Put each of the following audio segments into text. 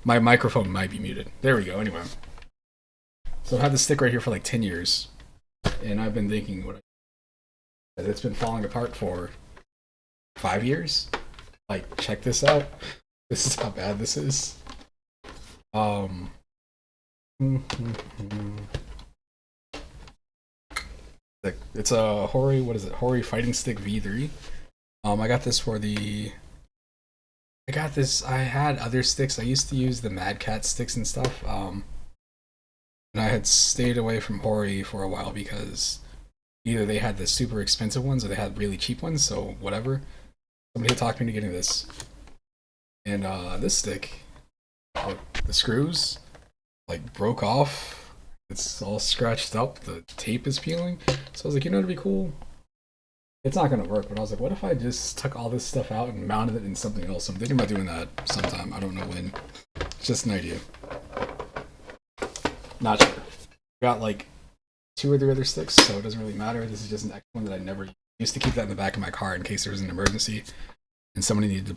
My microphone might be muted. There we go. Anyway, so I've had this stick right here for like 10 years, and I've been thinking that it's been falling apart for 5 years. Like, check this out. This is how bad this is. Um, it's a Hori. What is it? Hori Fighting Stick V3. I got this for the. I got this. I had other sticks. I used to use the Mad Cat sticks and stuff. And I had stayed away from Hori for a while because either they had the super expensive ones or they had really cheap ones. So whatever. Somebody had talked me into getting this, and this stick, like, the screws, like, broke off. It's all scratched up. The tape is peeling. So I was like, you know, it'd be cool. It's not gonna work, but I was like, what if I just took all this stuff out and mounted it in something else? I'm thinking about doing that sometime. I don't know when. It's just an idea. Not sure. Got like 2 or 3 other sticks, so it doesn't really matter. This is just an extra one that I never used to keep that in the back of my car in case there was an emergency and somebody needed to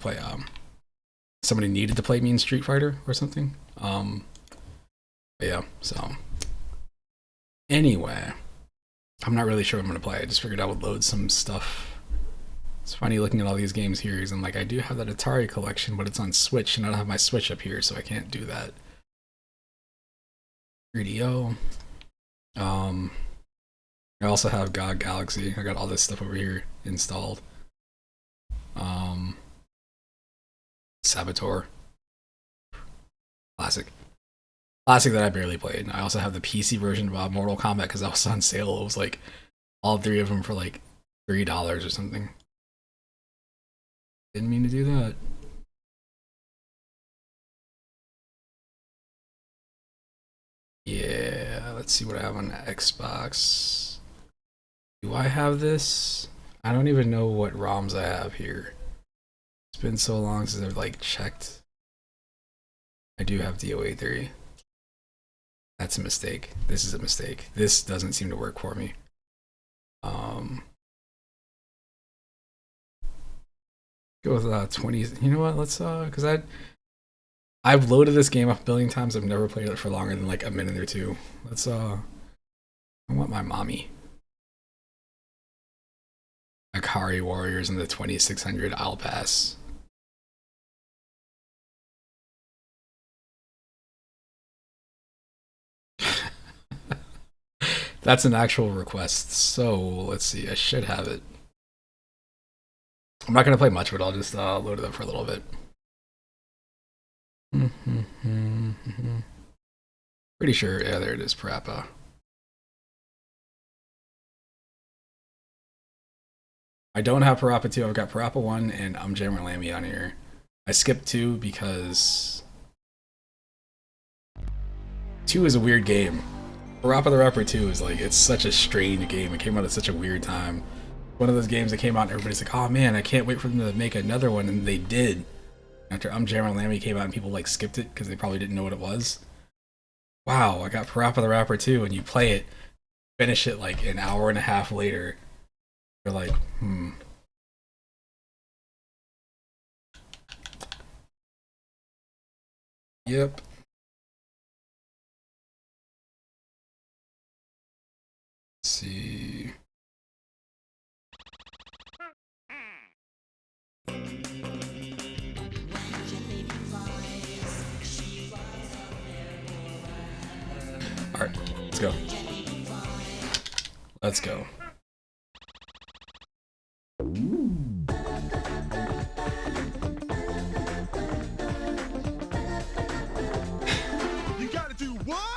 play Mean Street Fighter or something. But yeah, so anyway, I'm not really sure what I'm gonna play. I just figured I would load some stuff. It's funny looking at all these games here, and like, I do have that Atari collection, but it's on Switch, and I don't have my Switch up here, so I can't do that. 3DO. I also have GOG Galaxy. I got all this stuff over here installed. Saboteur. Classic. Classic that I barely played. I also have the PC version of Mortal Kombat because that was on sale. It was like all 3 of them for like $3 or something. Didn't mean to do that. Yeah, let's see what I have on Xbox. Do I have this? I don't even know what ROMs I have here. It's been so long since I've like checked. I do have DOA 3. That's a mistake. This is a mistake. This doesn't seem to work for me. Go with 20. You know what? Let's because I've loaded this game up a billion times. I've never played it for longer than like a minute or two. Let's I want my mommy. Akari Warriors in the 2600. I'll pass. That's an actual request. So let's see. I should have it. I'm not gonna play much of it. I'll just load it up for a little bit. Pretty sure. Yeah, there it is. Parappa. I don't have Parappa 2. I've got Parappa 1 and Jammer Lammy on here. I skipped 2 because 2 is a weird game. Parappa the Rapper 2 is like, it's such a strange game. It came out at such a weird time. One of those games that came out and everybody's like, oh man, I can't wait for them to make another one, and they did. After Jammer Lammy came out and people like skipped it because they probably didn't know what it was. Wow, I got Parappa the Rapper 2, and you play it, finish it like an hour and a half later. You're like, Yep. Let's see. Alright, let's go. Let's go.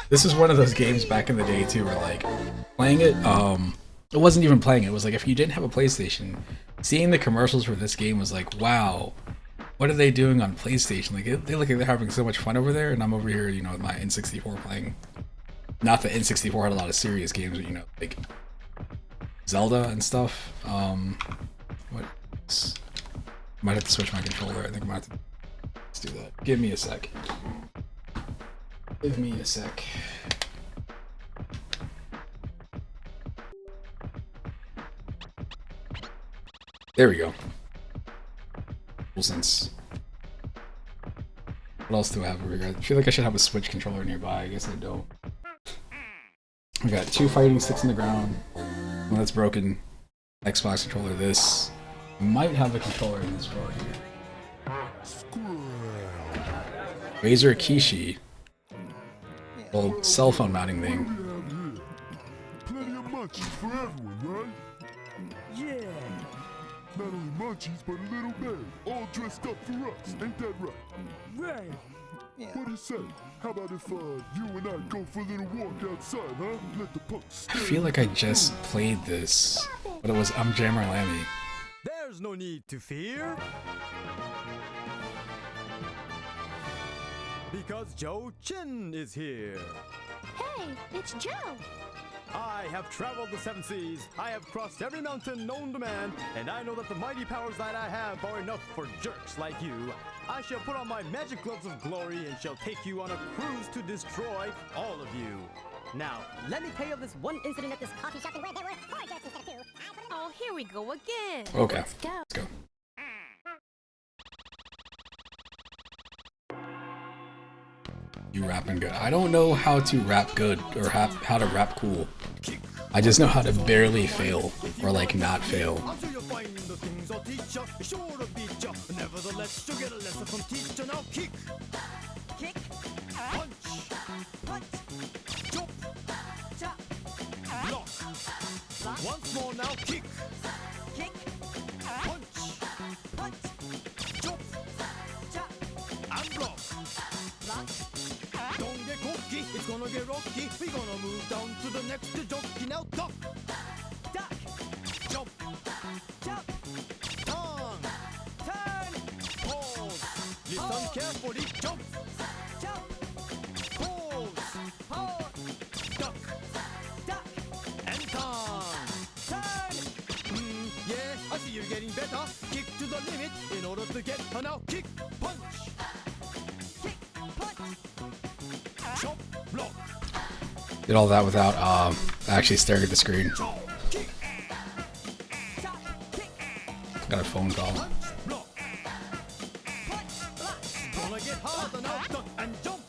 This is one of those games back in the day too where like playing it, it wasn't even playing it. It was like if you didn't have a PlayStation, seeing the commercials for this game was like, wow, what are they doing on PlayStation? Like they look like they're having so much fun over there, and I'm over here, you know, with my N64 playing. Not that N64 had a lot of serious games, but you know, like Zelda and stuff. What? Might have to switch my controller. I think I might have to. Let's do that. Give me a sec. Give me a sec. There we go. Cool sense. What else do I have over here? I feel like I should have a Switch controller nearby. I guess I don't. I got 2 fighting sticks in the ground. One that's broken. Xbox controller. This might have a controller in this drawer here. Razer Kishi. Little cell phone mounting thing. Plenty of munchies for everyone, right? Yeah. Not only munchies, but a little bag, all dressed up for us. Ain't that right? Right. What do you say? How about if you and I go for a little walk outside, huh? Let the punks I stay. feel like I just played this, but it was Jammer Lammy. There's no need to fear. Because Joe Chin is here. Hey, it's Joe. I have traveled the 7 seas. I have crossed every mountain known to man, and I know that the mighty powers that I have are enough for jerks like you. I shall put on my magic gloves of glory and shall take you on a cruise to destroy all of you. Now, let me tell you of this one incident at this coffee shop where there were 4 jerks instead of 2. Oh, here we go again. Okay, Let's go. let's go. You rapping good. I don't know how to rap good or how to rap cool. I just know how to barely fail or like not fail. Until you find the things I'll teach ya, sure to beat ya. Nevertheless, you'll get a lesson from teacher. Now kick, kick, punch, punch, jump, chop, block. Once more now, kick, kick, punch, punch, jump, chop, and block. Block. Don't get cocky, it's gonna get rocky. We're gonna move down to the next jockey. Now duck, duck, jump, jump, turn, pause. Listen carefully, jump, jump, pause, duck, duck, and turn. Yeah, I see you're getting better. Kick to the limit in order to get her now. Kick, punch, kick, punch. Chop, block, Did all that without actually staring at the screen. chop, kick, chop, kick, Got a phone call. block, punch, block. Gonna get harder now, duck and jump.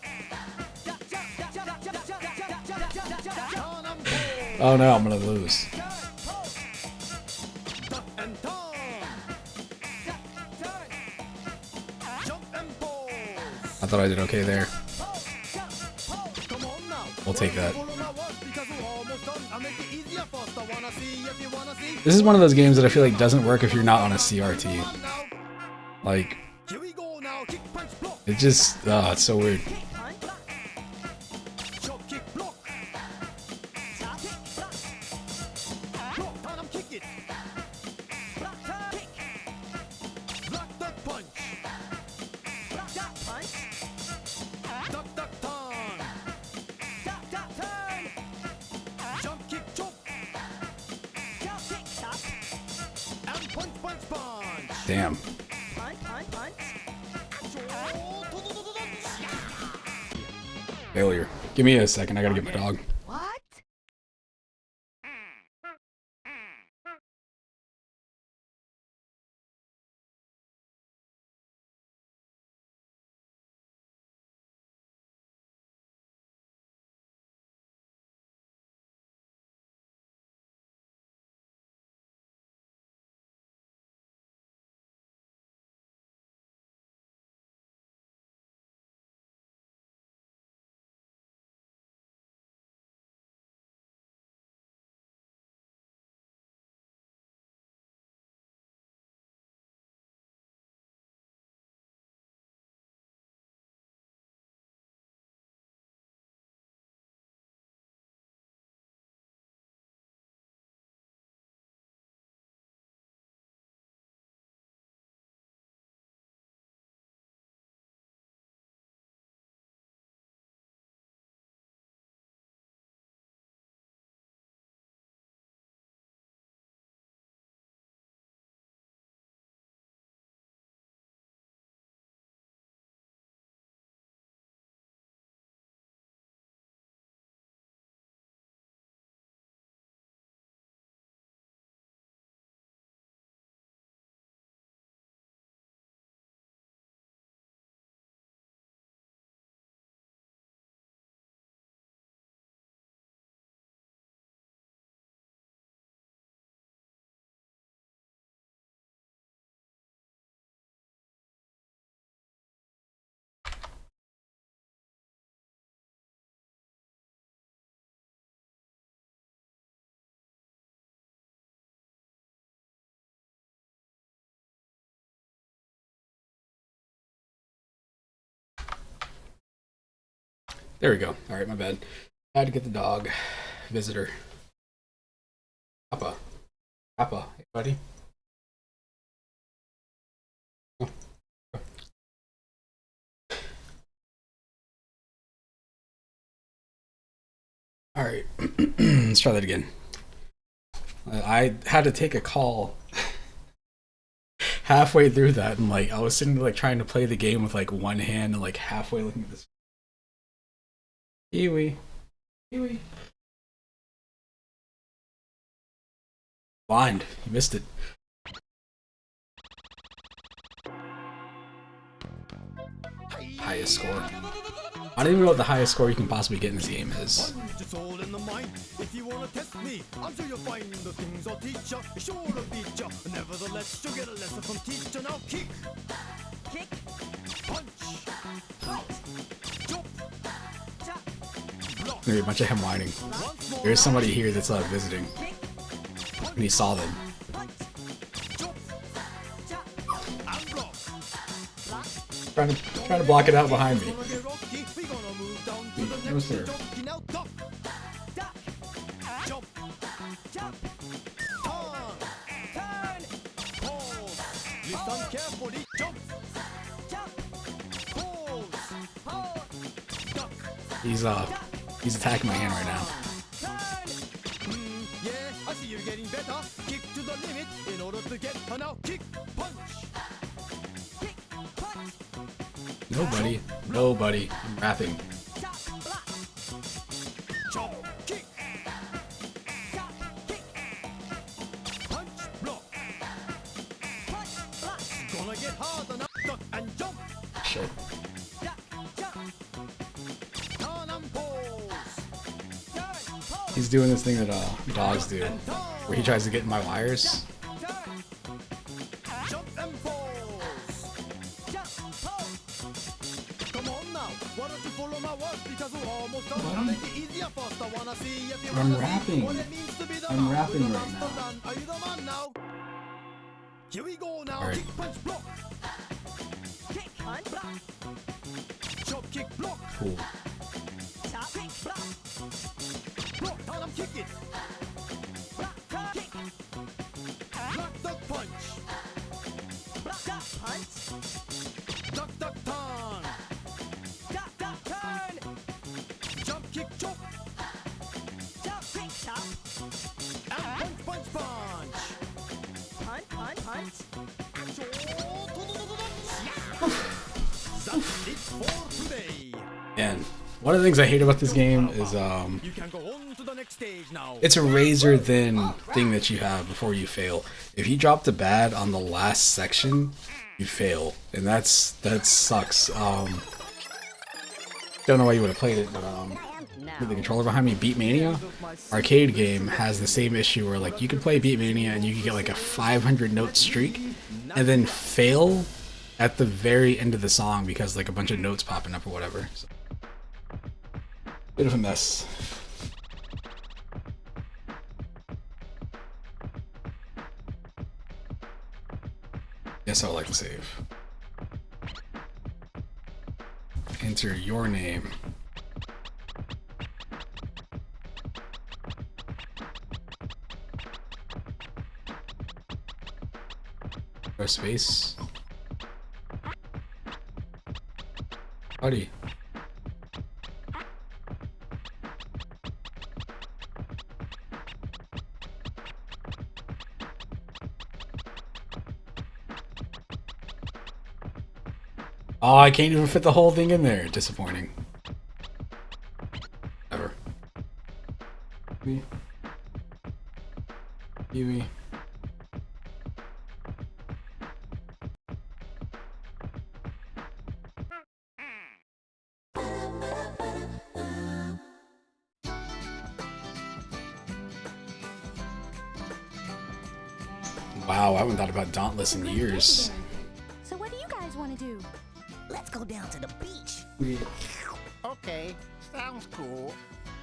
Duck, jump, duck, jump, duck, jump, duck, jump, duck, jump, duck, jump, turn and pull. Oh no, I'm gonna lose. Turn, pull. Duck and turn. Duck, turn. Jump and pause. I thought I did okay there. Come on now. We'll take that. Because we're almost done. I'll make it easier first. I wanna see if you wanna see. This is one of those games that I feel like doesn't work if you're not on a CRT. Come on now. Like, Here we go now. Kick, punch, block. it just, it's so weird. Kick, punch, block. Chop, kick, block. Chop, kick, block. Block, turn and kick it. Block, turn, kick. Block, duck, punch. Block, duck, punch. Duck, duck, turn. Duck, duck, turn. Jump, kick, chop. Jump, kick, chop. And punch, punch, punch. Damn. Punch, punch, punch. Failure. Give me a second, I gotta get my dog. There we go. All right, my bad. I had to get the dog. Visitor. Papa. Papa. Hey, buddy. Oh. All right. Let's try that again. I had to take a call halfway through that, and like I was sitting like trying to play the game with like one hand and like halfway looking at this. Kiwi. Kiwi. Blind. You missed it. Highest score. I don't even know what the highest score you can possibly get in this game is. It's all in the mind. If you wanna test me, I'm sure you'll find the things I'll teach ya. Sure to beat ya. Nevertheless, you'll get a lesson from teacher. Now kick, kick, punch, jump, tap, block. There's a bunch of him whining. There's somebody here that's visiting, and he saw them. Trying to block it out behind me. What's there? Listen carefully. Jump. Duck. He's attacking my hand right now. Yeah, I see you're getting better. Kick to the limit in order to get a now kick, punch. Kick, punch. Nobody. I'm rapping. Chop, kick. Punch, block. Punch, block. Gonna get harder now. Duck and jump. Shit. Turn and pose. He's doing this thing that dogs do, where he tries to get in my wires. Jump and pose. Come on now, why don't you follow my words? Because we're almost done. I'll make it easier first. I wanna see if you I'm wanna see rapping. what it means to be the I'm man rapping with the right master now. plan. Are you the man now? Here we go now. All right. Kick, punch, block. Kick, punch, block. Chop, kick, block. Cool. Chop, kick, block. Block, turn and kick it. Block, turn, kick. Block, duck, punch. Block, duck, punch. Duck, duck, turn. Duck, duck, turn. Jump, kick, chop. Jump, kick, chop. And punch, punch, punch. Punch, punch, punch. That's it for today. And one of the things I hate about this game is You can go on to the next stage now. it's a razor thin thing that you have before you fail. If you drop the bad on the last section, you fail, and that sucks. Don't know why you would have played it, but with the controller behind me, Beatmania arcade game has the same issue where like you can play Beatmania and you can get like a 500 note streak and then fail at the very end of the song because like a bunch of notes popping up or whatever. So, bit of a mess. Yes, I would like to save. Enter your name. Press space. Buddy. Oh, I can't even fit the whole thing in there. Disappointing. Ever. Kiwi. Kiwi. Wow, I haven't thought about Dauntless in years. So what do you guys want to do? Let's go down to the beach. Okay, sounds cool.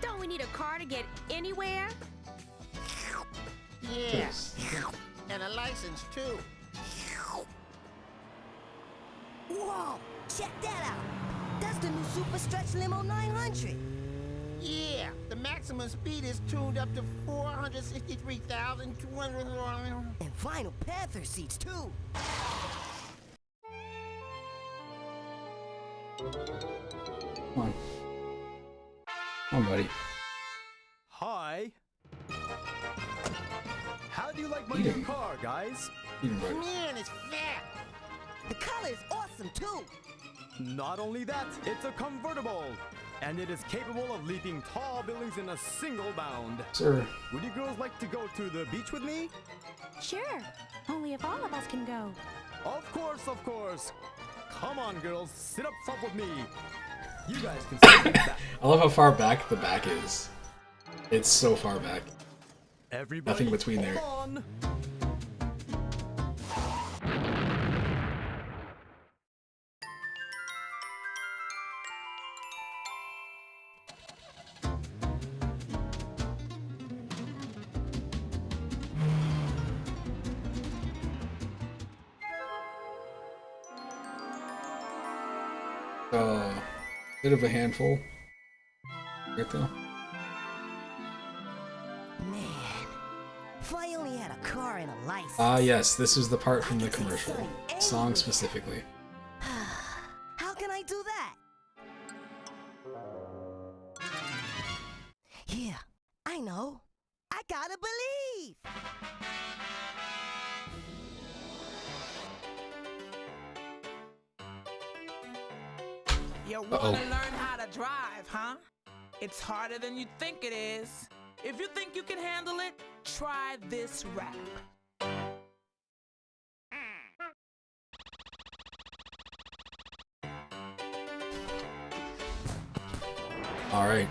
Don't we need a car to get anywhere? Yeah, and a license too. Whoa, check that out. That's the new Super Stretch Limo 900. Yeah, the maximum speed is tuned up to 463,200. And vinyl Panther seats, too. Come on. Come on, buddy. Hi. How do you like my Eat new it. car, guys? Eat him, buddy. Man, it's fat. The color is awesome, too. Not only that, it's a convertible. And it is capable of leaping tall buildings in a single bound. Sir. Would you girls like to go to the beach with me? Sure. Only if all of us can go. Of course, of course. Come on, girls, sit up front with me. You guys can sit back. I love how far back the back is. It's so far back. Everybody, Nothing between there. on. Bit of a handful. Right though. Man, if I only had a car and a license. Ah, yes, this is the part from the commercial. Song specifically. How can I do that? Yeah, I know. I gotta believe. You Uh-oh. wanna learn how to drive, huh? It's harder than you think it is. If you think you can handle it, try this rap. Alright.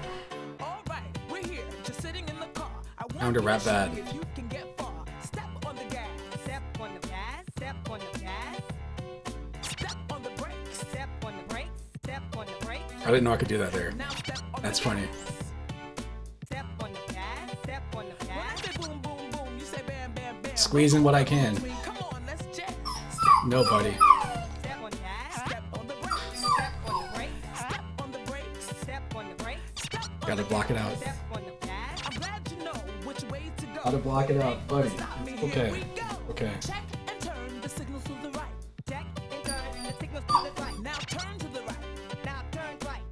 Alright, we're here, just sitting in the car. I want Time to you rap show bad. me if you can get far. Step on the gas. Step on the gas, step on the gas, Step on the brakes. step on the brakes, step on the brakes, I didn't know I could do that there. Now step on That's the funny. gas. step on the gas, step on the When I gas. say boom, boom, boom, you say bam, bam, bam. Squeezing what I can. Come on, let's jam. No, buddy. Step on the gas, Step on the brakes. step on the brakes, Step on the brakes. step on the brakes, Step on Gotta the block it gas. out. step on the gas. I'm glad you know which way to go. Gotta block it out, buddy. Stop me, It's here okay. we go. Okay. Check and turn the signals to the right. Check and turn the signals to the right. Now turn to the right. Now turn right.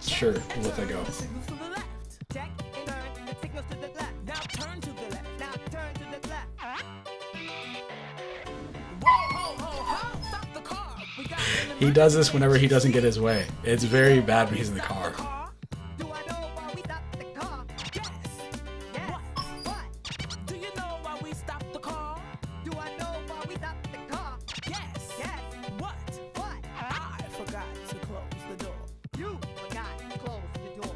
Sure, we'll let that go. The signals to the left. Check and turn the signals to the left. Now turn to the left. Now turn to the left. Whoa, ho, ho, ho! Stop the car. We got an He does this whenever he doesn't get his way. It's very bad when he's in the car. Do I know why we stopped the car? Yes. Yes. What? Do you know why we stopped the car? Do I know why we stopped the car? Yes. Yes. What? What? I forgot to close the door. You forgot to close the door.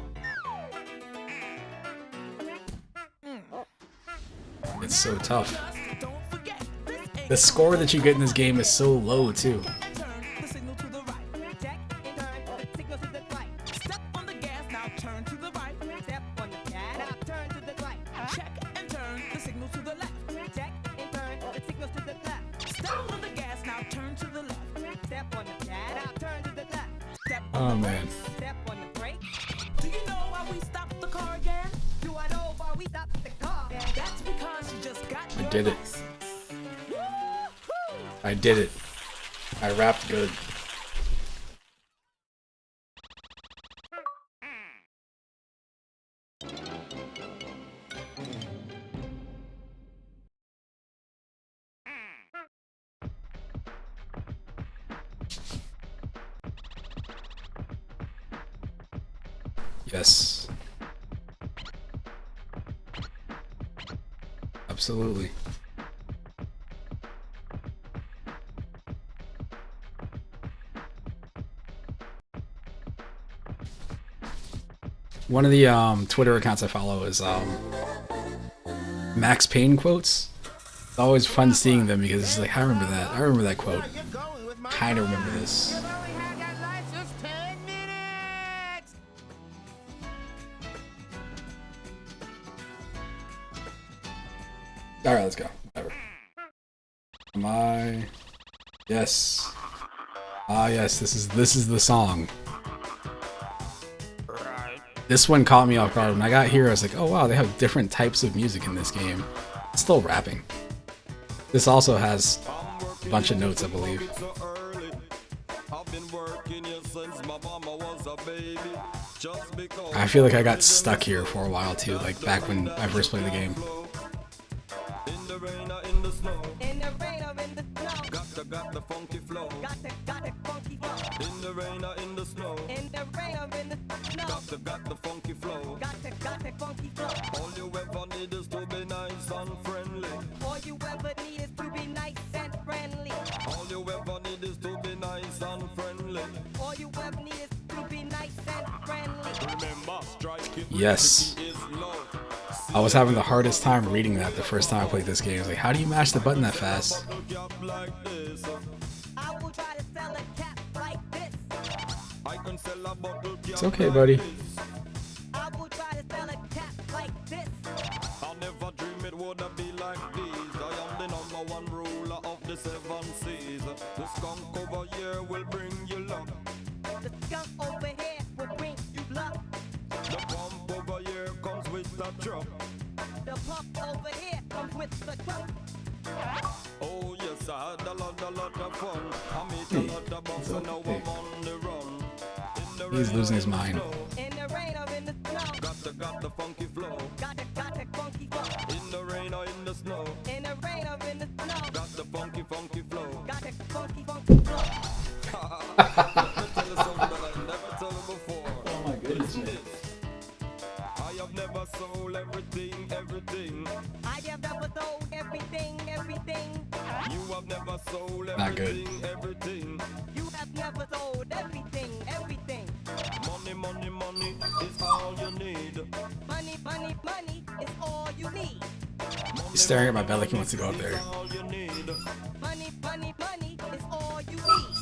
It's so tough. Just don't forget. This ain't The score that you get in this game is so low, too. turn the signal to the right. Check and turn the signals to the right. Step on the gas. Now turn to the right. Step on the gas. Now turn to the right. Check and turn the signal to the left. Check and turn the signals to the left. Step on the gas. Now turn to the left. Step on the gas. Now turn to the left. Step on Oh, the man. brakes. Step on the brake. Do you know why we stopped the car again? Do I know why we stopped the car? That's because you just got I your did it. license. I did it. I rapped good. Yes. Absolutely. One of the Twitter accounts I follow is Max Payne quotes. It's always fun seeing them because it's like I remember that. I remember that quote. You're going with my Kind of remember this. You've only had that license 10 minutes. All right, let's go. Whatever. Am I? Yes. Ah, yes, this is the song. This one caught me off guard. When I got here, I was like, oh wow, they have different types of music in this game. It's still rapping. This also has a bunch of notes, I believe. I feel like I got stuck here for a while too, like back when I first played the game. In the rain or in the snow. Got the funky flow. Got the funky flow. In the rain or in the snow. Got the funky flow. Got the funky flow. All you ever need is to be nice and friendly. All you ever need is to be nice and friendly. All you ever need is to be nice and friendly. All you ever need is to be nice and friendly. Remember, striking Yes. is love. I was having the hardest time reading that the first time I played this game. I was like, how do you mash the button that fast? I will try to sell a cap like this. I can sell a bottle cap It's okay, buddy. I will try to sell a cap like this. I never dream it would be like this. I am the number one ruler of the 7 seas. The skunk over here will bring you luck. The skunk over here will bring you luck. The pump over here comes with the truck. The pump over here comes with the truck. Oh yes, I had a lot of fun. I made a lot of bucks and now I'm on the run. In the He's rain losing or his mind. in the rain or in the snow. Got the funky flow. Got the funky flow. In the rain or in the snow. In the rain or in the snow. Got the funky flow. Got the funky flow. Let me tell you something that I never told you before. Oh my goodness. I have never sold everything. I have never sold everything. You have never sold everything. Not good. Everything. You have never sold everything. Money is all you need. Money is all you need. He's staring at my belly like he wants to go up there. All you need. Money is all you need.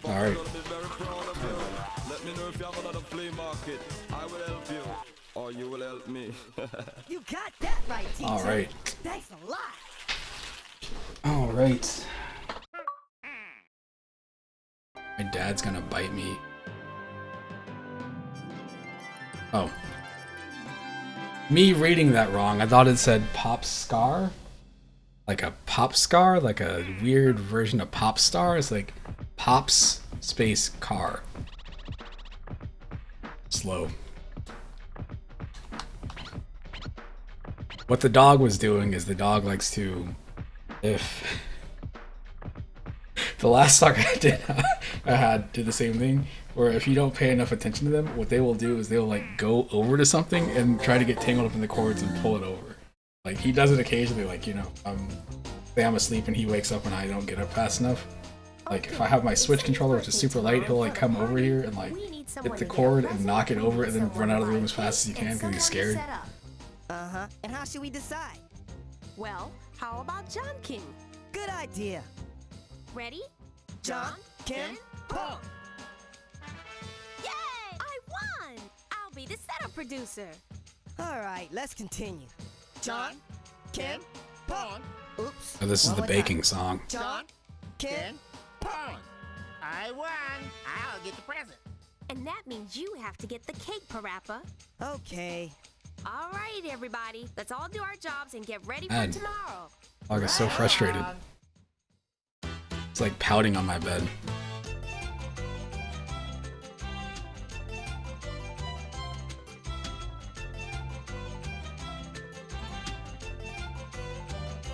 All right. Be very proud of you. Let me know if you have another flea market. I will help you, or you will help me. You got that right, teacher. All right. Thanks a lot. All right. My dad's gonna bite me. Oh. Me reading that wrong. I thought it said Pop Scar. Like a pop scar, like a weird version of Pop Star. It's like Pops space car. Slow. What the dog was doing is the dog likes to, if the last song I had did the same thing, where if you don't pay enough attention to them, what they will do is they'll like go over to something and try to get tangled up in the cords and pull it over. Like he does it occasionally, like, you know, say I'm asleep and he wakes up and I don't get up fast enough. Like if I have my Switch controller, which is super light, he'll like come over here and like hit the cord and knock it over and then run out of the room as fast as he can because he's scared. Uh-huh. And how should we decide? Well, how about John King? Good idea. Ready? John, Ken, Paul. Yay! I won! I'll be the setup producer. All right, let's continue. John, Ken, Paul. Oops. Oh, this is One the more baking time. song. John, Ken, Paul. I won. I'll get the present. And that means you have to get the cake, Parappa. Okay. All right, everybody. Let's all do our jobs and get ready for Man. tomorrow. I get so frustrated. It's like pouting on my bed.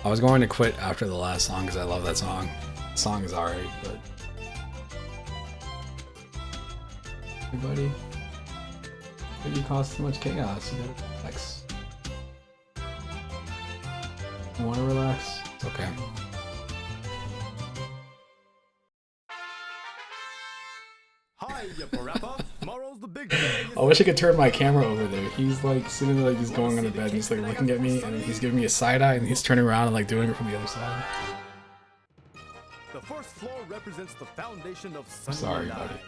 I was going to quit after the last song because I love that song. The song is alright, but... Hey buddy. Maybe you cause too much chaos. You gotta relax. You wanna relax? It's okay. Hi, you parappa. Tomorrow's the big day. I wish I could turn my camera over there. He's like sitting there like he's going on the bed and he's like looking at me and he's giving me a side eye and he's turning around and like doing it from the other side. The first floor represents the foundation of Sunny Sorry, and I. buddy.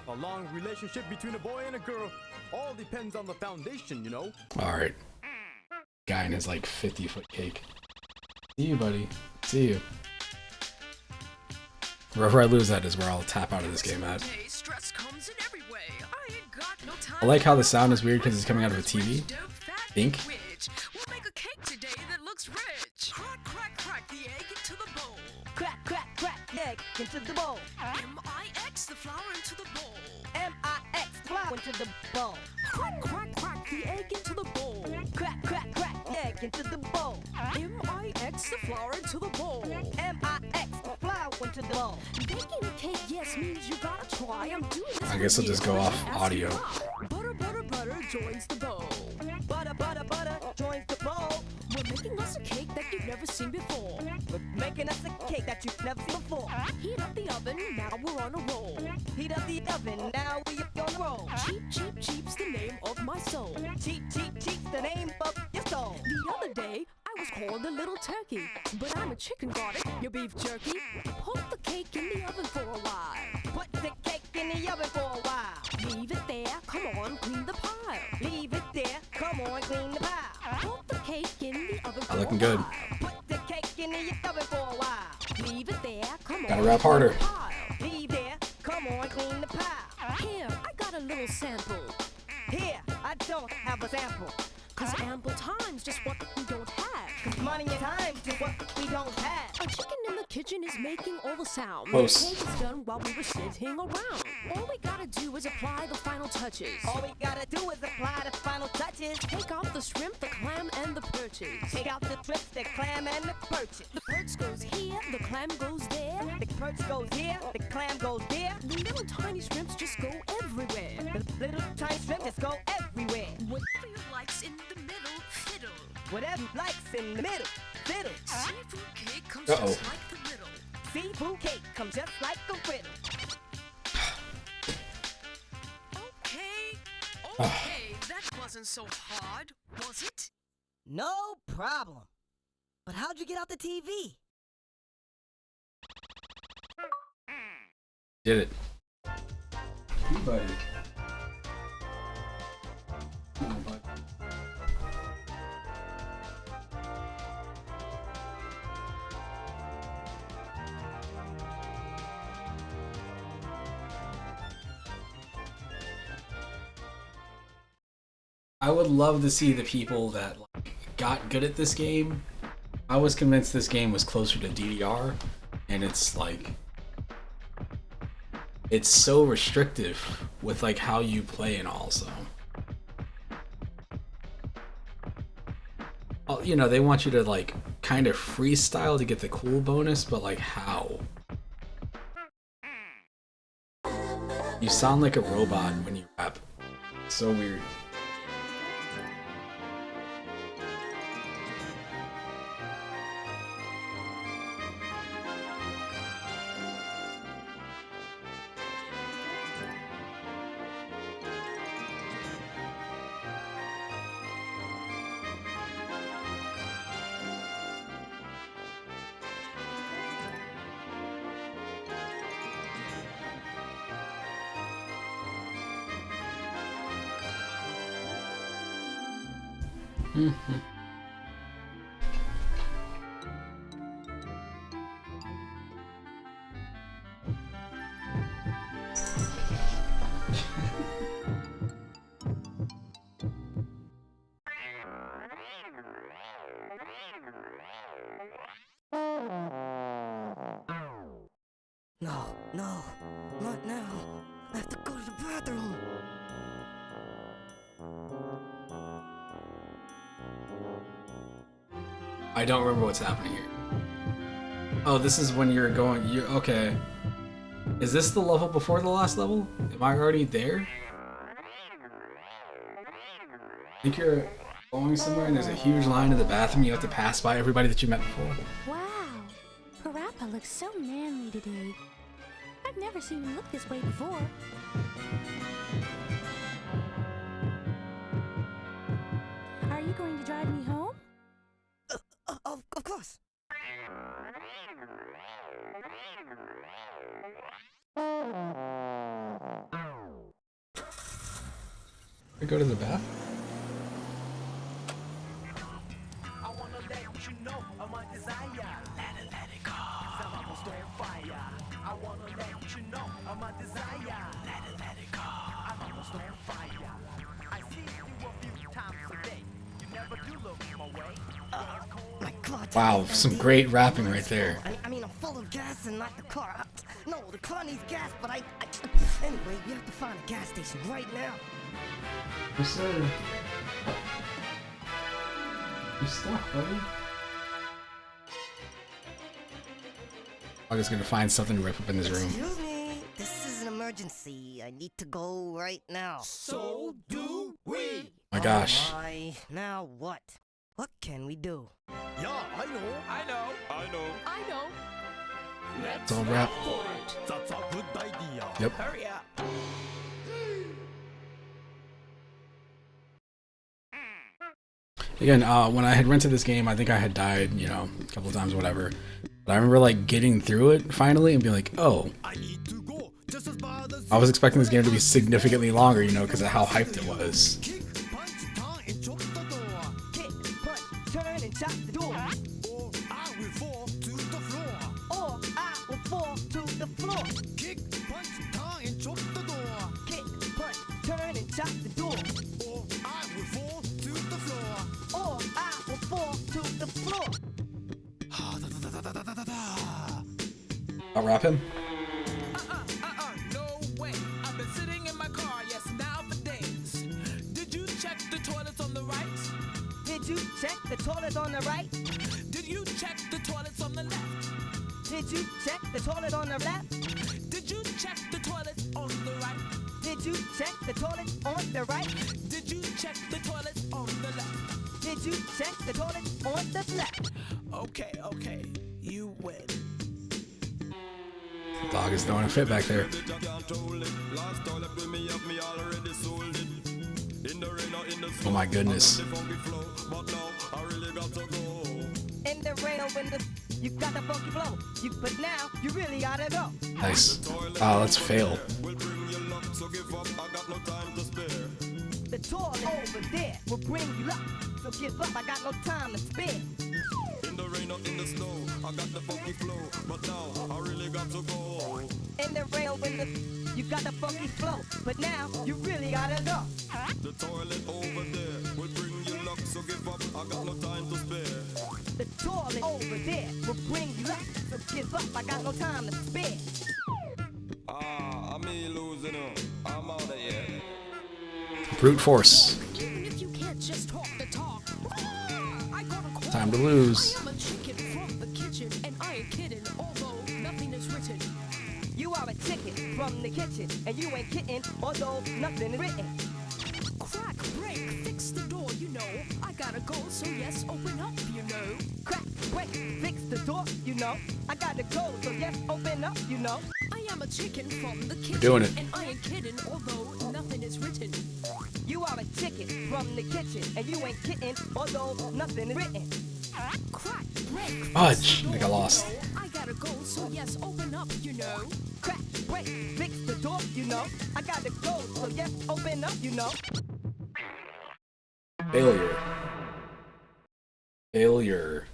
A long relationship between a boy and a girl all depends on the foundation, you know. Alright. Guy in his like 50-foot cake. See you, buddy. See you. Wherever I lose at is where I'll tap out of this game at. Stress comes in every way. I ain't got no time. I like how the sound is weird because it's coming out of a TV. Think. We'll make a cake today that looks rich. Crack, crack, crack the egg into the bowl. Crack, crack, crack, egg into the bowl. M-I-X the flour into the bowl. M-I-X, flour into the bowl. Crack, crack, crack the egg into the bowl. Crack, crack, crack, egg into the bowl. M-I-X the flour into the bowl. M-I-X, flour into the bowl. Baking a cake, yes, means you gotta try. I'm doing this. I guess I'll just go off audio. Butter, butter, butter joins the bowl. Butter, butter, butter joins the bowl. We're making us a cake that you've never seen before. We're making us a cake that you've never seen before. Heat up the oven, now we're on a roll. Heat up the oven, now we're on a roll. Cheap, cheap, cheap's the name of my soul. Cheap, cheap, cheap's the name of your soul. The other day, I was called a little turkey, but I'm a chicken, got it? Your beef jerky. Put the cake in the oven for a while. Put the cake in the oven for a while. Leave it there, come on, clean the pile. Leave it there, come on, clean the pile. Put the cake in the oven for Looking a good. while. Put the cake in the oven for a while. Leave it there, come Gotta on, rap clean harder. the pile. Leave there, come on, clean the pile. Here, I got a little sample. Here, I don't have a sample. Cause ample time's just what we don't have. Money and time to what we don't have. A chicken in the kitchen is making all the sound. Close. The cake is done while we were sitting around. All we gotta do is apply the final touches. All we gotta do is apply the final touches. Take out the shrimp, the clam, and the perches. Take out the trips, the clam, and the perch. The perch goes here, the clam goes there. The perch goes here, the clam goes there. The little tiny shrimps just go everywhere. The little tiny shrimp just go everywhere. Whatever you likes in the middle, fiddle. Whatever you likes in the middle, fiddle. Seafood cake comes Uh-oh. just like the riddle. Seafood cake comes just like a riddle. Okay, that wasn't so hard, was it? No problem. But how'd you get out the TV? Did it. Buddy. I would love to see the people that like, got good at this game. I was convinced this game was closer to DDR, and it's like it's so restrictive with like how you play and also. You know, they want you to like kind of freestyle to get the cool bonus, but like how? You sound like a robot when you rap. So weird. No, not now. I have to go to the bathroom. I don't remember what's happening here. Oh, this is when you're going. You okay? Is this the level before the last level? Am I already there? I think you're going somewhere and there's a huge line in the bathroom. You have to pass by everybody that you met before. Wow, Parappa looks so manly today. I've never seen him look this way before. Are you going to drive me home? Of course. I go to the bath. I wanna let you know of my desire. Let it go. I'm almost on fire. I wanna my desire. Let it go. I'm almost on fire. I see you a few times a day. You never do look my way. My God. Wow, some great rapping right there. I mean, I'm full of gas and not the car. No, the car needs gas, but I anyway, we have to find a gas station right now. Yes, sir. You're stuck, buddy. I'm just gonna find something to rip up in this room. Excuse me, this is an emergency. I need to go right now. So do we. My gosh. Now what? What can we do? Yeah, I know. I know. It's all rap. That's a good idea. Yep. Hurry up. Again, when I had rented this game, I think I had died, you know, a couple of times, whatever. But I remember like getting through it finally and being like, oh, I need to go. Just as bad as I was expecting this game to be significantly longer, you know, because of how hyped it was. kick, punch, turn, and chop the door. Kick, punch, turn, and chop the door. Or I will fall to the floor. Or I will fall to the floor. Kick, punch, turn, and chop the door. Kick, punch, turn, and chop the door. Or I will fall to the floor. Or I will fall to the floor. I'll rap him. No way. I've been sitting in my car, yes, now for days. Did you check the toilets on the right? Did you check the toilet on the right? Did you check the toilets on the left? Did you check the toilet on the left? Did you check the toilets on the right? Did you check the toilet on the right? Did you check the toilets on the left? Did you check the toilet on the left? Okay. You win. The dog is throwing a fit back there. Oh my goodness. In the rain when you got the funky flow. But now you really gotta go. Nice. Oh, let's fail. The toilet over there will bring you luck. So give up, I got no time to spare. In the rain or in the snow, I got the funky flow, but now I really got to go. In the rain when you got the funky flow. But now you really gotta go. The toilet over there will bring you luck, so give up, I got no time to spare. The toilet over there will bring you luck. So give up, I got no time to spare. I'm me losing up, I'm out of here. Brute force. Even if you can't just talk the talk. I got a call. Time to lose. I am a chicken from the kitchen, and I ain't kidding, although nothing is written. You are a chicken from the kitchen, and you ain't kidding, although nothing is written. Crack, break, fix the door, you know. I gotta go, so yes, open up, you know. Crack, break, fix the door, you know. I gotta go, so yes, open up, you know. I am a chicken from the kitchen, doing it. and I ain't kidding, although nothing is written. You are a chicken from the kitchen, and you ain't kidding, although nothing is written. Crack, break, Fudge. I think I lost. I gotta go, so yes, open up, you know. Crack, break, fix the door, you know. I gotta go, so yes, open up, you know. Failure. Failure.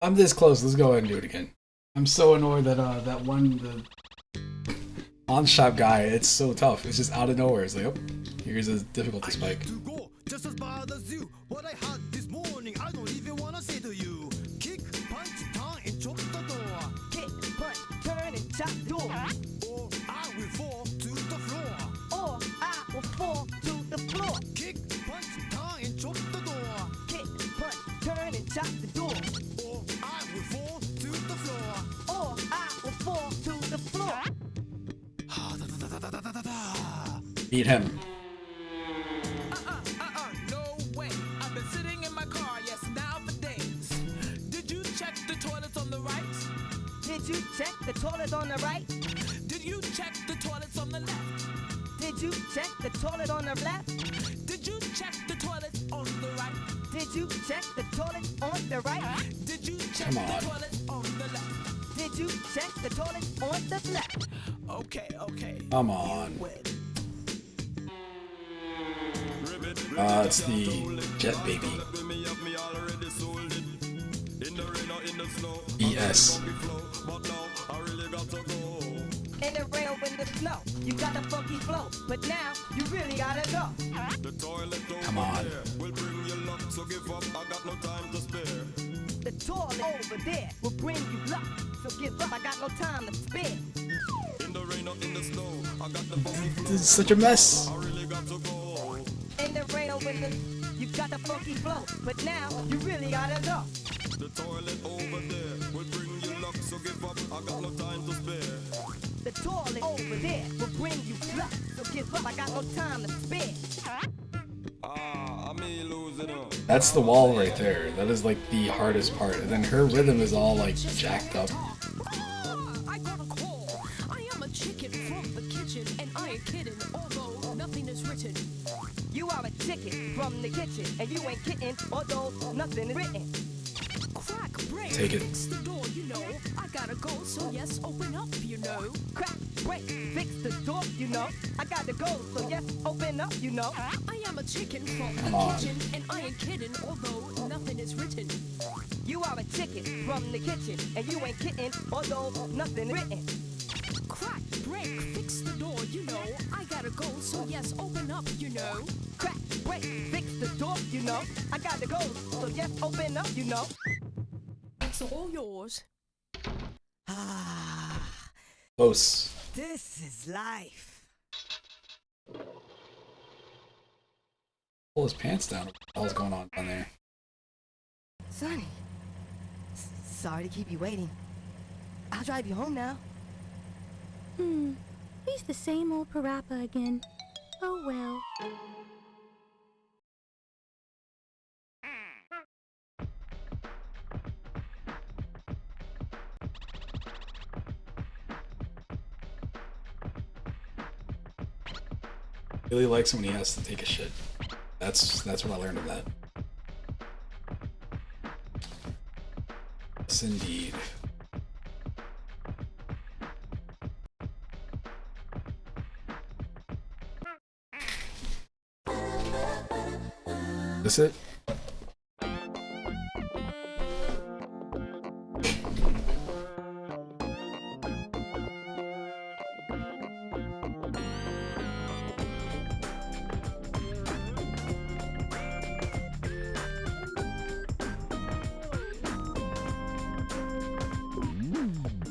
I'm this close. Let's go ahead and do it again. I'm so annoyed that the pawn shop guy, it's so tough. It's just out of nowhere. It's like, oh, here's a difficulty spike. To go just as bad as you. What I had this morning, I don't even wanna say to you. Kick, punch, turn, and chop the door. Kick, punch, turn, and chop the door. Or I will fall to the floor. Or I will fall to the floor. Kick, punch, turn, and chop the door. Kick, punch, turn, and chop the door. Or I will fall to the floor. Or I will fall to the floor. Beat him. No way. I've been sitting in my car, yes, now for days. Did you check the toilets on the right? Did you check the toilet on the right? Did you check the toilets on the left? Did you check the toilet on the left? Did you check the toilets on the right? Did you check the toilet on the right? Did you check Come the on. toilet on the left? Did you check the toilet on the left? Okay, okay. Come on. Wait. It's the Jet Baby. ES. In the rain or in the snow, you got a funky flow, but now you really gotta go. Come on. The toilet over there will bring you luck, so give up, I got no time to spare. This is such a mess. In the rain or in the, you got the funky flow, but now you really gotta go. The toilet over there will bring you luck, so give up, I got no time to spare. The toilet over there will bring you luck, so give up, I got no time to spare. I mean losing up. That's the wall right there. That is like the hardest part. And then her rhythm is all like jacked up. I got a call. I am a chicken from the kitchen, and I ain't kidding, although nothing is written. You are a chicken from the kitchen, and you ain't kidding, although nothing is written. Crack, break, Take it. fix the door, you know. I gotta go, so yes, open up, you know. Crack, break, fix the door, you know. I gotta go, so yes, open up, you know. I am a chicken from Come the on. kitchen, and I ain't kidding, although nothing is written. You are a chicken from the kitchen, and you ain't kidding, although nothing is written. Crack, break, fix the door, you know. I gotta go, so yes, open up, you know. Crack, break, fix the door, you know. I gotta go, so yes, open up, you know. It's all yours. Ah, Close. this is life. Pull his pants down. What the hell's going on down there? Sonny, sorry to keep you waiting. I'll drive you home now. He's the same old Parappa again. Oh well. Really likes when he has to take a shit. That's what I learned of that. Yes, indeed. This it?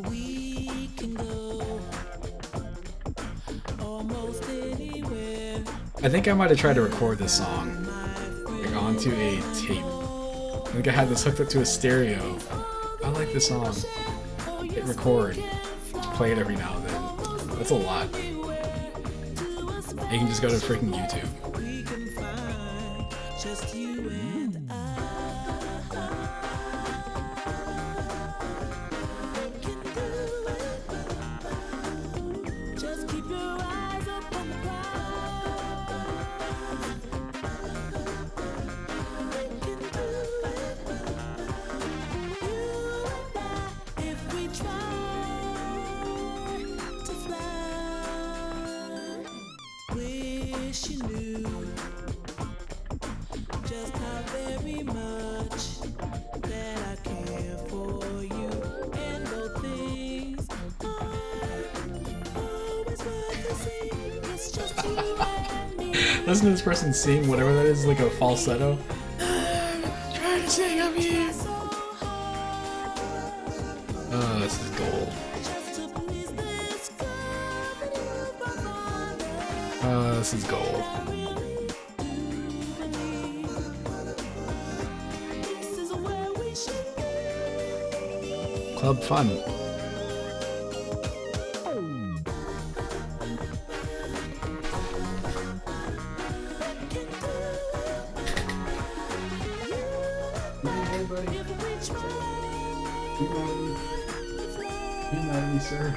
We can go almost anywhere. I think I might have tried to record this song like, onto a tape. I think I had this hooked up to a stereo. I like this song. Hit record. Just play it every now and then. That's a lot. You can just go to freaking YouTube. We can find just you and I. Can do it. Just keep your eyes up on the prize. Can do it. You and I, if we try to fly. Wish you knew just how very much that I care for you, and though things aren't always what they seem, it's just you and me. Listen to this person sing whatever that is, like a falsetto. Trying to sing up here. Oh, this is gold. Just to please this girl that you provided. Oh, this is gold. I really do believe this is where we should be. Club fun. If we try to fly. Be mad at me, sir.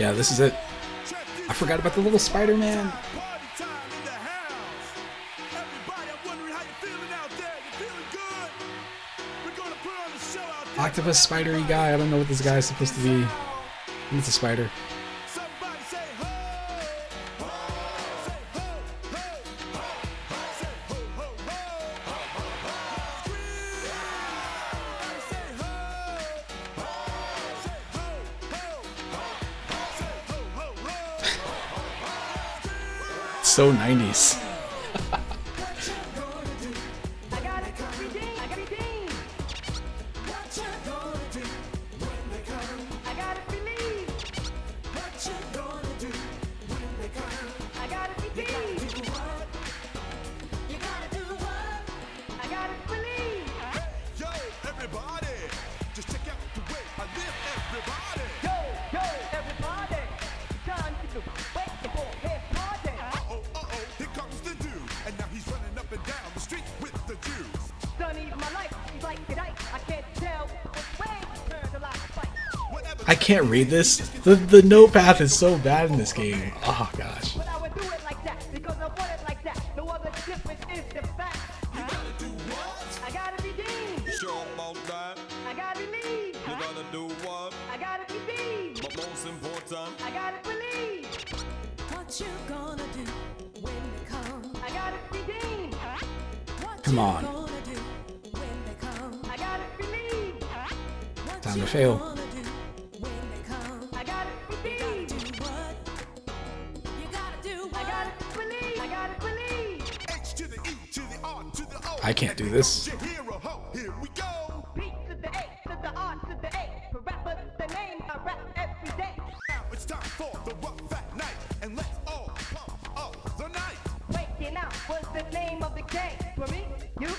Yeah, this is it. I forgot about the little Spider-Man. Party time in the house. Everybody, I'm wondering how you're feeling out there. You feeling good? We're gonna put on a show out there. Octopus spidery guy. I don't know what this guy is supposed to be. It's a spider. Somebody say ho, ho, say ho, ho, ho, say ho, ho, ho, scream, say ho, ho, say ho, ho, say ho, ho, ho. So 90s. I got it redeemed. I got it redeemed. What you gonna do when they come? I got it believed. What you gonna do when they come? I got it redeemed. Do what? You gotta do what? I got it believed. Yo, everybody, just check out the way I live, everybody. Yo, everybody. Time to do. Wait for his party. Uh-oh, here comes the dude. And now he's running up and down the street with the Jews. Sonny's my life. He's like the dice. I can't tell which way to turn the light fight. Whatever. I can't read this. The note path is so bad in this game. Oh gosh. But I would do it like that because I want it like that. No other difference is the fact. You gotta do what? I gotta redeem. Sure about that. I gotta believe. You gotta do what? I gotta redeem. But most important, I gotta believe. What you gonna do when they come? I gotta redeem. What Come you on. gonna do when they come? I gotta believe. What Time to you fail. gonna do when they come? I gotta redeem. Do what? You gotta do I what? gotta believe. I gotta believe. H to the E to the R to the O. I can't do this. Your hero, ho, here we go. P to the A to the R to the A. For rappers, the name I rap every day. Now it's time for the rough fat night. And let's all pump up the night. Waking out was the name of the game. For me, you,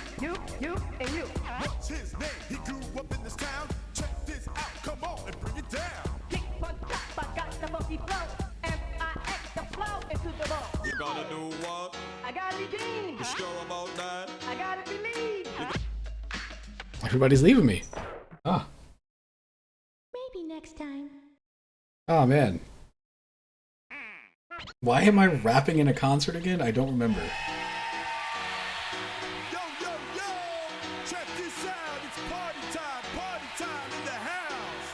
and you. What's his name? He grew up in this town. Check this out, come on and bring it down. Kick on top, I got the funky flow. M-I-X, the flow into the ball. You gotta do what? I gotta redeem. You sure about that? I gotta believe. Everybody's leaving me. Ah. Maybe next time. Oh man. Why am I rapping in a concert again? I don't remember. Yo, check this out. It's party time in the house.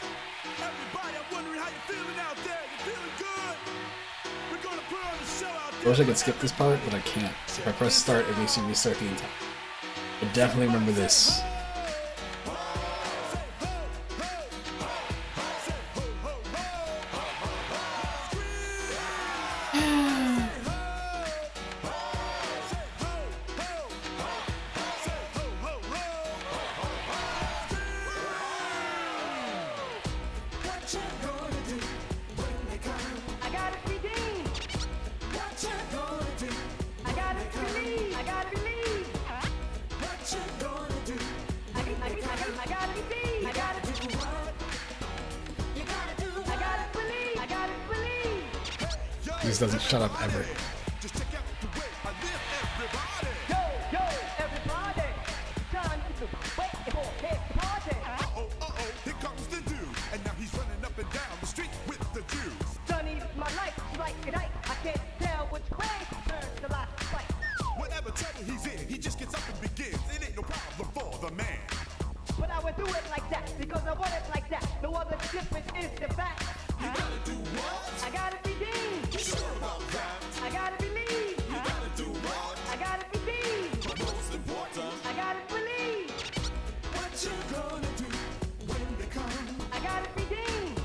Everybody, I'm wondering how you're feeling out there. You feeling good? We're gonna put on a show out I there. wish I could skip this part, but I can't. If I press start, it makes you restart the entire. I definitely remember this. What you gonna do when they come? I gotta redeem. What you gonna do? I gotta believe. I gotta believe. What you gonna do? I gotta redeem. I gotta Do what? You gotta do. I gotta believe. I gotta believe. Yo, This doesn't shut up ever. just check out the way I live, everybody. Yo, everybody. Time to do. Wait for his party. Uh-oh, here comes the dude. And now he's running up and down the street with the Jews. Sonny's my life. He's like a dice. I can't tell which way to turn the light fight. Whatever trouble he's in, he just gets up and begins. It ain't no problem for the man. But I would do it like that because I want it like that. No other difference is the fact. You gotta do what? I gotta redeem. Sure about that. I gotta believe. You gotta do what? I gotta redeem. But most important, I gotta believe. what you gonna do when they come? I gotta redeem.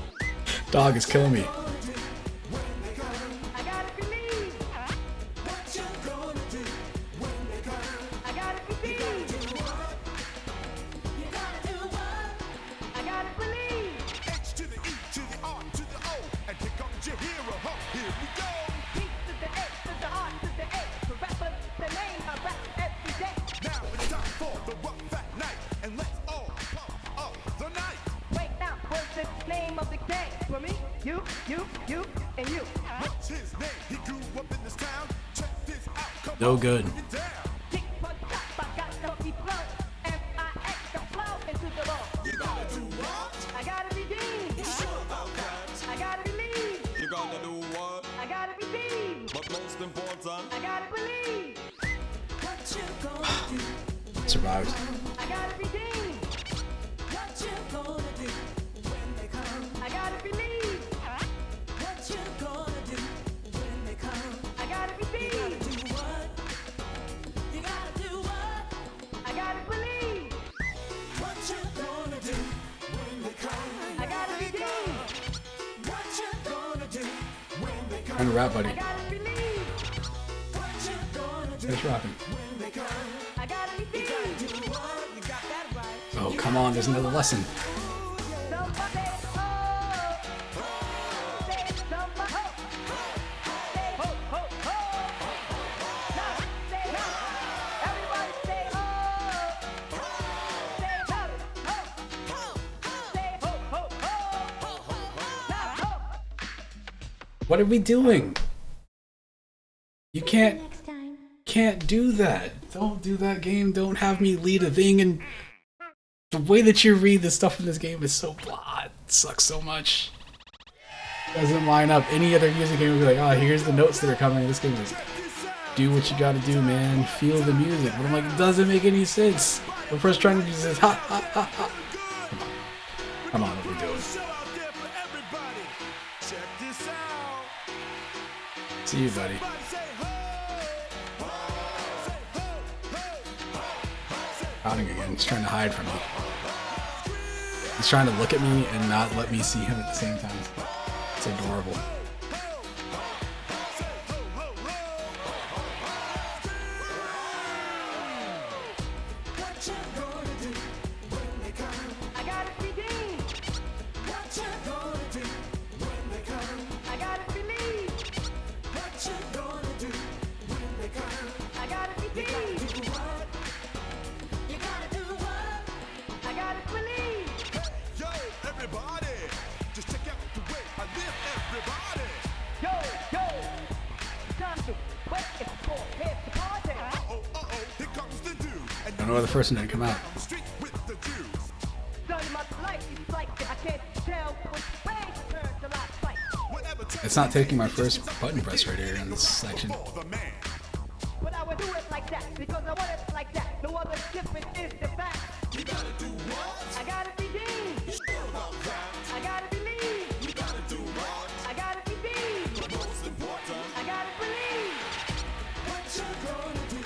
Dog is killing me. When they come, I gotta believe. what you gonna do when they come? I gotta redeem. Do what? You gotta do what? I gotta believe. H to the E to the R to the O. And here comes your hero, ho, here we go. P to the A to the R to the A. For rappers, the name I rap every day. Now it's time for the rough fat night. And let's all pump up the night. Wait now, what's the name of the game? For me, you, and you. What's his name? He grew up in this town. Check this out, come No on, good. bring it down. Kick on top, I got the funky flow. M-I-X, the flow into the ball. You gotta do what? I gotta redeem. Sure about that. I gotta believe. You survived. I gotta redeem. What you gonna do when they come? I gotta believe. What you gonna do when they come? I gotta redeem. You gotta do what? You gotta do what? I gotta believe. What you gonna do when they come? I gotta redeem. What you gonna do when they come? Trying to rap, buddy. I gotta believe. What you gonna do Finish rapping. when they come? I gotta redeem. You gotta do what? You got that right. Oh, come on, there's another lesson. Somebody, oh, say somebody, ho, say ho, ho, ho. Now say ho, everybody say ho, say ho, ho, say ho, ho, ho. Now ho. What are we doing? You can't Next time. do that. Don't do that, game. Don't have me lead a thing, and the way that you read the stuff in this game is so blah. It sucks so much. Doesn't line up. Any other music game would be like, oh, here's the notes that are coming. This game is do what you gotta do, man. Feel the music. But I'm like, it doesn't make any sense. We're first trying to do this. Ha ha ha ha. Come on, what are we doing? See you, buddy. Hiding again. He's trying to hide from me. He's trying to look at me and not let me see him at the same time. It's adorable. What you gonna do when they come? I gotta redeem. What you gonna do when they come? I gotta believe. What you gonna do when they come? I gotta redeem. You gotta do what? You gotta do what? I gotta believe. Yo, everybody, just check out the way I live, everybody. Yo, yo, time to wait. It's for head to party. Here comes the dude. And I don't know why the first one didn't come out. street with the Jews. Son, my life is like I can't tell which way to turn till I fight. Whatever It's not taking my first button press right here in this section. the man. But I would do it like that because I want it like that. No other difference is the fact. You gotta do what? I gotta redeem. You sure about that? I gotta believe. You gotta do what? I gotta redeem. But most important, I gotta believe. what you gonna do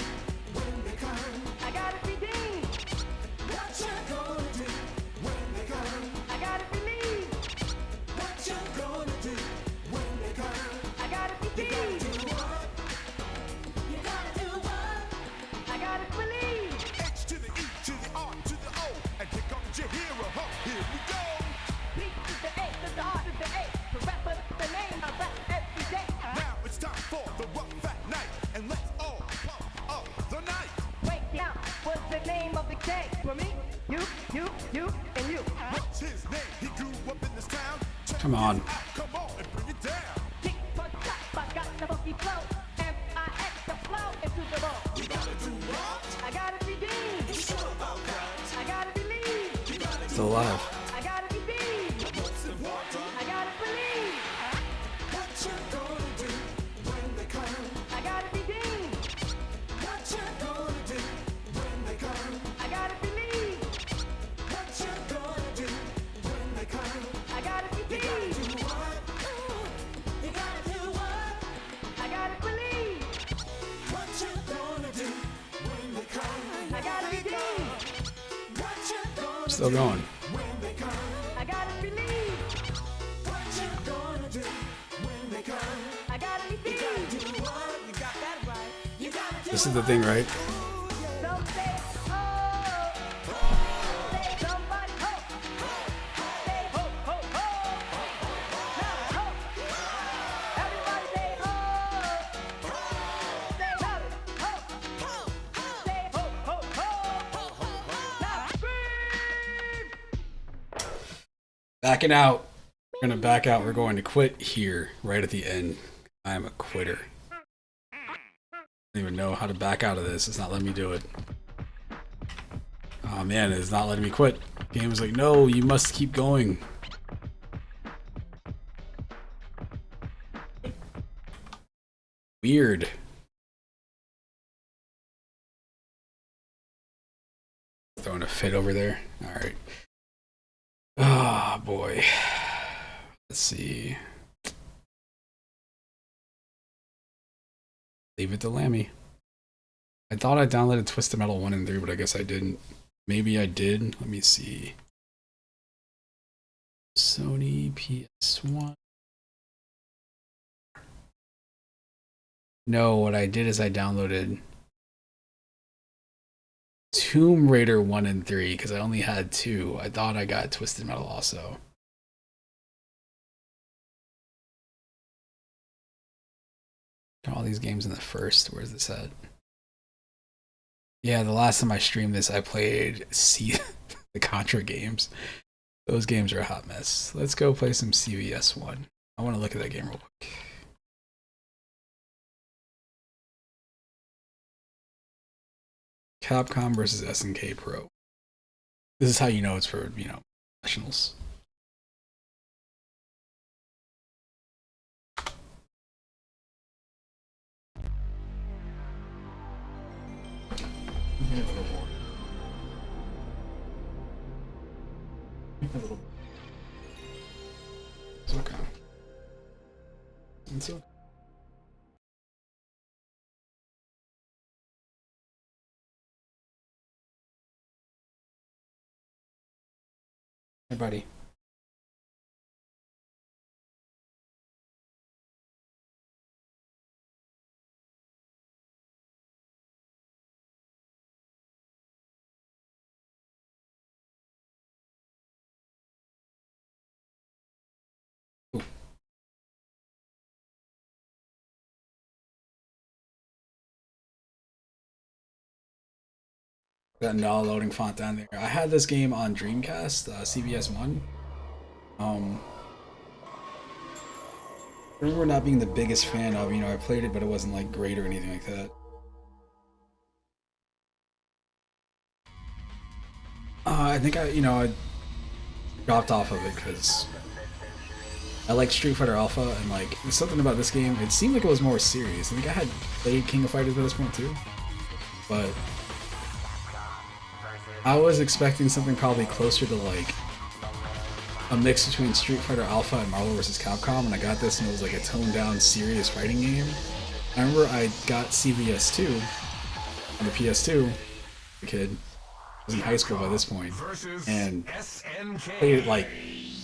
when they come? I gotta redeem. What you gonna do when they come? I gotta believe. What you gonna do when they come? I gotta redeem. Do what? You gotta do what? I gotta believe. H to the E to the R to the O, and here comes your hero. Huh? Here we go. B to the A to the R to the A. The rapper, the name I rap every day. Now it's time for the rough fat night, and let's all pump up the night. Wait, now, what's the name of the gang? For me, you, and you. What's his name? He grew up in this town. Check Come on. it out. Come on and bring it down. Kick, punch, chop, I got the funky flow. M-I-X, the flow into the ball. You gotta do what? I gotta redeem. You sure about that? I gotta believe. You gotta Still alive. I gotta redeem. what's important. I gotta believe. What you gonna do when they come? I gotta redeem. What you gonna do when they come? I gotta believe. What you gonna do when they come? I gotta redeem. Do what? You gotta do what? I gotta believe. What you gonna do when they come? I gotta redeem. What you gonna Still going. when they come? I gotta believe. What you gonna do when they come? I gotta redeem. Do what? You got that right. You gotta do This is the thing, right? Some say ho. Say somebody ho. Say ho, ho, ho. Now ho. Everybody say ho. Say ho, ho. Say ho, ho, ho. Now scream. Backing out. We're gonna back out. We're going to quit here, right at the end. I'm a quitter. I don't even know how to back out of this. It's not letting me do it. Oh man, it's not letting me quit. Game was like, no, you must keep going. Weird. throwing a fit over there. All right. Oh boy. Let's see. Leave it to Lammy. I thought I downloaded Twisted Metal 1 and 3, but I guess I didn't. Maybe I did. Let me see. Sony PS1. No, what I did is I downloaded Tomb Raider 1 and 3 because I only had 2. I thought I got Twisted Metal also. All these games in the first. Where's this at? Yeah, the last time I streamed this, I played the Contra games. Those games are a hot mess. Let's go play some CVS 1. I want to look at that game real quick. Capcom versus SNK Pro. This is how you know it's for, professionals. A little more. A little. It's okay. It's okay. Hey, buddy. That null loading font down there. I had this game on Dreamcast, CVS 1. I remember not being the biggest fan of, I played it, but it wasn't like great or anything like that. I think I dropped off of it because I like Street Fighter Alpha, and like there's something about this game. It seemed like it was more serious. I think I had played King of Fighters by this point too, but I was expecting something probably closer to like a mix between Street Fighter Alpha and Marvel vs. Capcom, and I got this and it was like a toned down serious fighting game. I remember I got CVS 2 on the PS2, the kid. I was in high school by this point, and played it like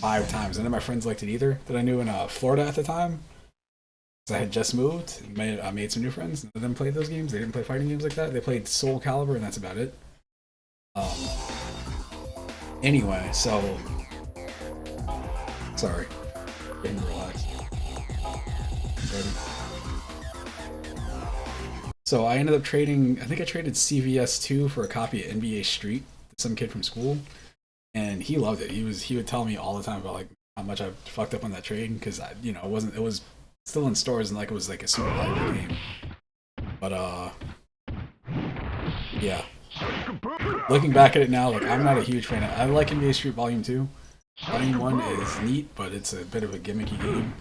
5 times. None of my friends liked it either that I knew in Florida at the time. Because I had just moved, and I made some new friends. None of them played those games. They didn't play fighting games like that. They played Soul Calibur, and that's about it. Anyway, so sorry, getting relaxed. So I ended up trading. I think I traded CVS 2 for a copy of NBA Street to some kid from school, and he loved it. He would tell me all the time about like how much I fucked up on that trade because it was still in stores and like it was like a super popular game. But yeah. Looking back at it now, like I'm not a huge fan. I like NBA Street Volume 2. Volume 1 is neat, but it's a bit of a gimmicky game.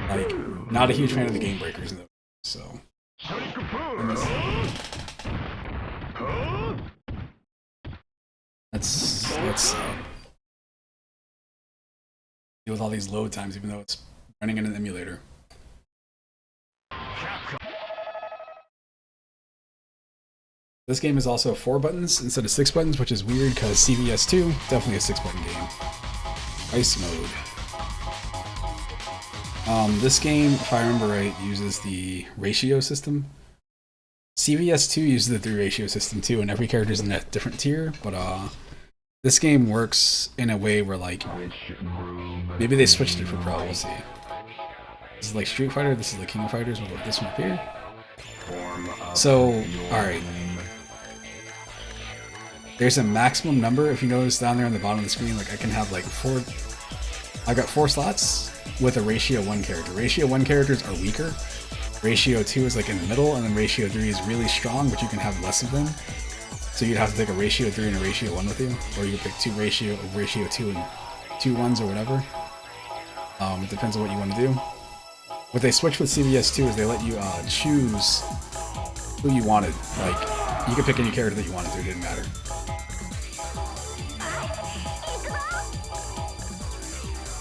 Like, not a huge fan of the game breakers though. So let's deal with all these load times, even though it's running in an emulator. This game is also 4 buttons instead of 6 buttons, which is weird because CVS 2, definitely a 6-button game. Ice mode. This game, if I remember right, uses the ratio system. CVS 2 uses the 3 ratio system too, and every character is in a different tier, but this game works in a way where like, maybe they switched it for Pro, we'll see. This is like Street Fighter, this is like King of Fighters, with this one up here. So, alright. There's a maximum number, if you notice down there on the bottom of the screen, like I can have like 4, I've got 4 slots with a ratio 1 character. Ratio 1 characters are weaker, ratio 2 is like in the middle, and then ratio 3 is really strong, but you can have less of them. So you'd have to take a ratio 3 and a ratio 1 with you, or you pick 2 ratio 2 and 2 1s or whatever. It depends on what you want to do. What they switched with CVS 2 is they let you choose who you wanted. Like, You could pick any character that you wanted to, it didn't matter.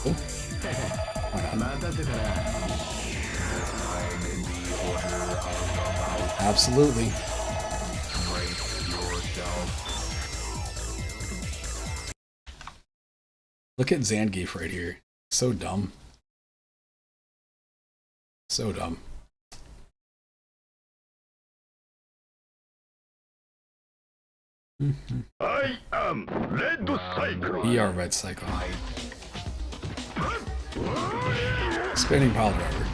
Oh. Why not? Absolutely. Look at Zangief right here. So dumb. So dumb. I am Red Cyclone. We are Red Cyclone. Spinning pile driver.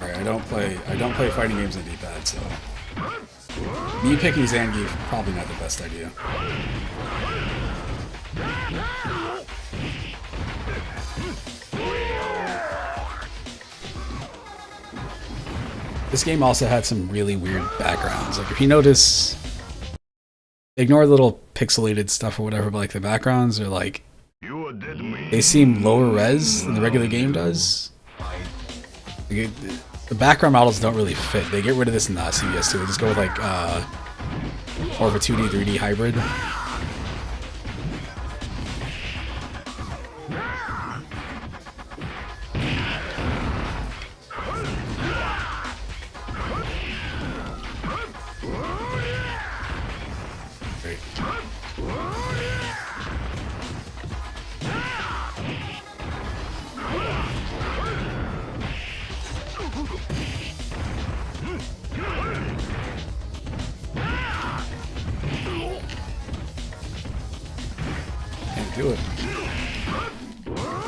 Alright, I don't play fighting games on D-pad, so me picking Zangief probably not the best idea. This game also had some really weird backgrounds. Like if you notice, ignore the little pixelated stuff or whatever, but like the backgrounds are like, they seem lower res than the regular game does. Like the background models don't really fit. They get rid of this in the CVS too. They just go with like more of a 2D, 3D hybrid. Do it.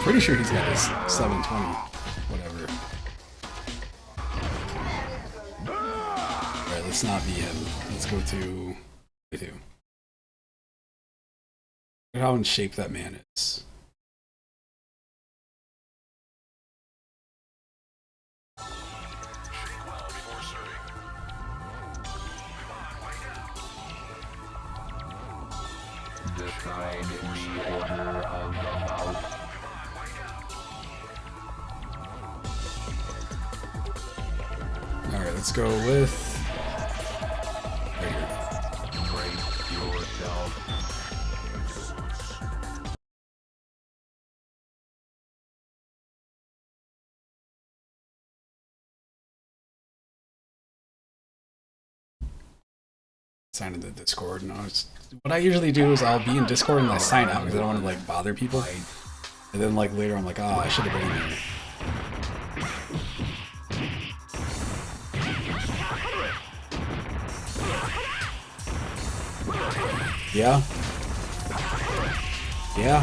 Pretty sure he's got his 720, whatever. Alright, let's not be him. Let's go to 2. Look at how in shape that man is. Alright, let's go with right here. Sign in the Discord. No, what I usually do is I'll be in Discord and I sign out because I don't want to like bother people. And then like later I'm like, oh, I should have been in here. Yeah. Yeah.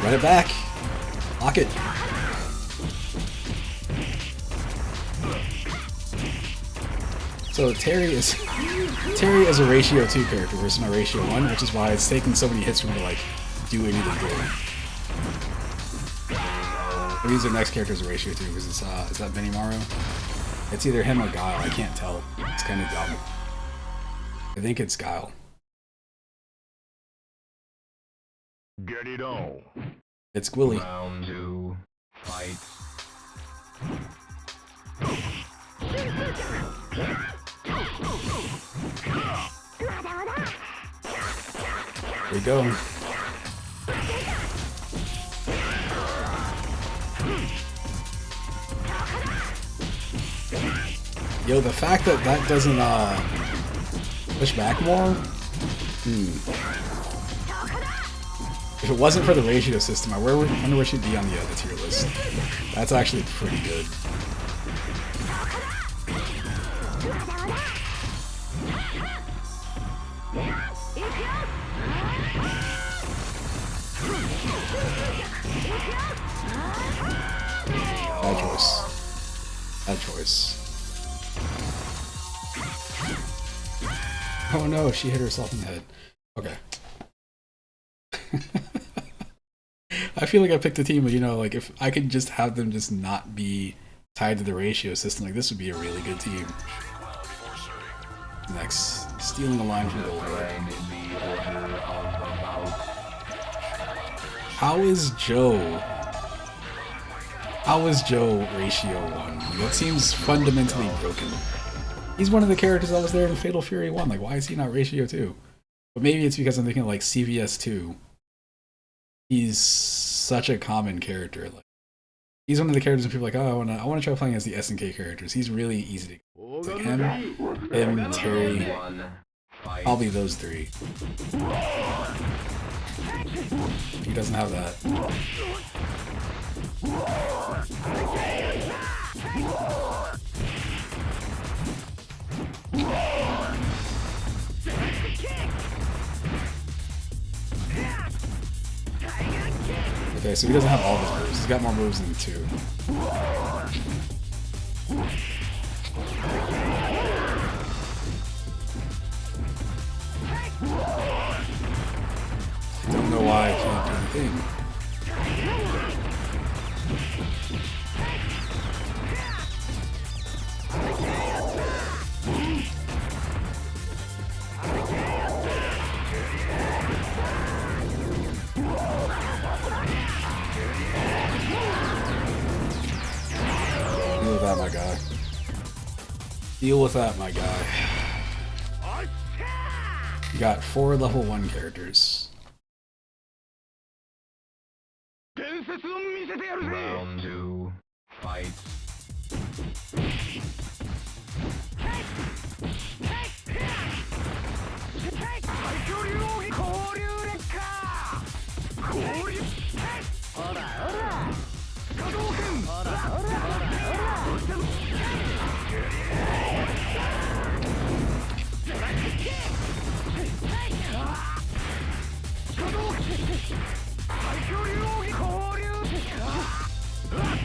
Run it back. Lock it. So Terry is a ratio 2 character versus my ratio 1, which is why it's taking so many hits for me to like do anything good. But these are next characters a ratio 2 because it's is that Benimaru? It's either him or Guile, I can't tell. It's kinda dumb. I think it's Guile. Get it on. It's Gwilly. Round 2. Fight. There we go. Yo, the fact that that doesn't push back more. If it wasn't for the ratio system, I wonder where she'd be on the tier list. That's actually pretty good. Bad choice. Bad choice. Oh no, she hit herself in the head. Okay. I feel like I picked a team, but you know, like if I could just have them just not be tied to the ratio system, like this would be a really good team. Next, stealing a line from Goldberg. How is Joe How was Joe Ratio 1? That seems fundamentally broken. He's one of the characters that was there in Fatal Fury 1. Like, why is he not Ratio 2? But maybe it's because I'm thinking like CVS 2. He's such a common character. Like, he's one of the characters that people are like, oh, I want to try playing as the SNK characters. He's really easy to. It's like him, Terry, probably those three. He doesn't have that. Okay, so he doesn't have all of his moves. He's got more moves than 2. I don't know why I can't do anything. Deal with that, my guy. Deal with that, my guy. You got 4 level 1 characters. Round 2, fight.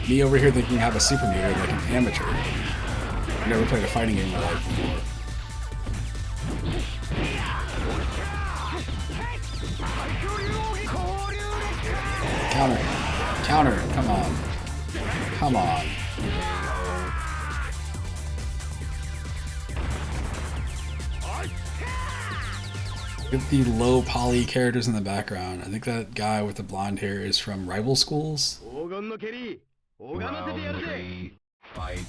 Me over here thinking I have a super meter like an amateur. I've never played a fighting game in my life before. Counter. Counter. Come on. Come on. Look at the low poly characters in the background. I think that guy with the blonde hair is from Rival Schools. Round 3, fight.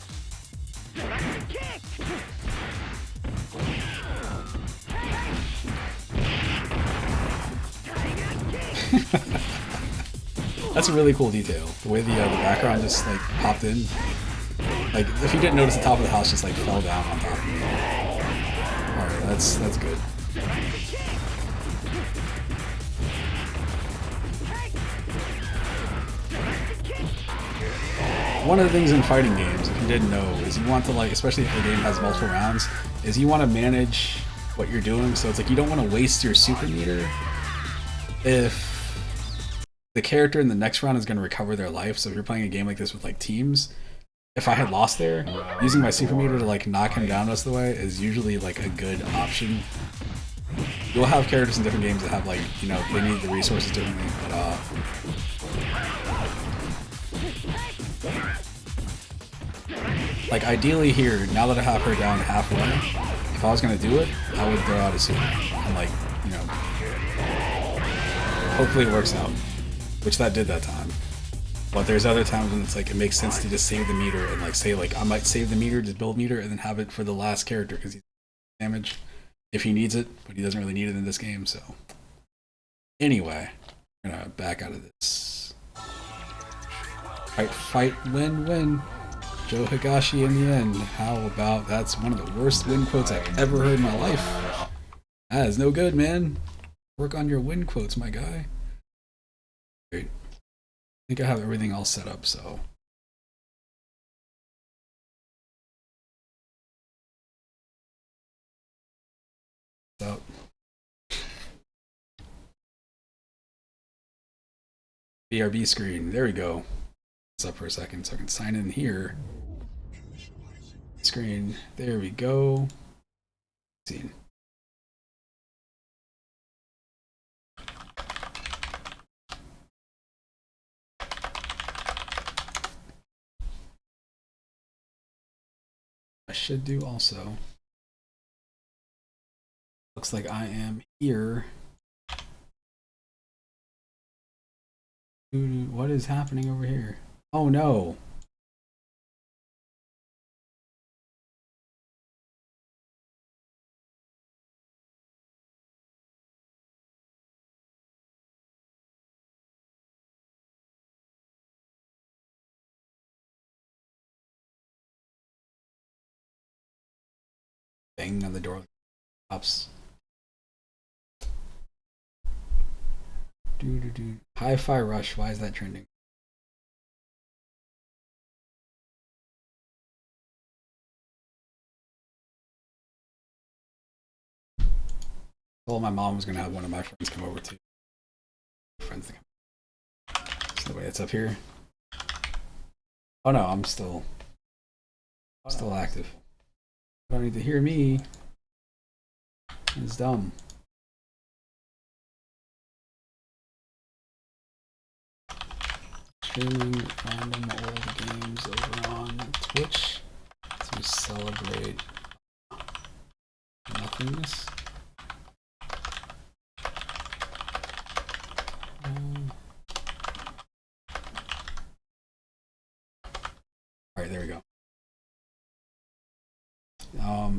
That's a really cool detail. The way the background just like popped in. Like if you didn't notice, the top of the house just like fell down on top of me. All right, that's good. One of the things in fighting games, if you didn't know, is you want to like, especially if the game has multiple rounds, is you want to manage what you're doing. So it's like you don't want to waste your super meter if the character in the next round is going to recover their life. So if you're playing a game like this with like teams, if I had lost there, using my super meter to like knock him down the rest of the way is usually like a good option. You'll have characters in different games that have like, you know, they need the resources differently, but like ideally here, now that I have her down halfway, if I was gonna do it, I would throw out a super and like, you know, hopefully it works out, which that did that time. But there's other times when it's like it makes sense to just save the meter and like say like I might save the meter, just build meter, and then have it for the last character because he's damage if he needs it, but he doesn't really need it in this game. So anyway, I'm gonna back out of this. Fight, win. Joe Higashi in the end. How about that's one of the worst win quotes I've ever heard in my life. That is no good, man. Work on your win quotes, my guy. Great. I think I have everything all set up, so. So. BRB screen. There we go. It's up for a second so I can sign in here. Screen. There we go. Scene. I should do also. Looks like I am here. What is happening over here? Oh no. Bang on the door. Ups. Hi-Fi Rush. Why is that trending? Well, my mom was gonna have one of my friends come over too. Friends to come. So the way it's up here. Oh no, I'm still active. You don't need to hear me. It's dumb. Streaming random old games over on Twitch to celebrate nothingness. Alright, there we go.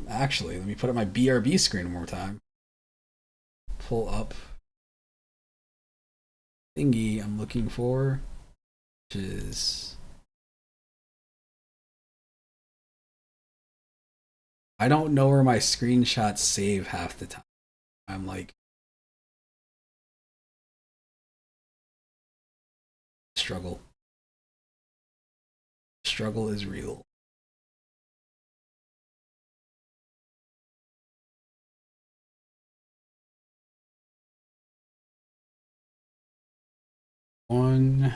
Actually, let me put up my BRB screen one more time. Pull up thingy I'm looking for, which is... I don't know where my screenshots save half the time. I'm like... Struggle. Struggle is real. One,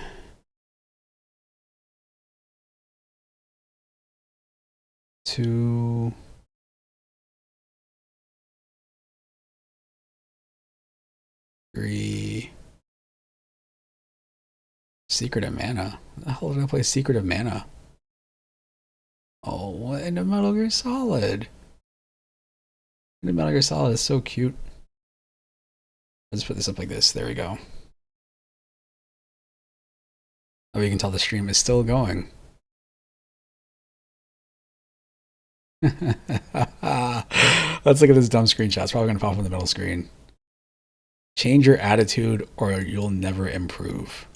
two, three. Secret of Mana. What the hell did I play Secret of Mana? Oh, what in the Metal Gear Solid? The Metal Gear Solid is so cute. Let's put this up like this. There we go. Oh, you can tell the stream is still going. Let's look at this dumb screenshot. It's probably going to pop up on the middle screen. Change your attitude or you'll never improve.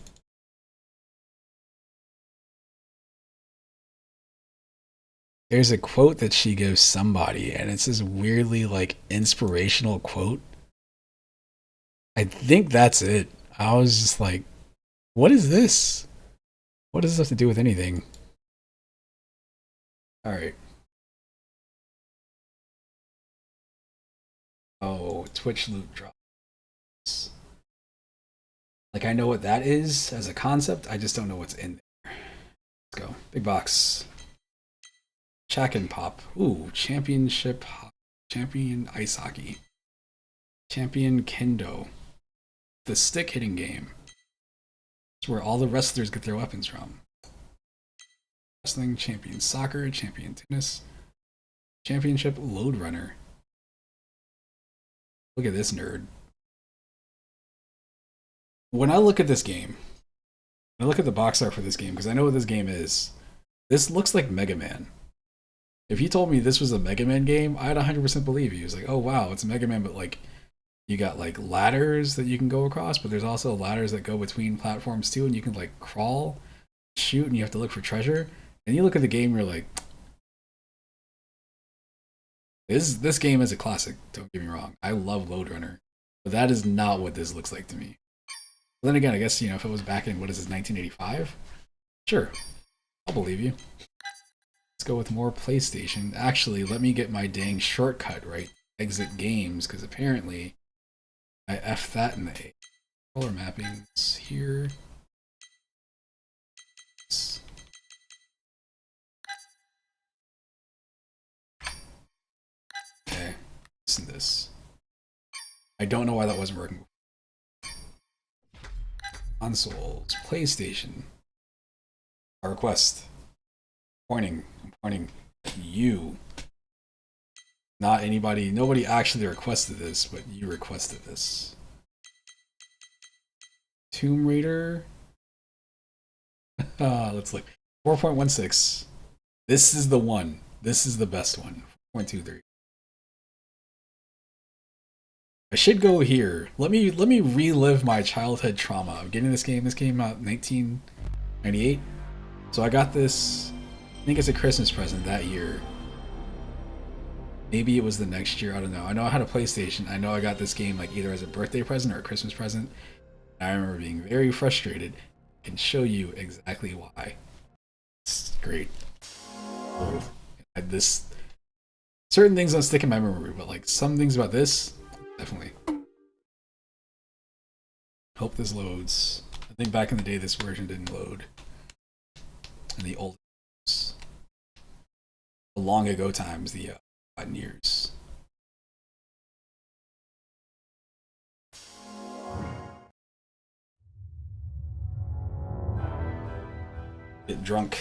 There's a quote that she gives somebody, and it's this weirdly like inspirational quote. I think that's it. I was just like, what is this? What does this have to do with anything? All right. Oh, Twitch loot drops. Like, I know what that is as a concept. I just don't know what's in there. Let's go. Big box. Chack and Pop. Ooh, championship. Champion ice hockey. Champion kendo. The stick hitting game. It's where all the wrestlers get their weapons from. Wrestling, champion soccer, champion tennis, championship load runner. Look at this nerd. When I look at this game, I look at the box art for this game because I know what this game is. This looks like Mega Man. If you told me this was a Mega Man game, I'd 100% believe you. It's like, oh wow, it's Mega Man, but like you got like ladders that you can go across, but there's also ladders that go between platforms too, and you can like crawl, shoot, and you have to look for treasure. And you look at the game, you're like, this game is a classic, don't get me wrong. I love Load Runner, but that is not what this looks like to me. But then again, I guess, you know, if it was back in, what is this, 1985? Sure, I'll believe you. Let's go with more PlayStation. Actually, let me get my dang shortcut right. Exit games, because apparently I F that in the A. Color mappings here. Okay, listen to this. I don't know why that wasn't working. Consoles, PlayStation. A request. I'm pointing at you. Not anybody, nobody actually requested this, but you requested this. Tomb Raider. Let's look. 4.16. This is the one. This is the best one. 4.23. I should go here. Let me relive my childhood trauma of getting this game. This came out in 1998. So I got this, I think it's a Christmas present that year. Maybe it was the next year, I don't know. I know I had a PlayStation. I know I got this game like either as a birthday present or a Christmas present. I remember being very frustrated. I can show you exactly why. It's great. Old. This certain things don't stick in my memory, but like some things about this, definitely. Hope this loads. I think back in the day this version didn't load. In the old times. The long ago times, the years. Get drunk.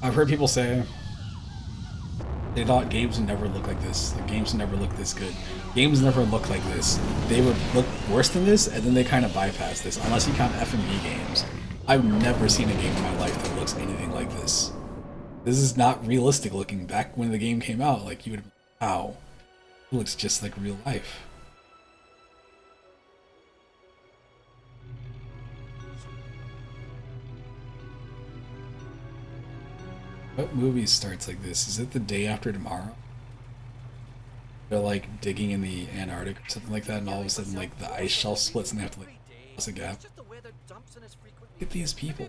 I've heard people say they thought games would never look like this. The games would never look this good. Games never look like this. They would look worse than this, and then they kind of bypass this. Unless you count FMV games. I've never seen a game in my life that looks anything like this. This is not realistic looking. Back when the game came out, like you would, wow, it looks just like real life. What movie starts like this? Is it The Day After Tomorrow? They're like digging in the Antarctic or something like that, and all of a sudden like the ice shelf splits and they have to like cross a gap. Look at these people.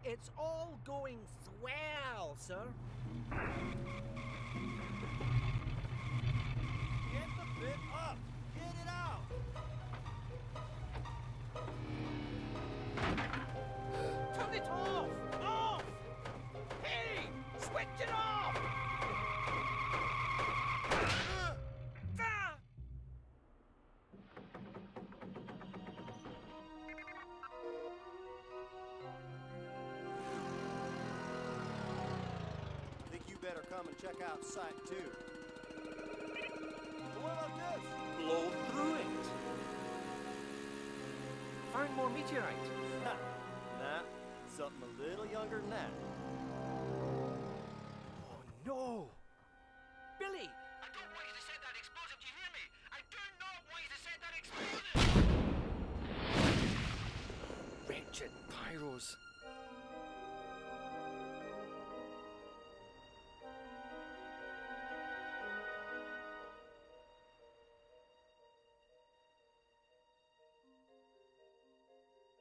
It's all going swell, sir. Get the bit up. Get it out. Turn it off! Off! Hey! Switch it off! Think you better come and check out Site 2. What about this? Blow through it. Find more meteorite. Nah, something a little younger than that. Oh no! Billy! I don't want you to set that explosive, do you hear me? I do not want you to set that explosive! Wretched pyros.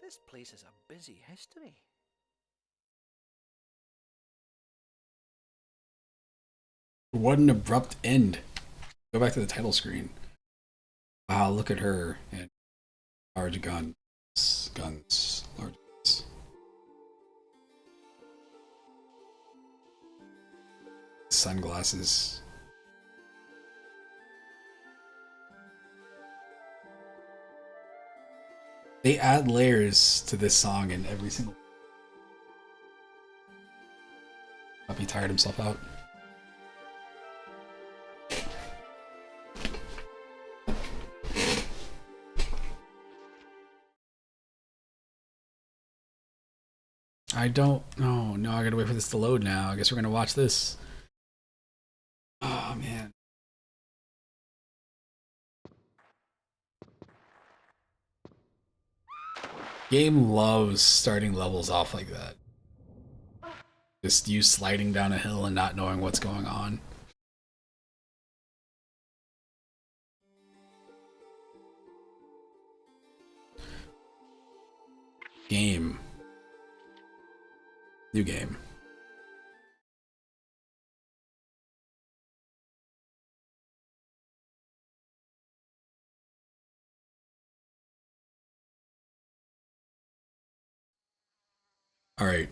This place is a busy history. What an abrupt end. Go back to the title screen. Wow, look at her. And large guns. Guns. Large guns. Sunglasses. They add layers to this song in every single. Puppy tired himself out. I don't know. No, I gotta wait for this to load now. I guess we're gonna watch this. Oh man. Game loves starting levels off like that. Just you sliding down a hill and not knowing what's going on. Game. New game. All right.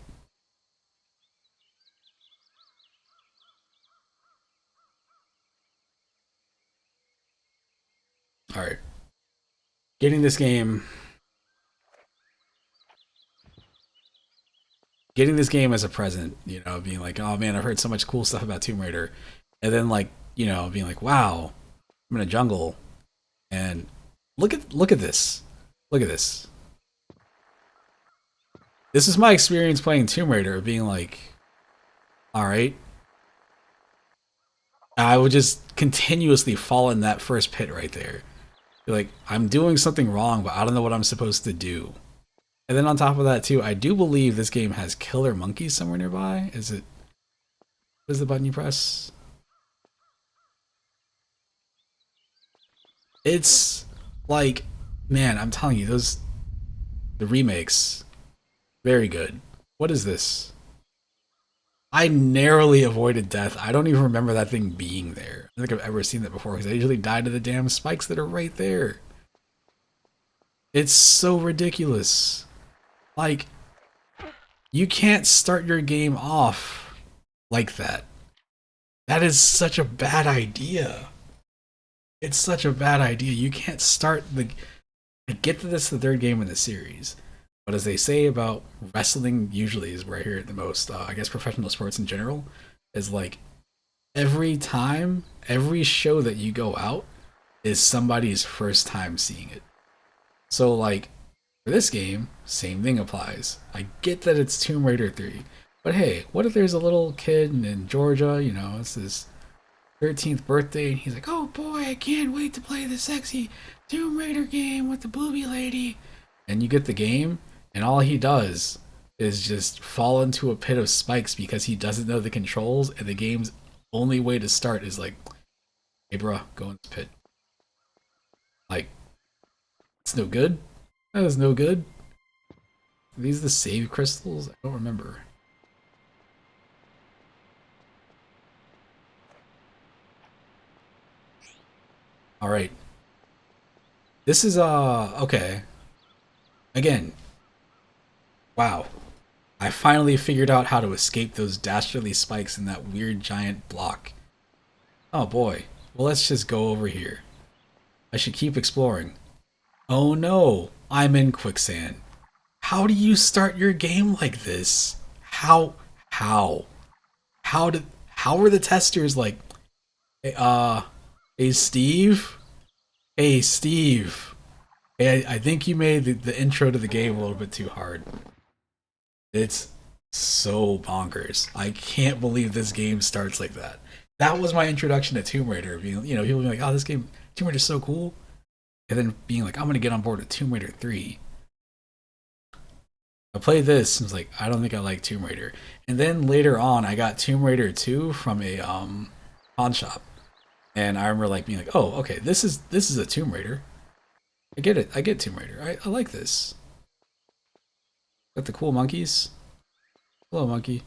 All right. Getting this game as a present, you know, being like, oh man, I've heard so much cool stuff about Tomb Raider. And then like, you know, being like, wow, I'm in a jungle and look at this. Look at this. This is my experience playing Tomb Raider, being like, all right. I would just continuously fall in that first pit right there. Be like, I'm doing something wrong, but I don't know what I'm supposed to do. And then on top of that too, I do believe this game has killer monkeys somewhere nearby. Is it? What is the button you press? It's like, man, I'm telling you, the remakes, very good. What is this? I narrowly avoided death. I don't even remember that thing being there. I don't think I've ever seen that before because I usually die to the damn spikes that are right there. It's so ridiculous. Like, you can't start your game off like that. That is such a bad idea. It's such a bad idea. You can't start the... I get that this is the third game in the series, but as they say about wrestling, usually is where I hear it the most, I guess professional sports in general, is like, every time, every show that you go out is somebody's first time seeing it. So like, for this game, same thing applies. I get that it's Tomb Raider 3, but hey, what if there's a little kid in Georgia, you know, it's his 13th birthday, and he's like, oh boy, I can't wait to play the sexy Tomb Raider game with the booby lady. And you get the game, and all he does is just fall into a pit of spikes because he doesn't know the controls, and the game's only way to start is like, hey bruh, go in this pit. Like, it's no good? That is no good. Are these the save crystals? I don't remember. Alright. This is, okay. Again. Wow. I finally figured out how to escape those dastardly spikes in that weird giant block. Oh boy. Well, let's just go over here. I should keep exploring. Oh no, I'm in quicksand. How do you start your game like this? How were the testers like, hey Steve? Hey Steve. Hey, I think you made the intro to the game a little bit too hard. It's so bonkers. I can't believe this game starts like that. That was my introduction to Tomb Raider. Being, you know, people being like, oh, this game, Tomb Raider's so cool. And then being like, I'm going to get on board with Tomb Raider 3. I played this and was like, I don't think I like Tomb Raider. And then later on, I got Tomb Raider 2 from a pawn shop. And I remember like being like, oh, okay, this is a Tomb Raider. I get it. I get Tomb Raider. I like this. Got the cool monkeys. Hello, monkey.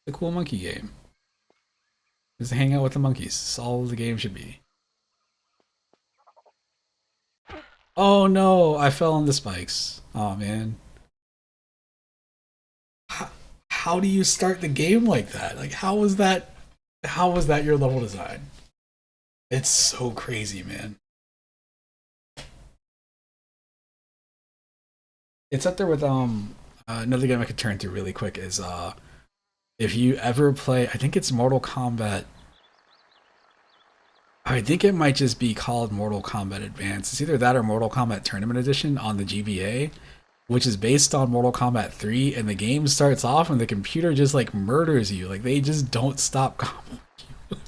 The cool monkey game. Just hang out with the monkeys. That's all the game should be. Oh no, I fell on the spikes. Oh man. How do you start the game like that? Like how was that your level design? It's so crazy, man. It's up there with another game I could turn to really quick is if you ever play, I think it's Mortal Kombat. I think it might just be called Mortal Kombat Advance. It's either that or Mortal Kombat Tournament Edition on the GBA, which is based on Mortal Kombat 3, and the game starts off and the computer just like murders you. Like they just don't stop comboing you.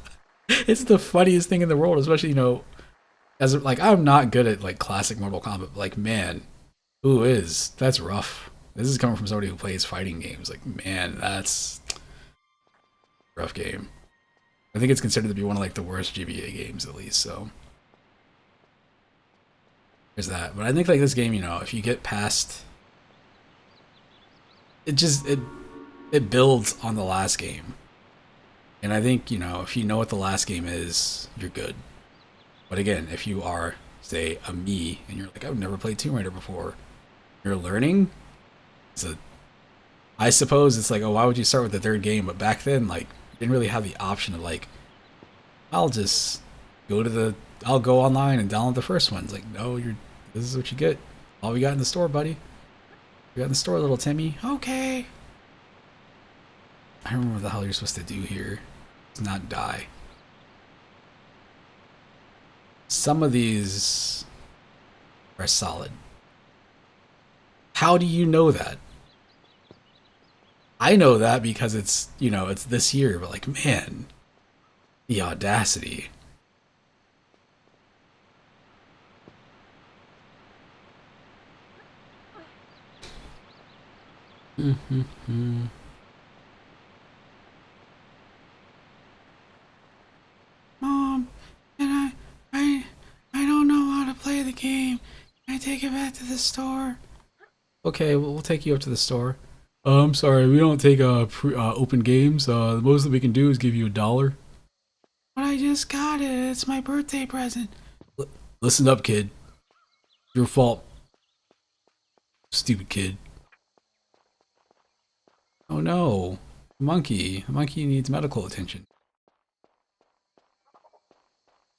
It's the funniest thing in the world, especially, you know, as like I'm not good at like classic Mortal Kombat, but like man, who is? That's rough. This is coming from somebody who plays fighting games. Like man, that's a rough game. I think it's considered to be one of like the worst GBA games at least, so there's that. But I think like this game, you know, if you get past it, just it builds on the last game. And I think, you know, if you know what the last game is, you're good. But again, if you are, say, a me and you're like, I've never played Tomb Raider before, you're learning, I suppose it's like, oh, why would you start with the third game? But back then, like, you didn't really have the option of like, I'll just I'll go online and download the first one. It's like, no, this is what you get. All we got in the store, buddy. We got in the store, little Timmy. Okay. I don't remember what the hell you're supposed to do here. It's not die. Some of these are solid. How do you know that? I know that because it's, it's this year, but like, man, the audacity. Mom, I don't know how to play the game. Can I take it back to the store? Okay, we'll take you up to the store. I'm sorry, we don't take open games. The most that we can do is give you $1. But I just got it. It's my birthday present. Listen up, kid. Your fault. Stupid kid. Oh no. Monkey. The monkey needs medical attention.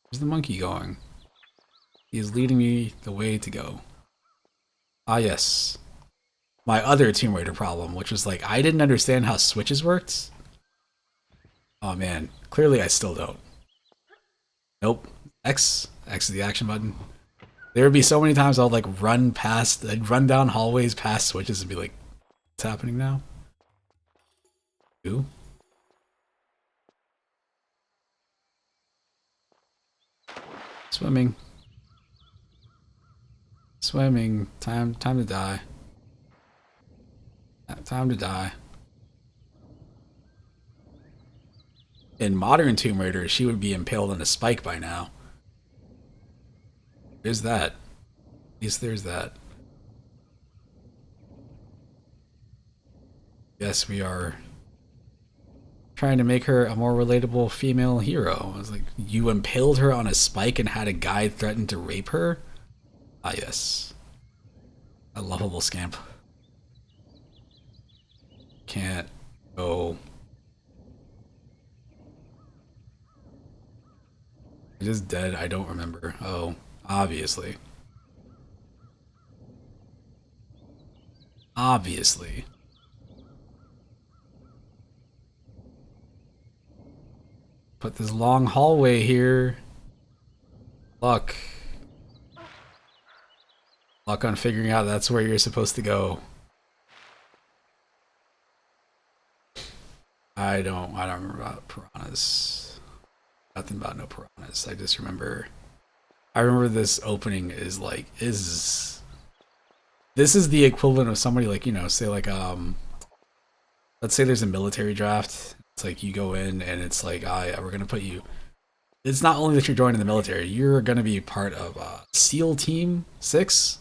Where's the monkey going? He is leading me the way to go. Ah, yes. My other Tomb Raider problem, which was like, I didn't understand how switches worked. Oh man, clearly I still don't. Nope. X is the action button. There would be so many times I'd like I'd run down hallways past switches and be like, what's happening now? Ooh. Swimming. Swimming. Time to die. Time to die. In modern Tomb Raider, she would be impaled on a spike by now. There's that. At least there's that. Yes, we are trying to make her a more relatable female hero. I was like, you impaled her on a spike and had a guy threaten to rape her? Ah, yes. A lovable scamp. Can't go. Is this dead? I don't remember. Oh, obviously. Obviously. Put this long hallway here. Luck. Luck on figuring out that's where you're supposed to go. I don't remember about piranhas. Nothing about no piranhas. I just remember. I remember this opening is like this is the equivalent of somebody like, say like let's say there's a military draft. It's like you go in and it's like, yeah, we're gonna put you. It's not only that you're joining the military, you're gonna be part of SEAL Team 6.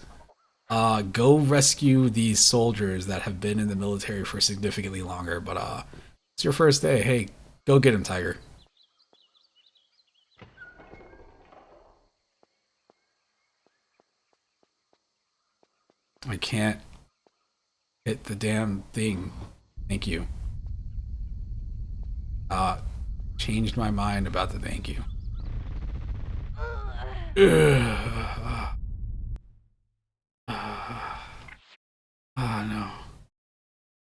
Go rescue these soldiers that have been in the military for significantly longer, but it's your first day. Hey, go get him, Tiger. I can't hit the damn thing. Thank you. Changed my mind about the thank you. No.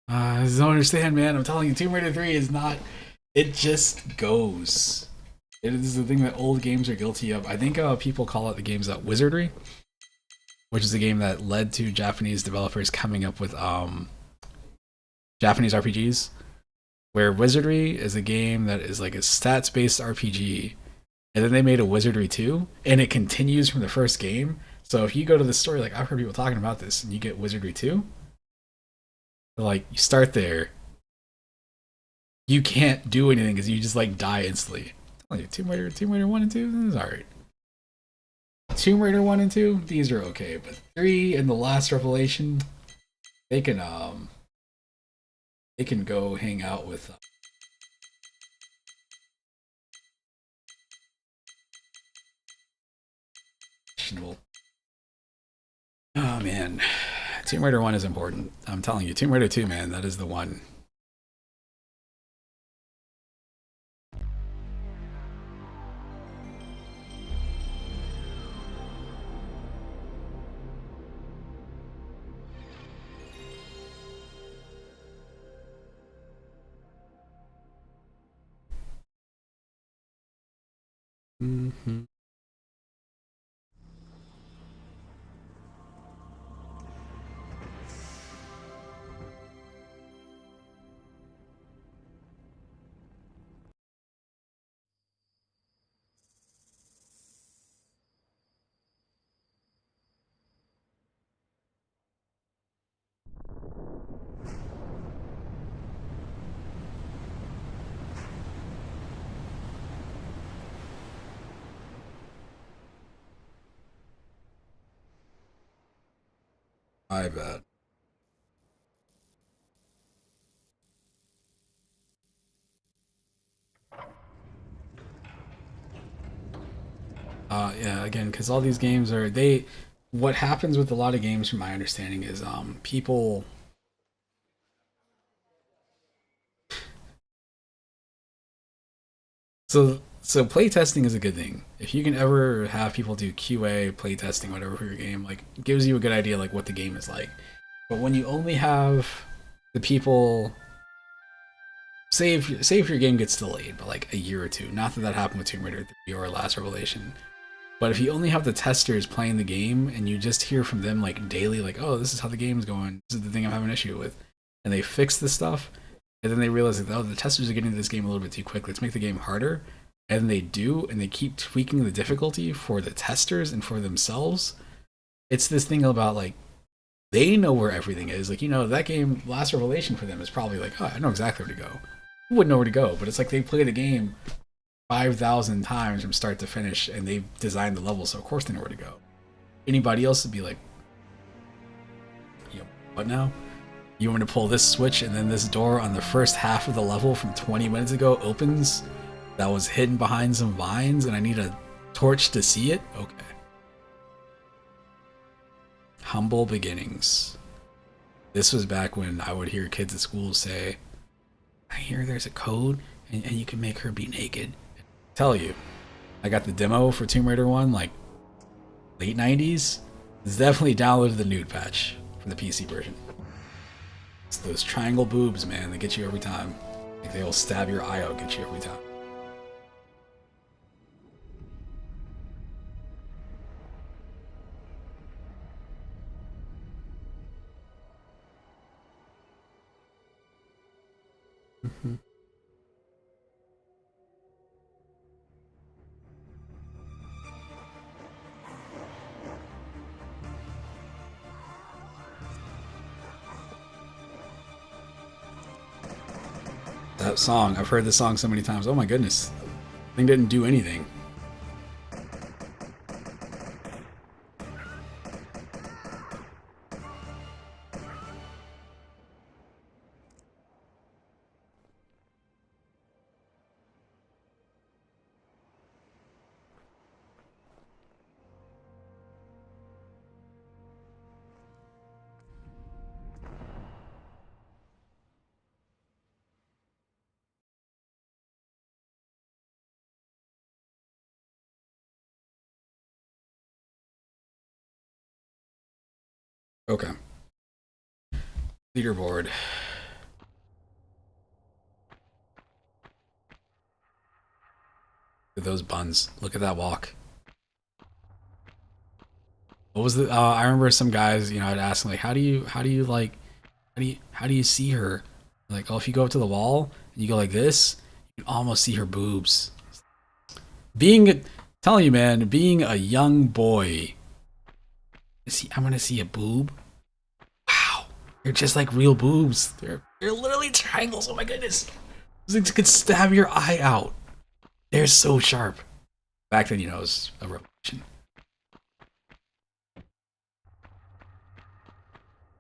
I just don't understand, man. I'm telling you, Tomb Raider 3 is not... It just goes. It is the thing that old games are guilty of. I think people call it the game's wizardry, which is a game that led to Japanese developers coming up with Japanese RPGs, where Wizardry is a game that is like a stats-based RPG, and then they made a Wizardry 2, and it continues from the first game. So if you go to the story, like I've heard people talking about this, and you get Wizardry 2, like you start there, you can't do anything because you just like die instantly. Like Tomb Raider 1 and 2, this is alright. Tomb Raider 1 and 2, these are okay, but 3 and the Last Revelation, they can go hang out with oh man, Tomb Raider 1 is important. I'm telling you, Tomb Raider 2, man, that is the one. My bad. Yeah, again, because all these games are they. What happens with a lot of games, from my understanding, is people. So playtesting is a good thing. If you can ever have people do QA playtesting, whatever for your game, like it gives you a good idea like what the game is like. But when you only have the people, say if your game gets delayed by like a year or two, not that that happened with Tomb Raider 3 or Last Revelation, but if you only have the testers playing the game and you just hear from them like daily, like, oh, this is how the game's going, this is the thing I'm having an issue with, and they fix the stuff, and then they realize like, oh, the testers are getting to this game a little bit too quick, let's make the game harder, and they do, and they keep tweaking the difficulty for the testers and for themselves. It's this thing about like, they know where everything is. Like, you know, that game, Last Revelation, for them is probably like, oh, I know exactly where to go. I wouldn't know where to go, but it's like they play the game 5,000 times from start to finish, and they've designed the level, so of course they know where to go. Anybody else would be like, you know, what now? You want me to pull this switch, and then this door on the first half of the level from 20 minutes ago opens that was hidden behind some vines, and I need a torch to see it? Okay. Humble beginnings. This was back when I would hear kids at school say, I hear there's a code and you can make her be naked. Tell you, I got the demo for Tomb Raider 1 like late 90s. It's definitely downloaded the nude patch for the PC version. It's those triangle boobs, man, they get you every time. Like they'll stab your eye out, get you every time. Mm-hmm. That song, I've heard this song so many times. Oh my goodness. Thing didn't do anything. Okay. Leaderboard. Look at those buns. Look at that walk. What was the I remember some guys, you know, I'd ask them like, how do you see her? Like, oh, if you go up to the wall and you go like this, you can almost see her boobs. Telling you, man, being a young boy, I'm gonna see a boob. Wow, they're just like real boobs. They're literally triangles. Oh my goodness, these could stab your eye out. They're so sharp. Back then, you know, it was a revelation.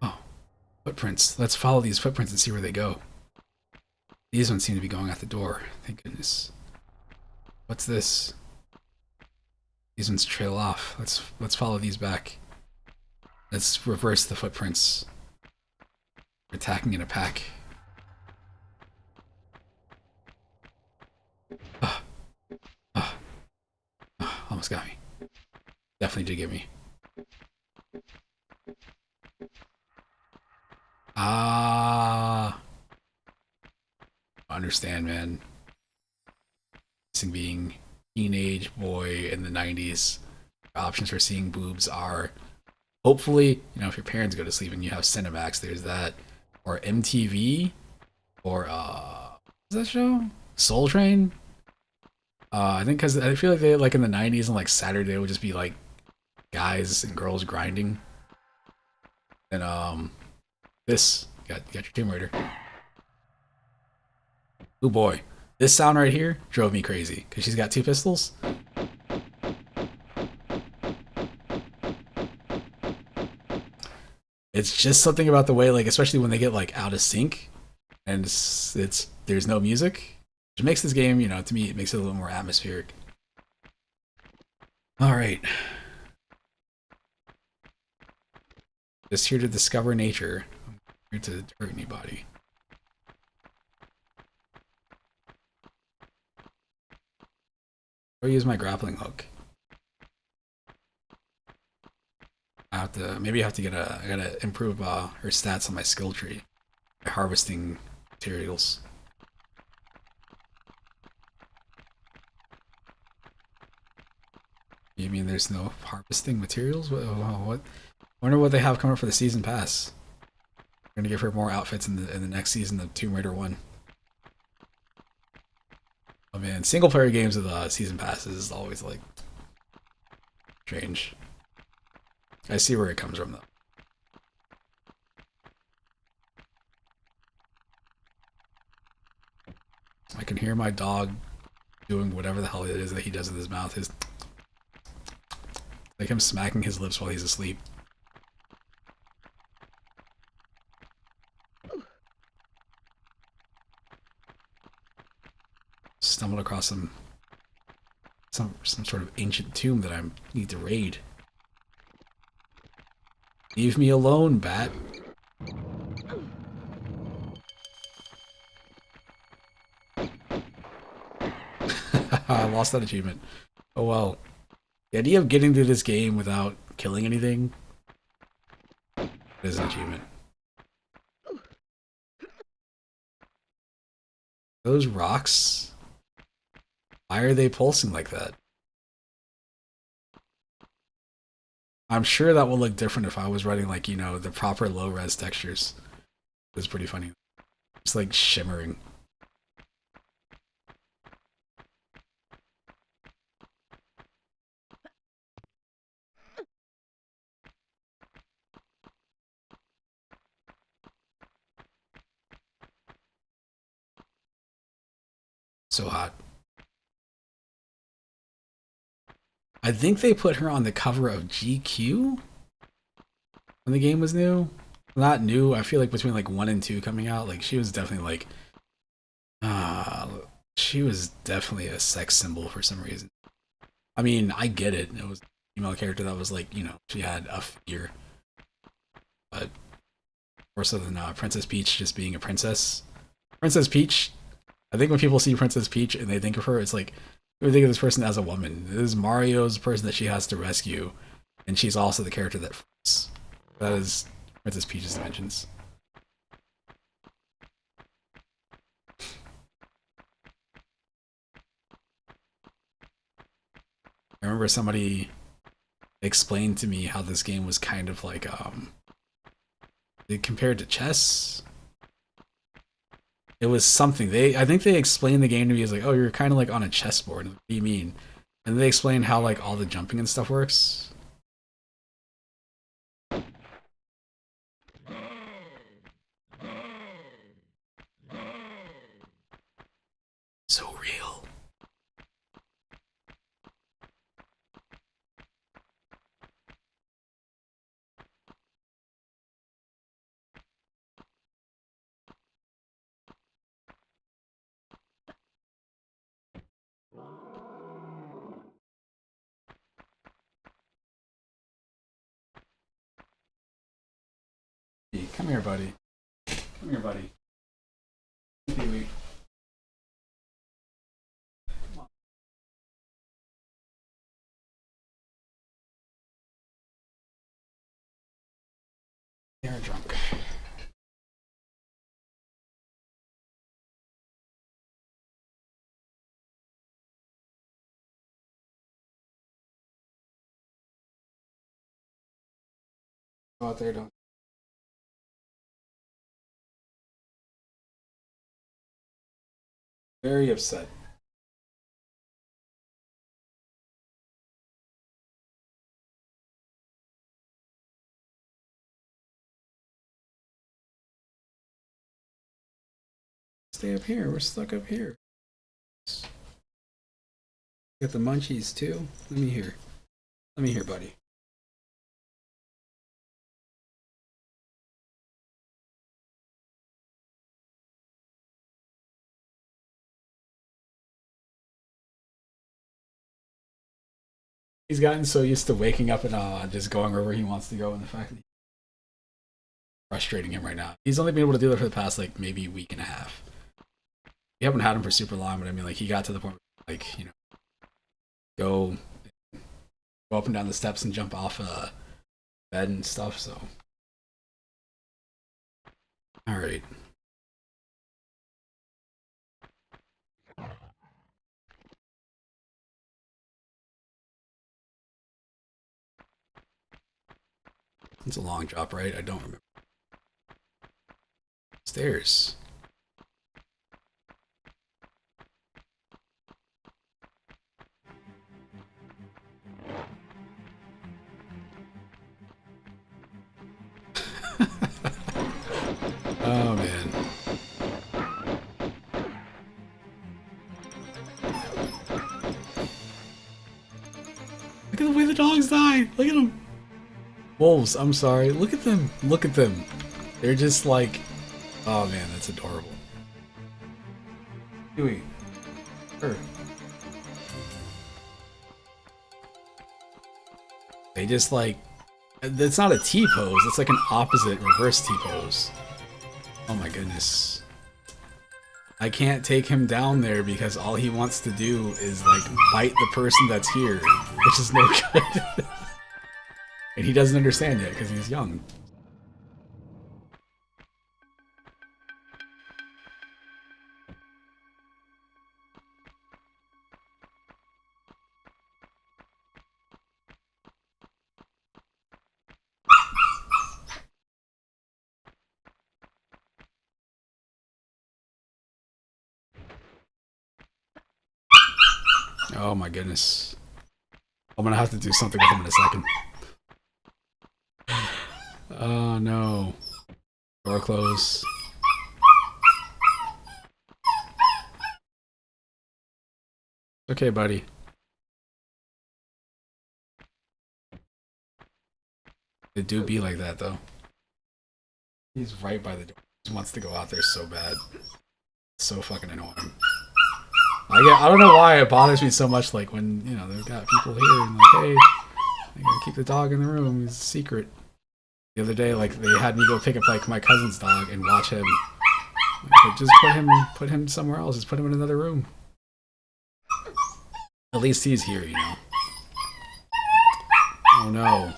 Oh, footprints. Let's follow these footprints and see where they go. These ones seem to be going out the door. Thank goodness. What's this? These ones trail off. Let's follow these back. Let's reverse the footprints. We're attacking in a pack. Almost got me. Definitely did get me. I understand, man. Missing being teenage boy in the 90s, options for seeing boobs are hopefully, you know, if your parents go to sleep and you have Cinemax, there's that, or MTV, or what's that show? Soul Train. I think because I feel like they like in the 90s and like Saturday it would just be like guys and girls grinding. And this you got your Tomb Raider. Oh boy, this sound right here drove me crazy because she's got two pistols. It's just something about the way, like, especially when they get like out of sync, and it's there's no music, which makes this game, you know, to me, it makes it a little more atmospheric. All right, just here to discover nature. I'm here to hurt anybody. I'll use my grappling hook. I have to, maybe I have to get I gotta improve her stats on my skill tree by harvesting materials. You mean there's no harvesting materials? What? I wonder what they have coming up for the season pass. I'm gonna give her more outfits in the next season of Tomb Raider 1. Oh man, single player games with season passes is always like strange. I see where it comes from though. I can hear my dog doing whatever the hell it is that he does with his mouth. His like him smacking his lips while he's asleep. Stumbled across some sort of ancient tomb that I need to raid. Leave me alone, bat. I lost that achievement. Oh well. The idea of getting through this game without killing anything is an achievement. Those rocks, why are they pulsing like that? I'm sure that will look different if I was running, like, you know, the proper low res textures. It was pretty funny. It's like shimmering. So hot. I think they put her on the cover of GQ when the game was new. Not new, I feel like between like 1 and 2 coming out, like she was definitely like she was definitely a sex symbol for some reason. I mean, I get it. It was a female character that was like, you know, she had a figure. But more so than Princess Peach just being a princess. Princess Peach, I think when people see Princess Peach and they think of her, it's like, we think of this person as a woman. This is Mario's person that she has to rescue, and she's also the character that fights. That is Princess Peach's dimensions. I remember somebody explained to me how this game was kind of like they compared to chess. It was something. I think they explained the game to me as like, oh, you're kind of like on a chessboard. What do you mean? And they explained how like all the jumping and stuff works. So real. Come here, buddy. Come here, buddy. Pee-wee. Come on. They're drunk. Go out there, don't. Very upset. Stay up here. We're stuck up here. Got the munchies too. Let me hear. Let me hear, buddy. He's gotten so used to waking up and just going wherever he wants to go, and the fact that frustrating him right now. He's only been able to do that for the past like maybe week and a half. We haven't had him for super long, but I mean, like he got to the point where, like, you know, go up and down the steps and jump off a bed and stuff. So, all right. It's a long drop, right? I don't remember. Stairs. Oh man. Look at the way the dogs die. Look at them. Wolves, I'm sorry. Look at them. Look at them. They're just like, oh man, that's adorable. Huey. Sure. They just like, it's not a T-pose, it's like an opposite reverse T-pose. Oh my goodness. I can't take him down there because all he wants to do is like bite the person that's here, which is no good. And he doesn't understand yet because he's young. Oh my goodness. I'm gonna have to do something with him in a second. Oh no. Door close. Okay, buddy. It do be like that though. He's right by the door. He wants to go out there so bad. So fucking annoying. I don't know why it bothers me so much, like when, you know, they've got people here and like, hey, I gotta keep the dog in the room, it's a secret. The other day, like, they had me go pick up like my cousin's dog and watch him. Like, just put him somewhere else, just put him in another room. At least he's here, you know. Oh no.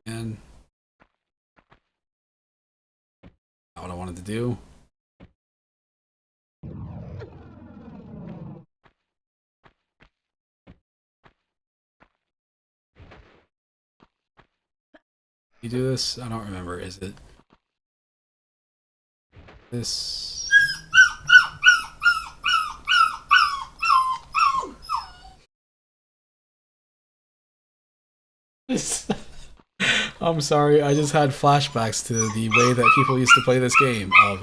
And not what I wanted to do. You do this? I don't remember. Is it this? I'm sorry, I just had flashbacks to the way that people used to play this game of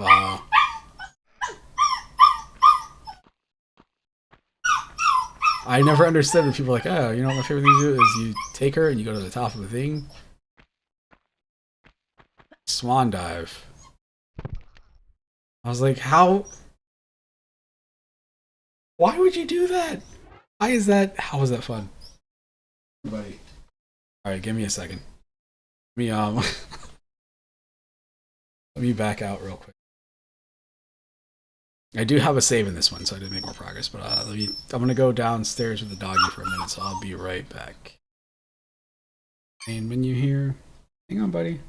I never understood that people were like, oh, you know what my favorite thing to do is you take her and you go to the top of the thing. Swan dive. I was like, how? Why would you do that? Why is that? How is that fun? Buddy. Alright, give me a second. Let me let me back out real quick. I do have a save in this one, so I did make more progress, but I'm gonna go downstairs with the doggy for a minute, so I'll be right back. Main menu here. Hang on, buddy.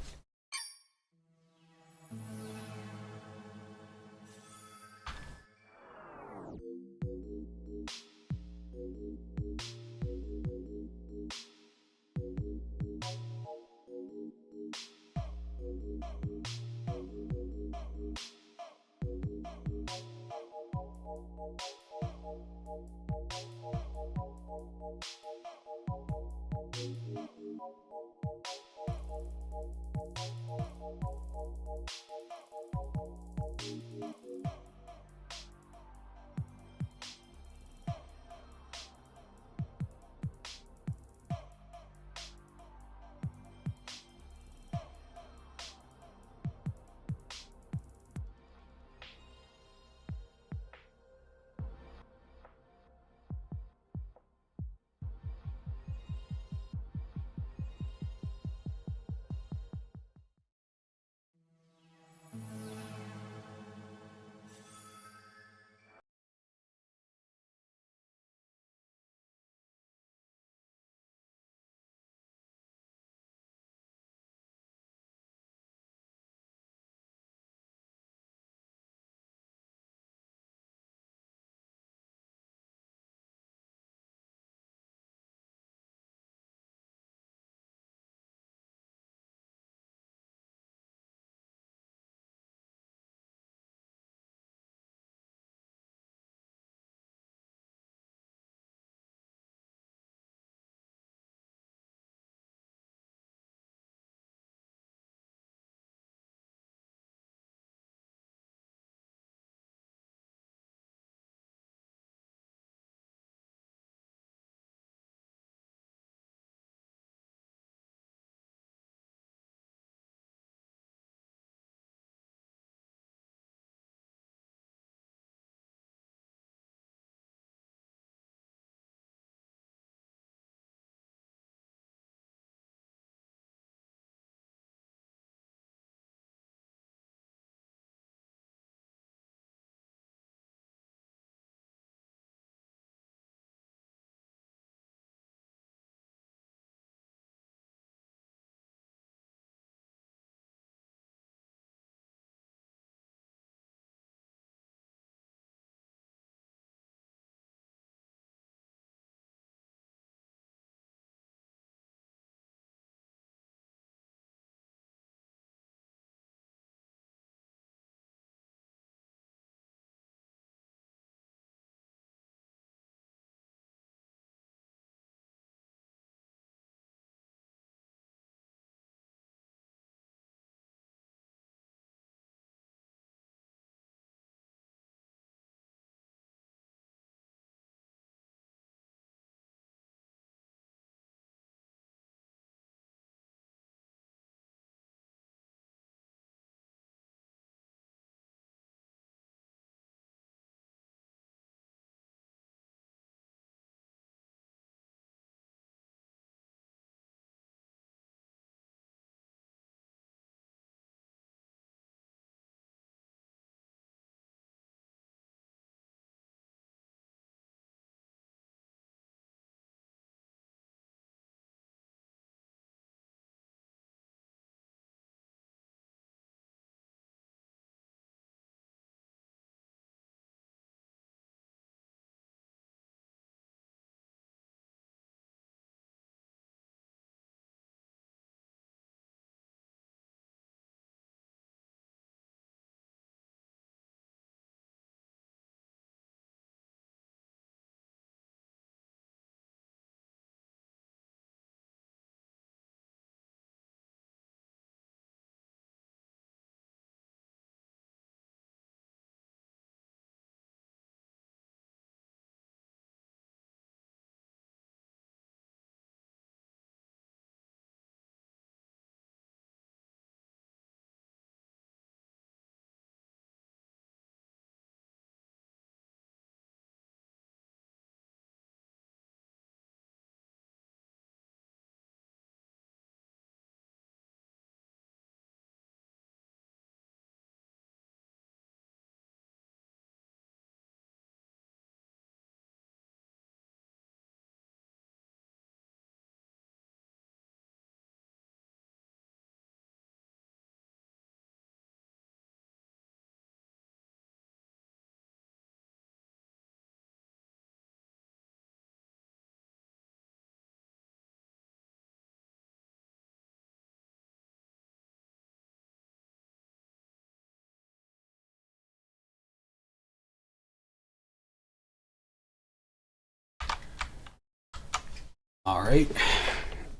Alright,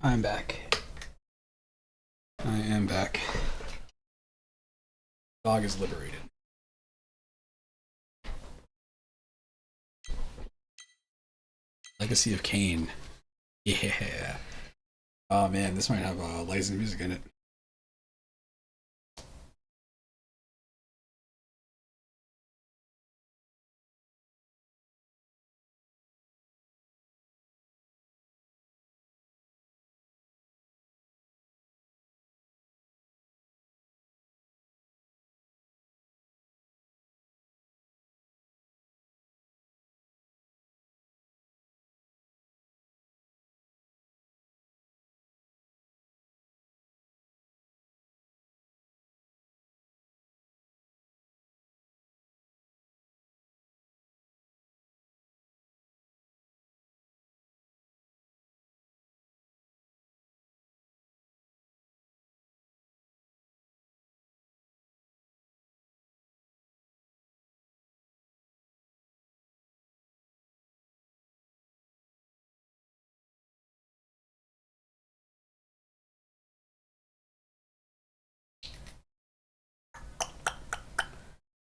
I'm back. I am back. Dog is liberated. Legacy of Kain. Yeah. Oh man, this might have licensed music in it.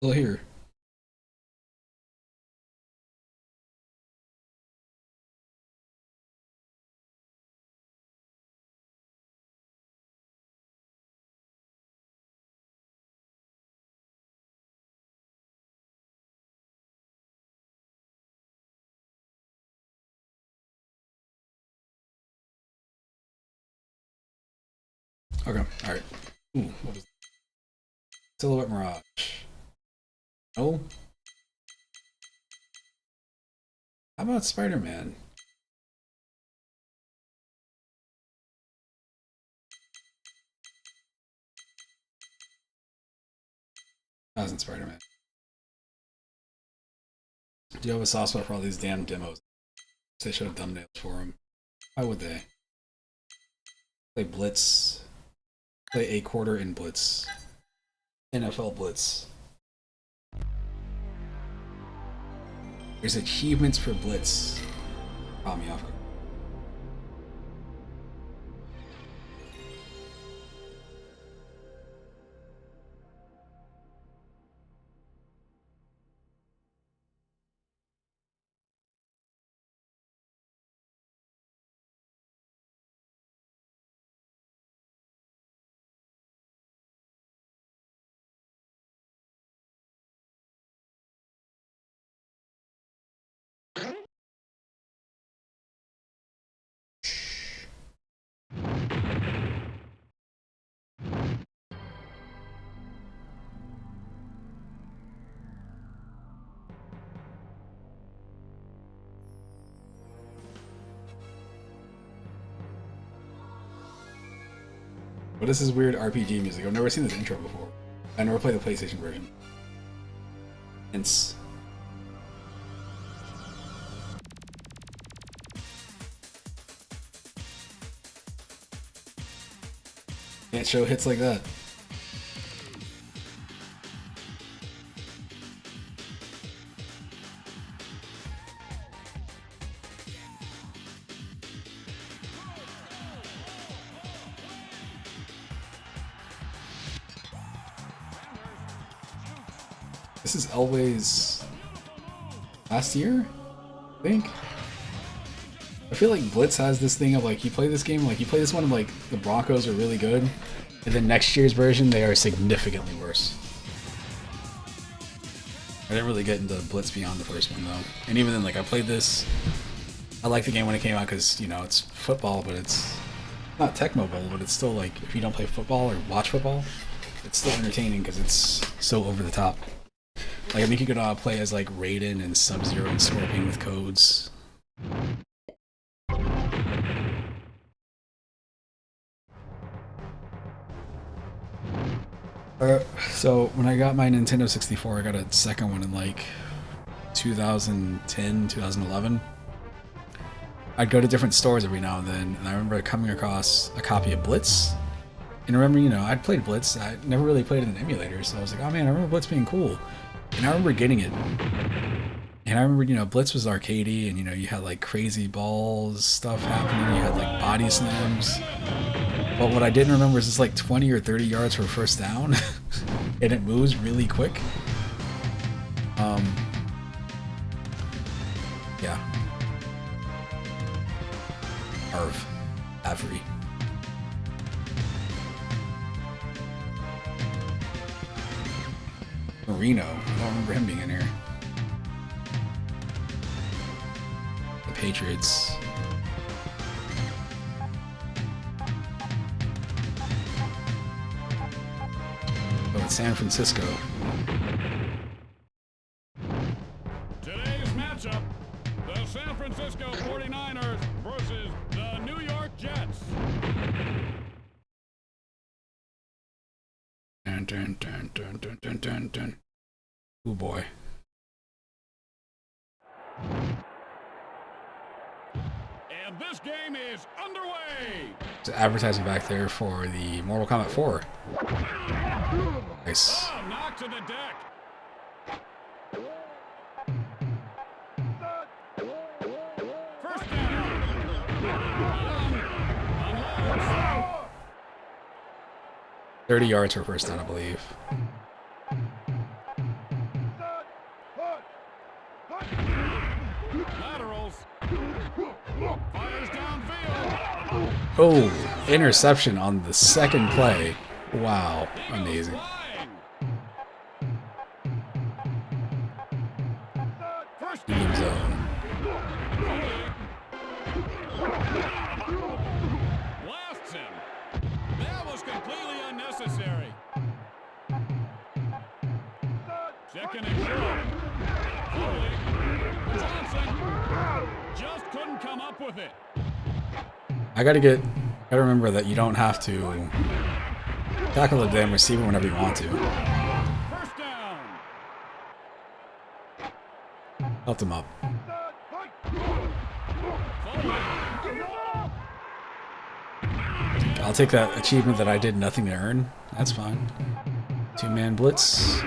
Still here. Okay, alright. Ooh, what was that? Silhouette Mirage. No? How about Spider-Man? That wasn't Spider-Man. Do you have a soft spot for all these damn demos? They showed thumbnails for them. Why would they? Play Blitz. Play a quarter in Blitz. NFL Blitz. There's achievements for Blitz. Caught me off guard. But this is weird RPG music. I've never seen this intro before. I never played the PlayStation version. Hence. Can't show hits like that. This is Elway's last year, I think. I feel like Blitz has this thing of like, you play this game, like you play this one, and like the Broncos are really good, and then next year's version they are significantly worse. I didn't really get into Blitz beyond the first one though, and even then, like I played this. I liked the game when it came out because you know it's football, but it's not Tecmo Bowl, but it's still like if you don't play football or watch football, it's still entertaining because it's so over the top. Like I think you could play as like Raiden and Sub-Zero and Scorpion with codes. So when I got my Nintendo 64, I got a second one in like 2010, 2011. I'd go to different stores every now and then, and I remember coming across a copy of Blitz. And I remember, you know, I'd played Blitz. I never really played it in an emulator, so I was like, oh man, I remember Blitz being cool. And I remember getting it. And And I remember, you know, Blitz was arcadey, and you know, you had like crazy balls stuff happening. You had like body slams. But what I didn't remember is it's like 20 or 30 yards for a first down, and it moves really quick. Yeah. Arv. Avery. Marino. I don't remember him being in here. The Patriots. Oh, it's San Francisco. Today's matchup, the San Francisco 49ers versus the New York Jets. Dun, dun, dun, dun, dun, dun, dun, dun. Oh boy. And this game is underway. There's advertising back there for the Mortal Kombat 4. Nice. Oh, knock to the deck. First down. 30 yards for first down, I believe. Laterals. Fires downfield. Oh, interception on the second play. Wow, amazing. Medium zone. Blasts him. That was completely unnecessary. Second and short. Johnson just couldn't come up with it. I gotta remember that you don't have to tackle the damn receiver whenever you want to. First down. Helped him up. I'll take that achievement that I did nothing to earn. That's fine. Two-man blitz.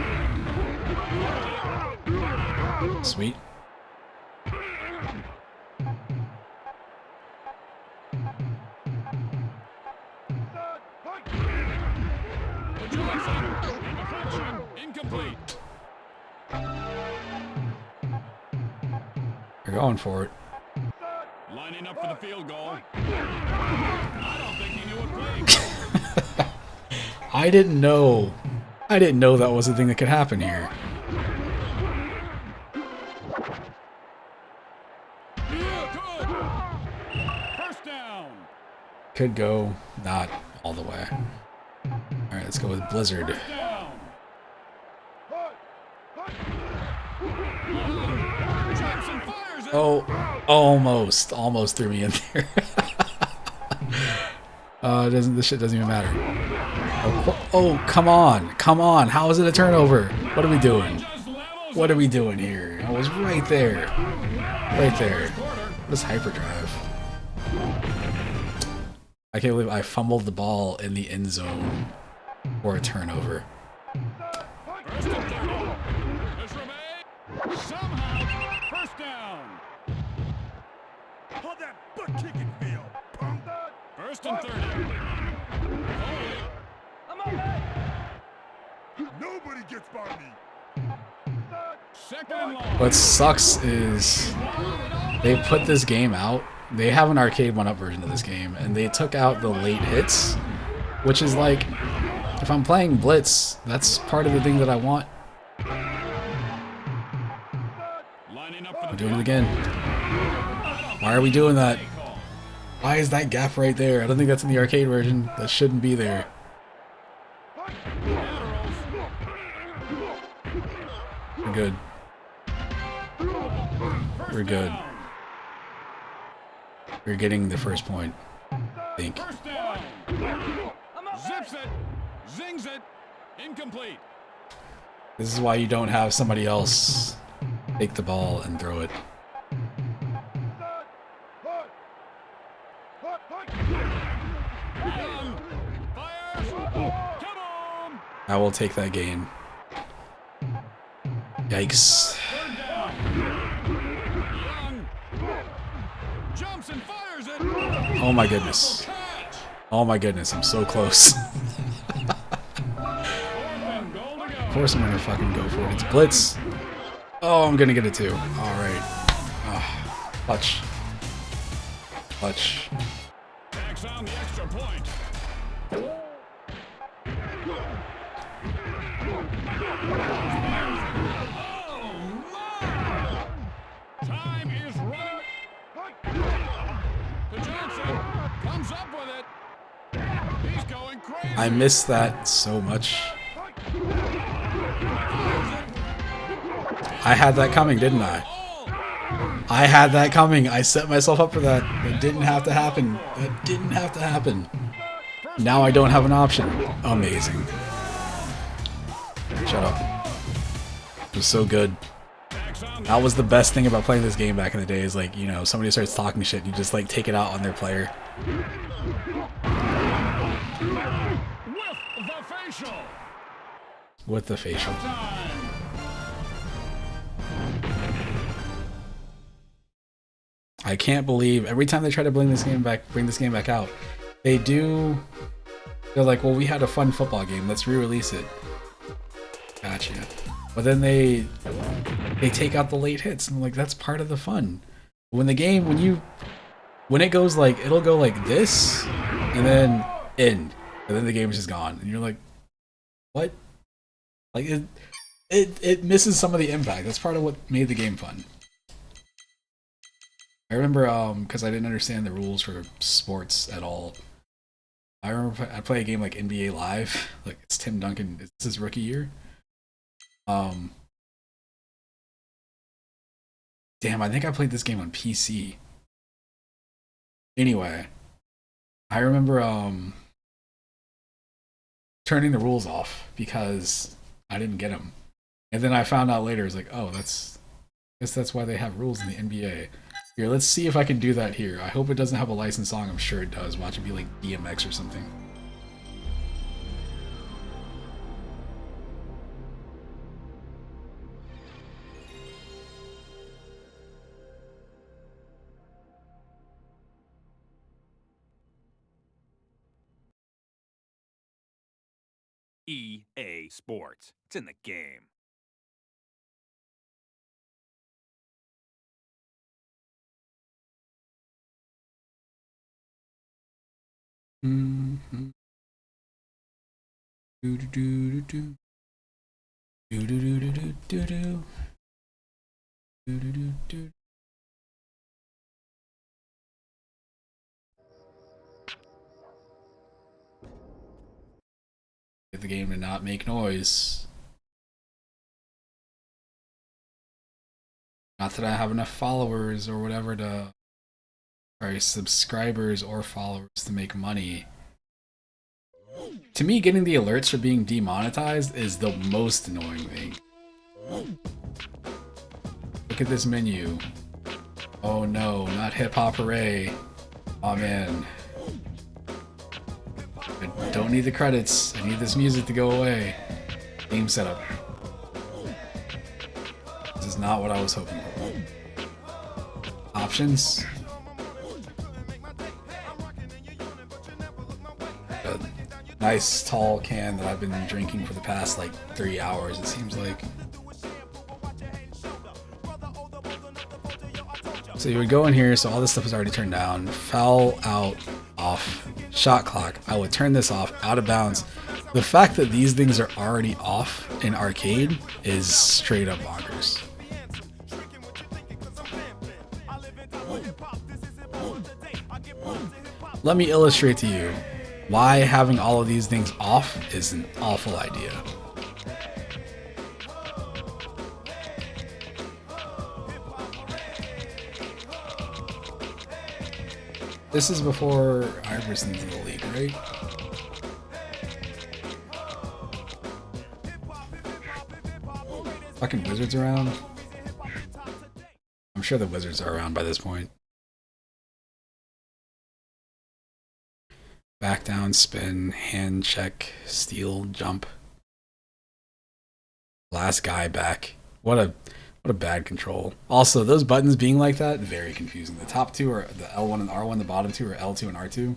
Sweet. Incomplete. You're going for it. Lining up for the field goal. I don't think he knew what playing. I didn't know that was a thing that could happen here. First down. Could go not all the way. Alright, let's go with Blizzard. Oh, almost threw me in there. This shit doesn't even matter. Oh, come on. How is it a turnover? What are we doing? What are we doing here? I was right there. What is hyperdrive? I can't believe I fumbled the ball in the end zone for a turnover. Somehow, first down. How that butt kicking feel, punk? First and 30. Nobody gets by me. Second and long. What sucks is they put this game out. They have an arcade 1-up version of this game, and they took out the late hits, which is like, if I'm playing Blitz, that's part of the thing that I want. We're doing it again. Why are we doing that? Why is that gap right there? I don't think that's in the arcade version. That shouldn't be there. We're good. We're good. We're getting the first point, I think. First down. Zips it. Zings it. Incomplete. This is why you don't have somebody else take the ball and throw it. I will take that game. Yikes. steps and fires it. Oh my goodness. Oh my goodness, I'm so close. Of course I'm gonna fucking go for it. It's blitz. Oh, I'm gonna get it too. Alright. Clutch. Clutch. Tacks on the extra point. Time is running. The Johnson comes up with it. He's going crazy. I missed that so much. I had that coming, didn't I? I had that coming. I set myself up for that. That didn't have to happen. That didn't have to happen. Now I don't have an option. Amazing. Shut up. It was so good. That was the best thing about playing this game back in the day, is like, you know, somebody starts talking shit, you just like take it out on their player. With the facial. I can't believe every time they try to bring this game back out, they're like, well, we had a fun football game, let's re-release it. Gotcha. But then they take out the late hits, and I'm like, that's part of the fun. When it goes like, it'll go like this, and then end, and then the game is just gone, and you're like, what? Like it misses some of the impact. That's part of what made the game fun. I remember, because I didn't understand the rules for sports at all. I remember I'd play a game like NBA Live, like it's Tim Duncan, it's his rookie year. Damn, I think I played this game on PC. Anyway, I remember turning the rules off because I didn't get them, and then I found out later, it's like, oh, I guess that's why they have rules in the NBA. Here, let's see if I can do that here. I hope it doesn't have a licensed song. I'm sure it does. Watch it be like DMX or something. EA Sports. It's in the game. Mm-hmm. Do do do do do do do do do do do do do do. Get the game to not make noise. Not that I have enough followers or whatever to, or subscribers or followers to make money. To me, getting the alerts for being demonetized is the most annoying thing. Look at this menu. Oh no, not Hip Hop Hooray. Oh man. I don't need the credits. I need this music to go away. Game setup. This is not what I was hoping for. Options. A nice tall can that I've been drinking for the past like 3 hours, it seems like. So you would go in here, so all this stuff is already turned down. Foul out, off. Shot clock. I would turn this off, out of bounds. The fact that these things are already off in arcade is straight up bonkers. Let me illustrate to you why having all of these things off is an awful idea. This is before Iverson's in the league, right? Fucking Wizards around? I'm sure the Wizards are around by this point. Back down, spin, hand check, steal, jump. Last guy back. What a What a bad control. Also, those buttons being like that, very confusing. The top two are the L1 and R1, the bottom two are L2 and R2.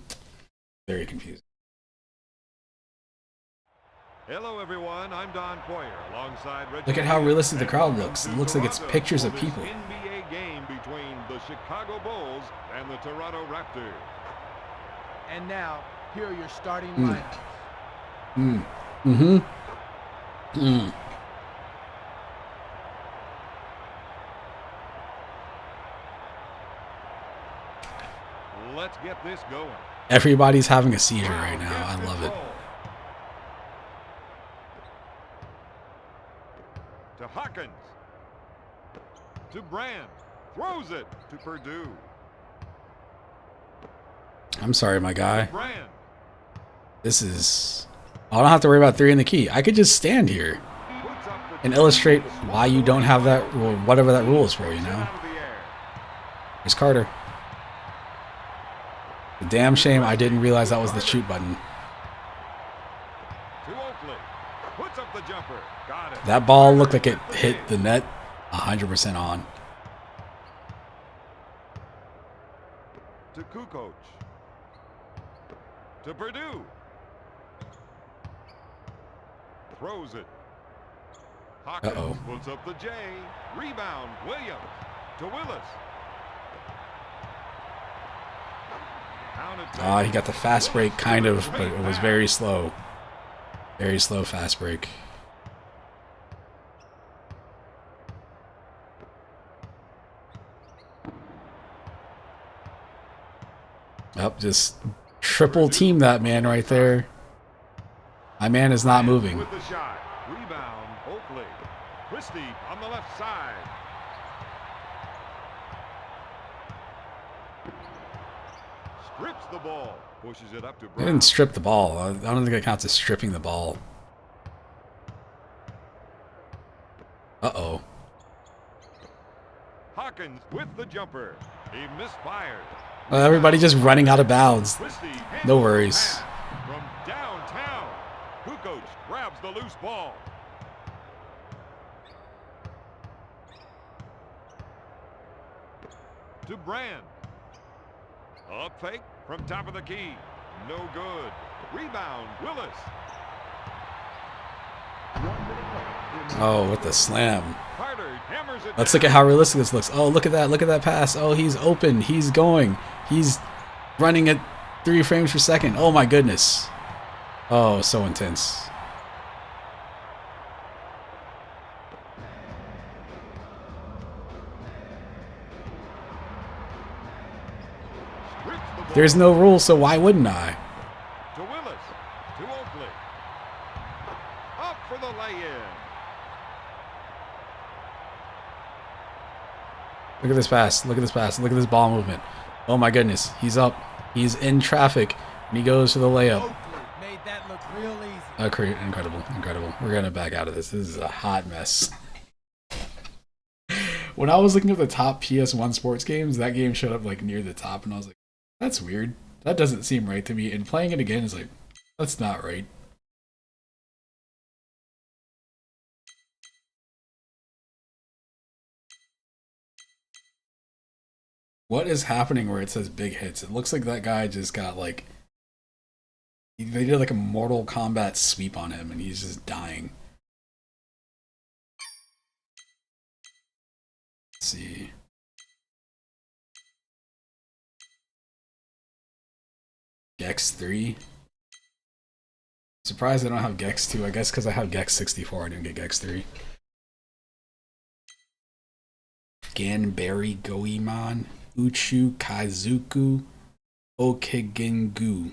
Very confusing. Hello everyone, I'm Don Poyer alongside Reggie. Look at how realistic the crowd looks. It looks like it's pictures of people. NBA game between the Chicago Bulls and the Toronto Raptors. And now, here are your starting lineups. Let's get this going. Everybody's having a seizure right now. I love it. To Hawkins. To Brand. Throws it to Purdue. I'm sorry, my guy. Brand. This is... I don't have to worry about 3 in the key. I could just stand here and illustrate why you don't have that rule, whatever that rule is for, you know? Here's Carter. The damn shame I didn't realize that was the shoot button. To Oakley. Puts up the jumper. Got it. That ball looked like it hit the net 100% on. To Kukoc. To Purdue. Throws it. Hawkins puts up the J. Rebound. Williams. To Willis. He got the fast break, kind of, but it was very slow. Very slow fast break. Just triple team that man right there. My man is not moving. With the shot. Rebound. Oakley. Christie on the left side. Strips the ball. Pushes it up to They Brown. didn't strip the ball. I don't think it counts as stripping the ball. Uh-oh. Hawkins with the jumper. He misfired. Everybody just running out of bounds. No worries. From downtown. Kukoc grabs the loose ball. To Brand. A fake from top of the key. No good. Rebound. Willis. Oh, with the slam. Carter hammers it Let's look at how realistic this looks. Oh, look at that. Look at that pass. Oh, he's open. He's going. He's running at 3 frames per second. Oh, my goodness. Oh, so intense. There's no rule, so why wouldn't I? To Willis. To Oakley. Up for the lay-in. Look at this pass. Look at this pass. Look at this ball movement. Oh my goodness. He's up. He's in traffic. And he goes for the layup. Made that look real easy. Incredible. Incredible. We're going to back out of this. This is a hot mess. When I was looking at the top PS1 sports games, that game showed up like near the top. And I was like, that's weird. That doesn't seem right to me. And playing it again is like, that's not right. What is happening where it says big hits? It looks like that guy just got like... They did like a Mortal Kombat sweep on him and he's just dying. Let's see. Gex 3. Surprised I don't have Gex 2. I guess because I have Gex 64, I didn't get Gex 3. Ganbare Goemon. Uchu Kazuku. Okigengu.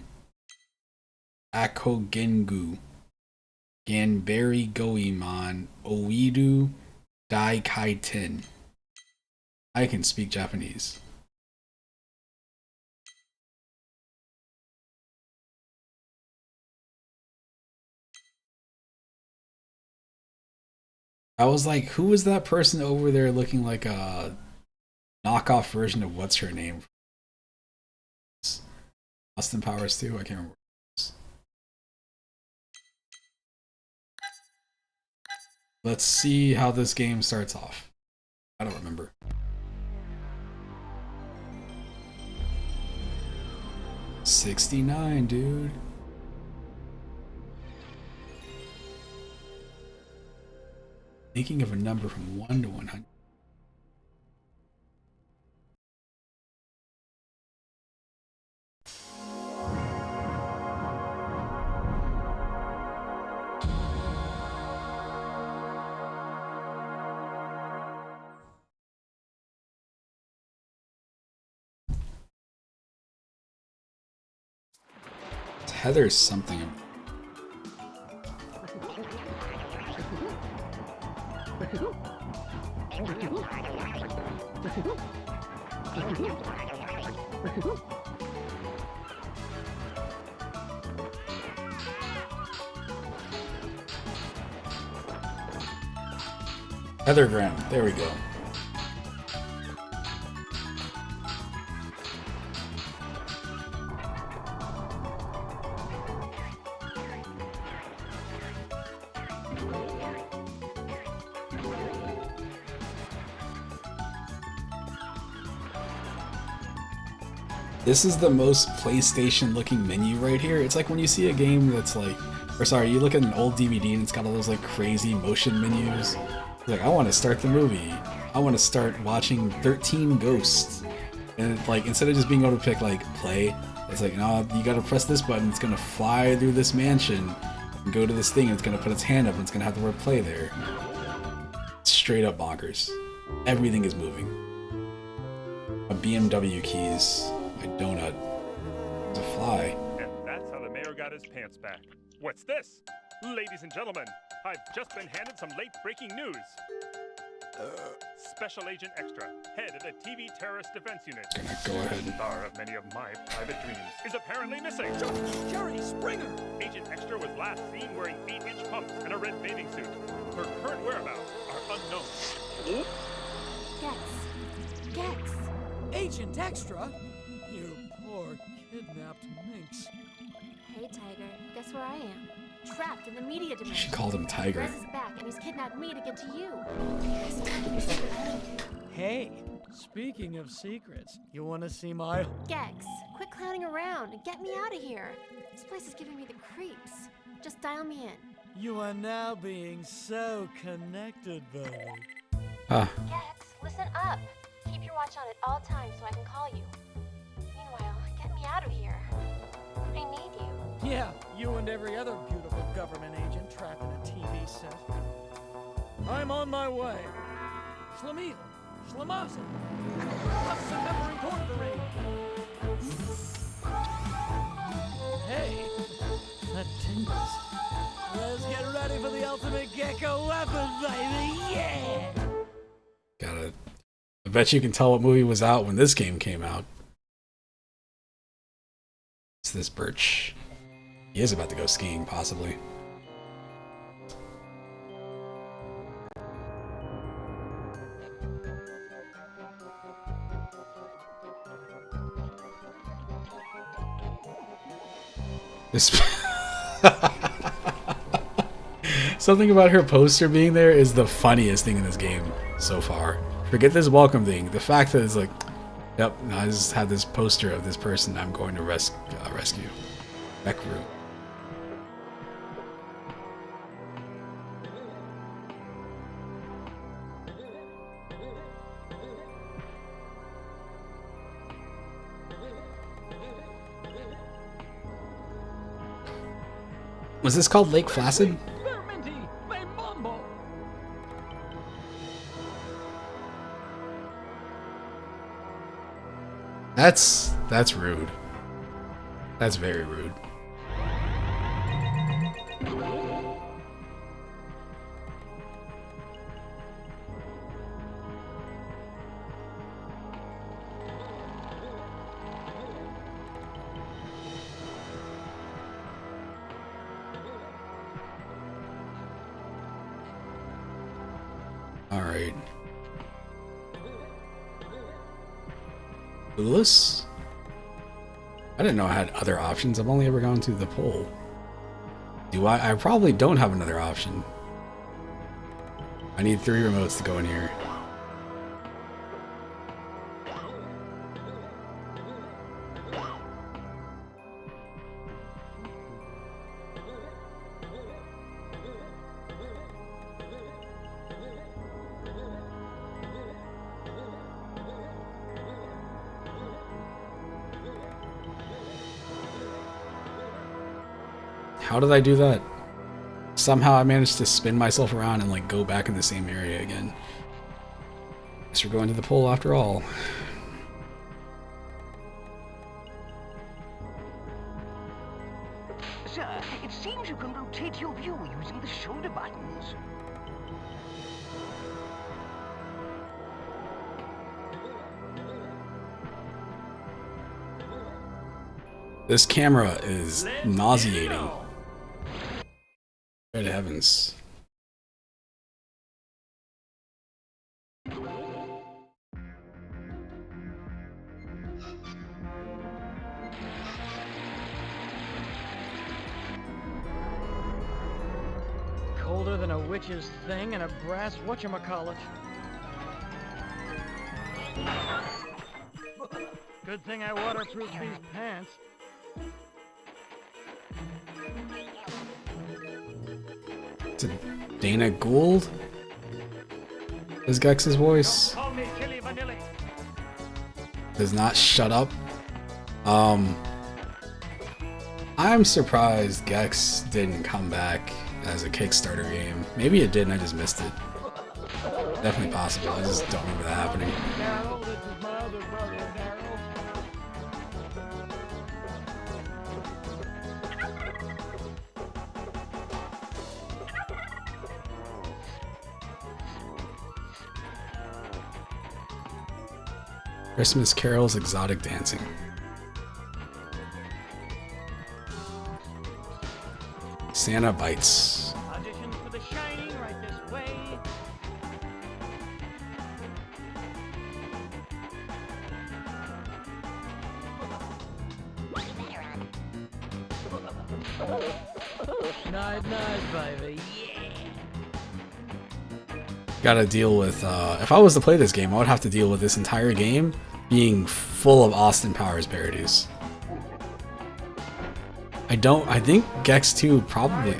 Akogengu. Ganbare Goemon. Oidu Daikaiten. I can speak Japanese. I was like, who is that person over there looking like a knockoff version of what's her name? Austin Powers 2? I can't remember. Let's see how this game starts off. I don't remember. $69, dude. Thinking of a number from 1 to 100. Heather's something. Heather Graham, there we go. This is the most PlayStation looking menu right here. It's like when you see a game that's like, or sorry, you look at an old DVD and it's got all those like crazy motion menus. Like, I want to start the movie. I want to start watching 13 Ghosts. And like, instead of just being able to pick like play, it's like, no, you gotta press this button. It's gonna fly through this mansion and go to this thing. And it's gonna put its hand up and it's gonna have the word play there. Straight up bonkers. Everything is moving. A BMW keys. A donut. It's a fly. And that's how the mayor got his pants back. What's this? Ladies and gentlemen, I've just been handed some late-breaking news. Special Agent Extra, head of the TV Terrorist Defense Unit, Go ahead. star of many of my private dreams, is apparently missing. Jerry Springer! Agent Extra was last seen wearing 8-inch pumps and a red bathing suit. Her current whereabouts are unknown. Gex. Agent Extra? You poor kidnapped minx. Hey, Tiger. Guess where I am? Trapped in the media dimension. She called him Tiger. Rez is back, and he's kidnapped me to get to you. Hey, speaking of secrets, you want to see my... Gex, quit clowning around and get me out of here. This place is giving me the creeps. Just dial me in. You are now being so connected, babe. Ah. Gex, listen up. Keep your watch on at all times so I can call you. Meanwhile, get me out of here. I need you. Yeah, you and every other beautiful government agent trapped in a TV set. I'm on my way. Shlemiel, Shlemazel. Hey, that tingles. Let's get ready for the ultimate gecko weapon, baby. Yeah! Got it. I bet you can tell what movie was out when this game came out. It's this Birch. He is about to go skiing, possibly. This something about her poster being there is the funniest thing in this game so far. Forget this welcome thing. The fact that it's like, yep, I just had this poster of this person I'm going to rescue. Beckroot. Was this called Lake Placid? That's rude. That's very rude. All right. Clueless? I didn't know I had other options. I've only ever gone to the poll. Do I? I probably don't have another option. I need 3 remotes to go in here. How did I do that? Somehow I managed to spin myself around and like go back in the same area again. Guess we're going to the pole after all. Sir, it seems you can rotate your view using the shoulder buttons. This camera is nauseating. Good heavens. Colder than a witch's thing and a brass whatchamacallit. Good thing I waterproofed these pants. Is it Dana Gould? Is Gex's voice? Call me Chili Vanilli. Does not shut up. I'm surprised Gex didn't come back as a Kickstarter game. Maybe it did and I just missed it. Definitely possible. I just don't remember that happening. Daryl, this is my other brother, Daryl. Christmas Carol's Exotic Dancing. Santa Bites. Audition for The Shining right this way. Night, night, baby. Gotta deal with, if I was to play this game, I would have to deal with this entire game being full of Austin Powers parodies. I think Gex 2 probably,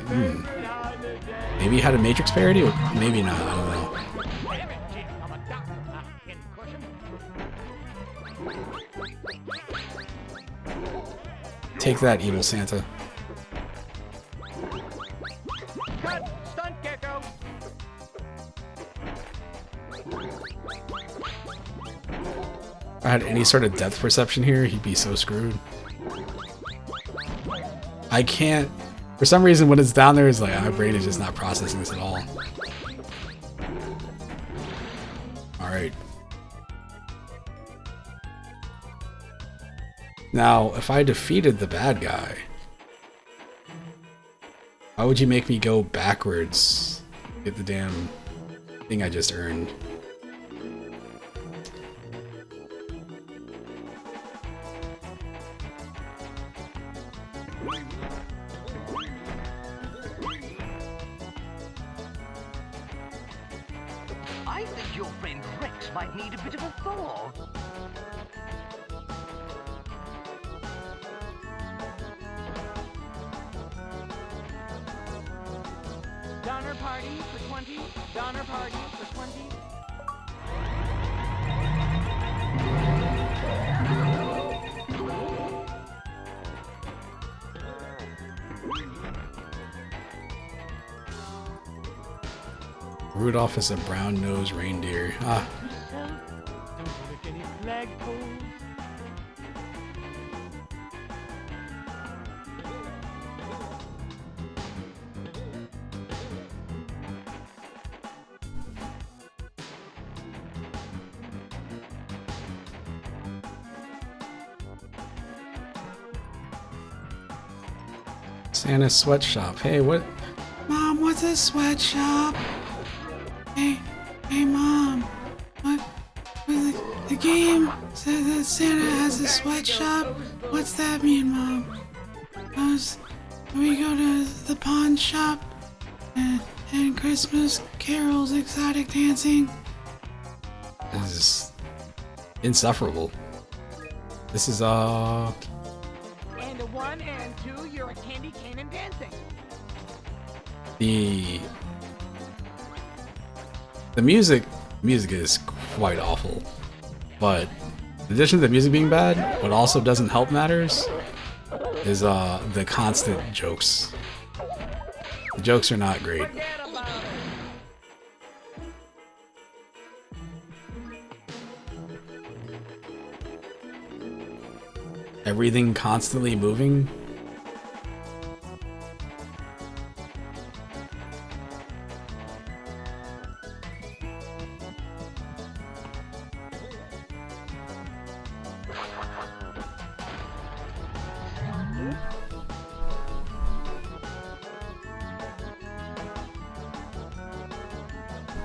maybe had a Matrix parody, or maybe not, I don't know. Take that, evil Santa. Cut! Stunt gecko! If I had any sort of depth perception here, he'd be so screwed. I can't, for some reason when it's down there, it's like my brain is just not processing this at all. Alright. Now, if I defeated the bad guy, why would you make me go backwards? Get the damn thing I just earned. I think your friend Rex might need a bit of a thaw. Donner party for 20. Donner party for 20. Rudolph is a brown-nosed reindeer. Ah. Don't lift any flagpoles. Santa's sweatshop. Hey, what? Mom, what's a sweatshop? Hey, Mom. What? The game says that Santa has a sweatshop. What's that mean, Mom? We go to the pawn shop and Christmas carols, exotic dancing. This is insufferable. This is And a 1 and 2, you're a candy cane and dancing. The music is quite awful, but in addition to the music being bad, what also doesn't help matters is the constant jokes. The jokes are not great. Forget about it. Everything constantly moving.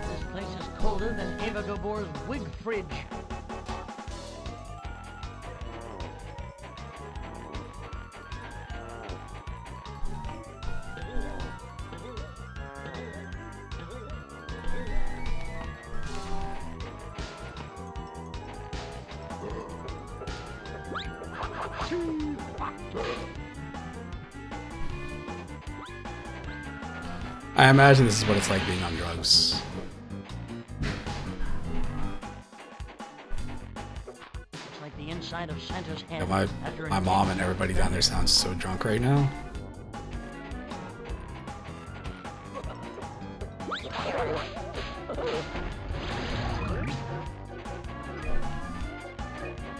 This place is colder than Ava Gabor's wig fridge. I imagine this is what it's like being on drugs. It's like the inside of Santa's Yeah, hand. my after my mom and everybody down there sounds so drunk right now.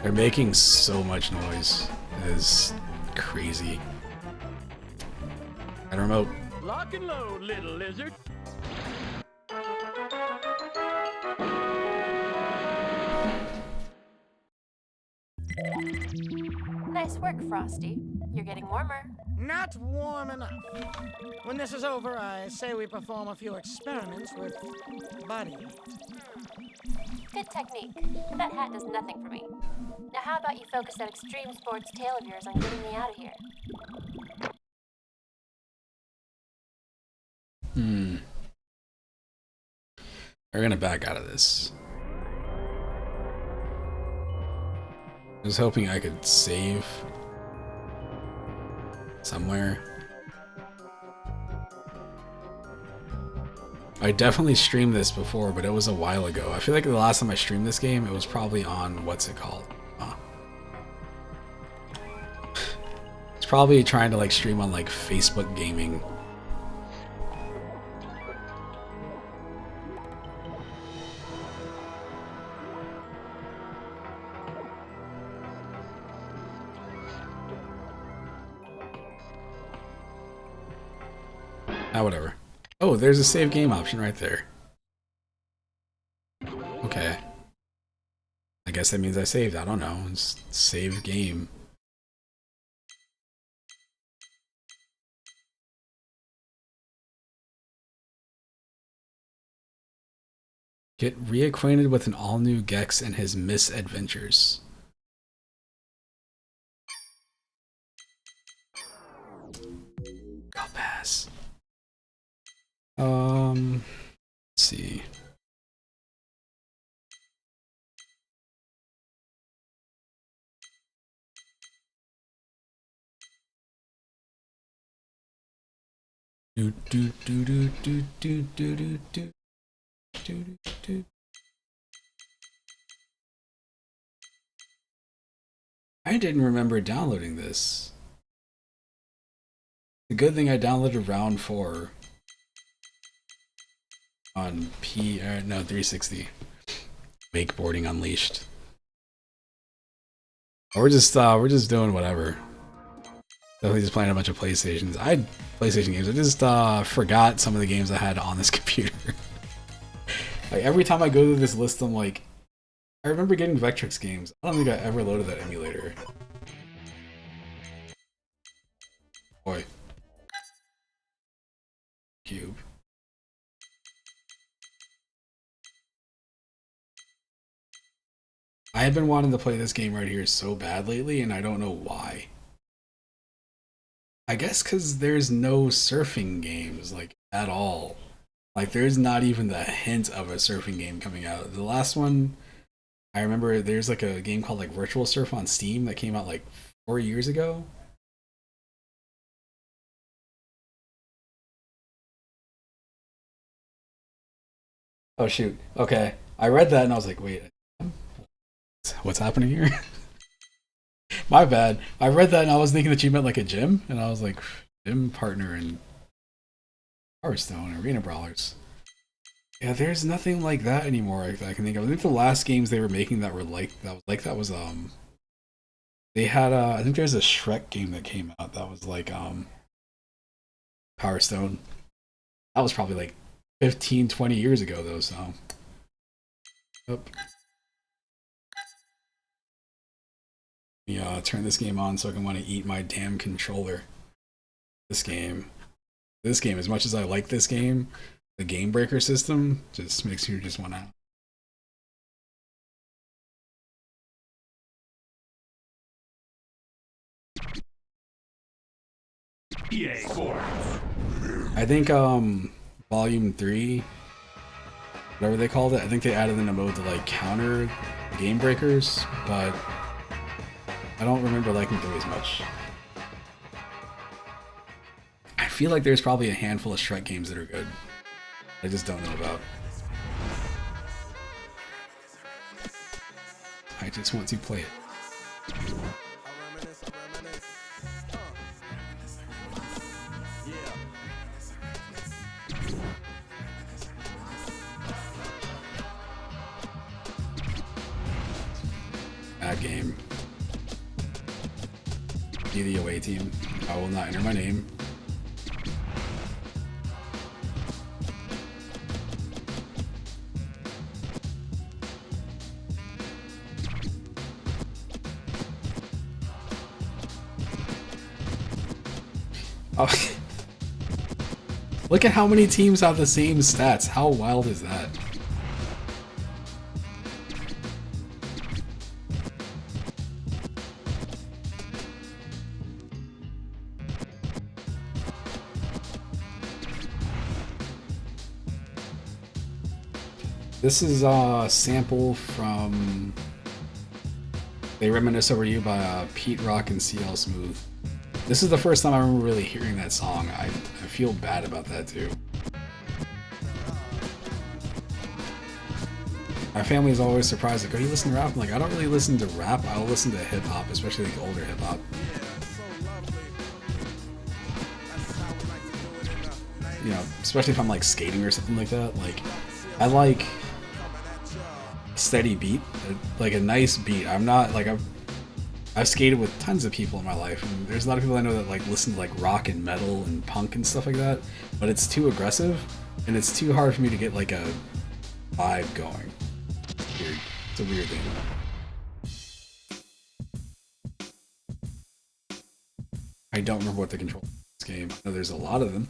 They're making so much noise. It is crazy. Got a remote. Lock and load, little lizard. Nice work, Frosty. You're getting warmer. Not warm enough. When this is over, I say we perform a few experiments with Buddy. Good technique. But that hat does nothing for me. Now how about you focus that extreme sports tale of yours on getting me out of here? We're gonna back out of this. I was hoping I could save somewhere. I definitely streamed this before, but it was a while ago. I feel like the last time I streamed this game, it was probably on, what's it called? It's probably trying to like stream on like Facebook gaming. Ah, whatever. Oh, there's a save game option right there. Okay. I guess that means I saved. I don't know. It's save game. Get reacquainted with an all-new Gex and his misadventures. I'll pass. Let's see. Do do do do do do do do do do do. I didn't remember downloading this. The good thing I downloaded round 4 on 360. Wakeboarding Unleashed. We're just doing whatever. Definitely just playing a bunch of PlayStations. I had PlayStation games. I just forgot some of the games I had on this computer. Like every time I go through this list, I'm like, I remember getting Vectrex games. I don't think I ever loaded that emulator. Boy. Cube. I have been wanting to play this game right here so bad lately, and I don't know why. I guess because there's no surfing games, like, at all. Like, there's not even the hint of a surfing game coming out. The last one, I remember there's, like, a game called, like, Virtual Surf on Steam that came out, like, 4 years ago. Oh, shoot. Okay. I read that, and I was like, wait, what's happening here? My bad. I read that and I was thinking that you meant like a gym, and I was like, gym partner and Power Stone, Arena Brawlers. Yeah, there's nothing like that anymore. I can think of. I think the last games they were making that were like that was they had I think there's a Shrek game that came out that was like Power Stone. That was probably like 15, 20 years ago though. So. Yep. Let me turn this game on so I can want to eat my damn controller. This game, as much as I like this game, the Game Breaker system just makes you just want to. EA Sports. I think Volume 3, whatever they called it, I think they added in a mode to like counter Game Breakers, but I don't remember liking 3 as much. I feel like there's probably a handful of Shrek games that are good. I just don't know about. I just want to play it. Bad game. Be the away team. I will not enter my name. Oh. Look at how many teams have the same stats. How wild is that? This is a sample from They Reminisce Over You by Pete Rock and CL Smooth. This is the first time I remember really hearing that song. I feel bad about that too. My family is always surprised, like, oh, you listen to rap? I'm like, I don't really listen to rap. I'll listen to hip hop, especially like older hip hop. You know, especially if I'm like skating or something like that. Like, I like steady beat, like a nice beat. I'm not like I've skated with tons of people in my life, and there's a lot of people I know that like listen to like rock and metal and punk and stuff like that, but it's too aggressive and it's too hard for me to get like a vibe going. Weird. It's a weird thing. I don't remember what the controls in this game. I know there's a lot of them.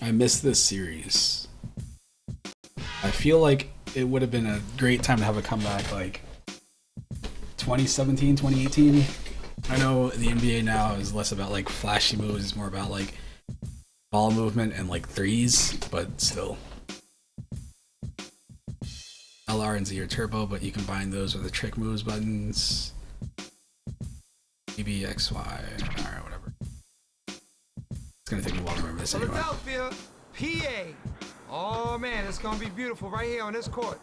I miss this series. I feel like it would have been a great time to have a comeback like 2017, 2018. I know the NBA now is less about like flashy moves, it's more about like ball movement and like threes, but still. LR and Z are turbo, but you combine those with the trick moves buttons. BB, XY, alright, whatever. It's gonna take me a while to remember this anyway. Philadelphia, PA. Oh man, it's gonna be beautiful right here on this court.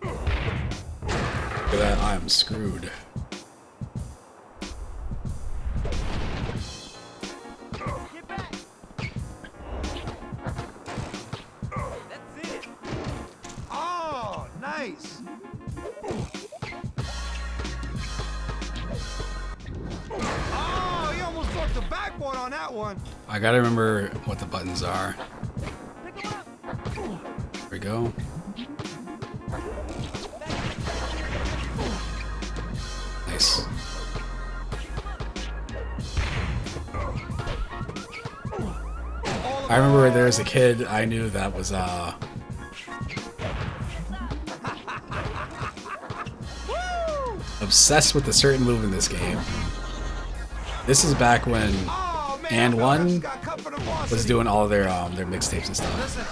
Look at that, I am screwed. Get back. That's it. Oh, nice. Oh, you almost broke the backboard on that one. I gotta remember what the buttons are. There we go. Nice. I remember there was a kid I knew that was obsessed with a certain move in this game. This is back when And One was doing all of their mixtapes and stuff. Listen,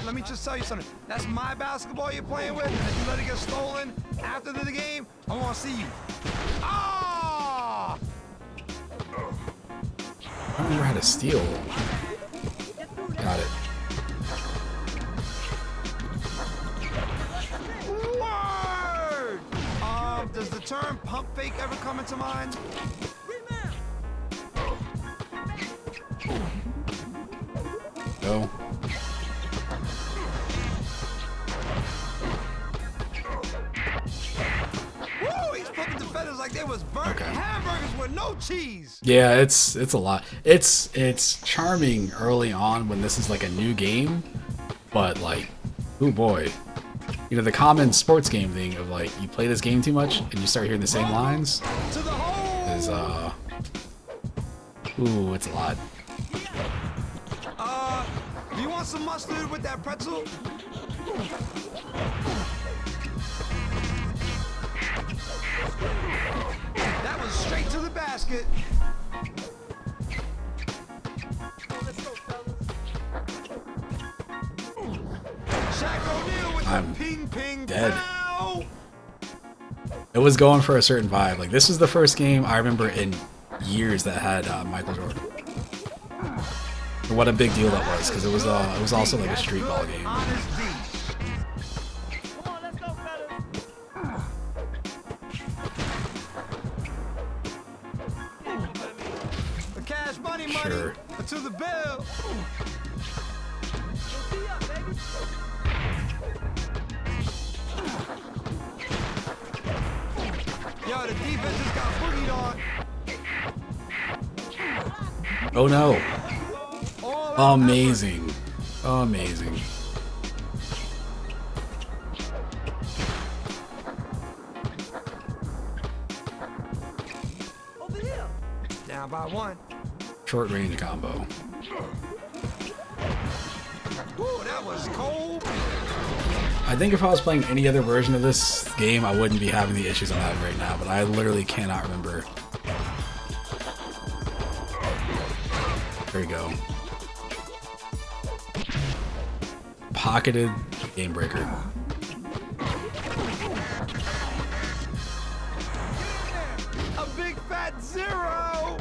let me just tell you something. That's my basketball you're playing with, and if you let it get stolen after the game, I want to see you. Ah! I don't remember how to steal. Got it. Word! Does the term pump fake ever come into mind? Go. Woo! He's flipping defenders like they was burnt hamburgers with no cheese. Yeah, it's a lot. It's charming early on when this is like a new game, but like, oh boy, you know the common sports game thing of like you play this game too much and you start hearing the same lines is ooh, it's a lot. Do you want some mustard with that pretzel? That was straight to the basket. Shaq O'Neal with I'm the ping ping dead. pow. It was going for a certain vibe. Like this was the first game I remember in years that had Michael Jordan. What a big deal that was, because it was also like a street ball game. The cash money Sure. to the bell. Yo, the defense just got boogied on. Oh no. Amazing. Amazing. Down by one. Short range combo. Ooh, that was cold. I think if I was playing any other version of this game, I wouldn't be having the issues I'm having right now, but I literally cannot remember. There you go. Pocketed game breaker. A big fat zero.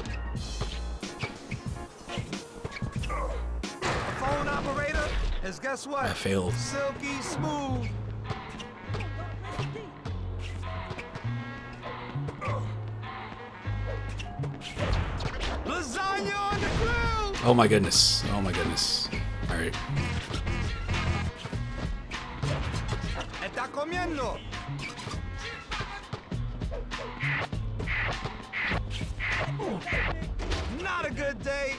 A phone operator is guess what? I failed. Silky smooth. Lasagna on the grill. Oh my goodness. Oh my goodness. All right. Está comiendo. Not a good day.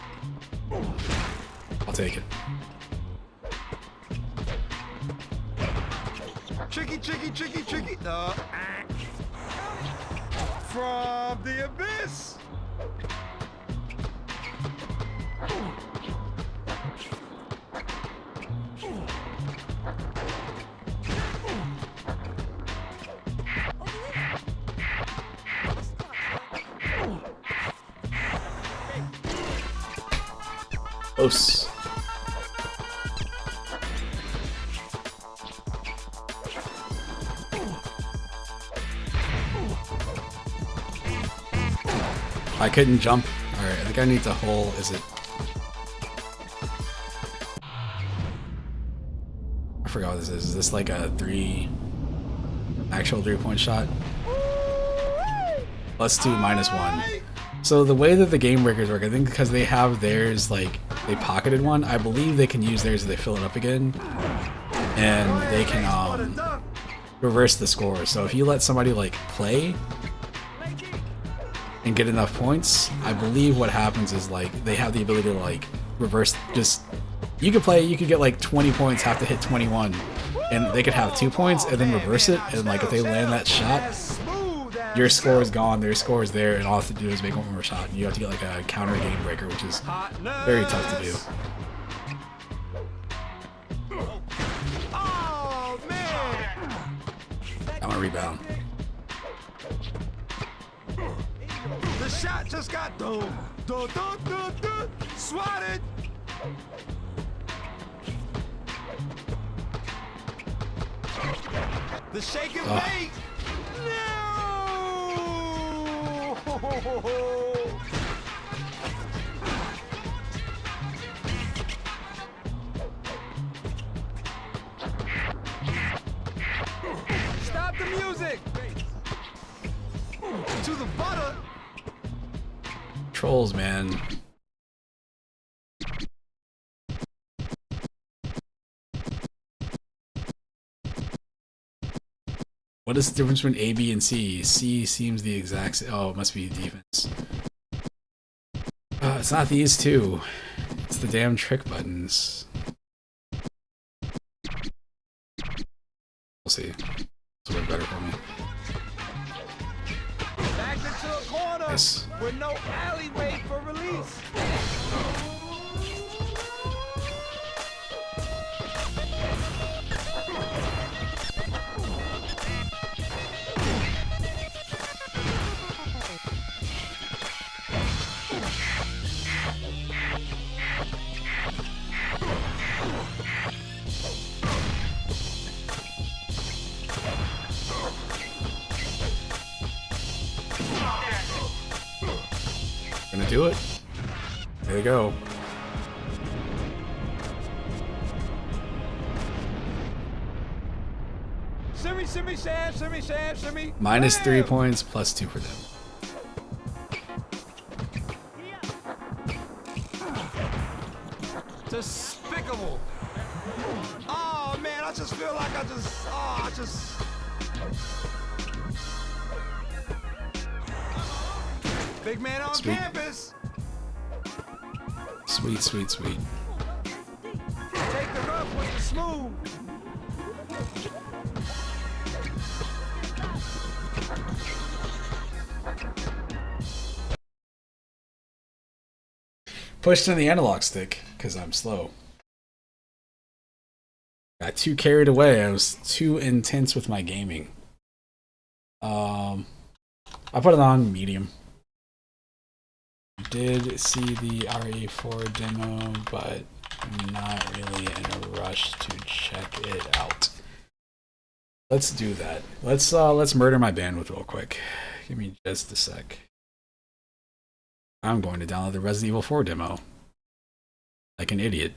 I'll take it. Tricky, tricky, tricky, tricky. From the abyss. Close. I couldn't jump. Alright, I think I need to hole. Is it? I forgot what this is. Is this like a actual 3-point shot? +2, -1. So the way that the game breakers work, I think because they have theirs, like, they pocketed one, I believe they can use theirs if they fill it up again. And they can reverse the score. So if you let somebody, like, play and get enough points, I believe what happens is, like, they have the ability to, like, reverse, just, you could play, you could get, like, 20 points, have to hit 21, and they could have 2 points and then reverse it, and, like, if they land that shot, your score is gone, their score is there, and all you have to do is make one more shot. And you have to get like a counter game breaker, which is very tough to do. Oh man! I'm gonna rebound. The shot just got swatted. The shake and bake. No! Stop the music! controls, man. What is the difference between A, B, and C? C seems the exact same. Oh, it must be defense. It's not these two. It's the damn trick buttons. We'll see. This will work better for me. Back into a corner Nice. with no alleyway for release. Gonna do it. There you go. Shimmy, shimmy, sham, shimmy, sham, shimmy. Minus Bam! 3 points, plus 2 for them. Despicable. Oh man, I just feel like I just. Big man on Sweet. campus. Sweet, sweet, sweet. Take the rough with the smooth. Pushed in the analog stick because I'm slow. Got too carried away. I was too intense with my gaming. I put it on medium. Did see the RE4 demo, but I'm not really in a rush to check it out. Let's do that. Let's murder my bandwidth real quick. Give me just a sec. I'm going to download the Resident Evil 4 demo. Like an idiot.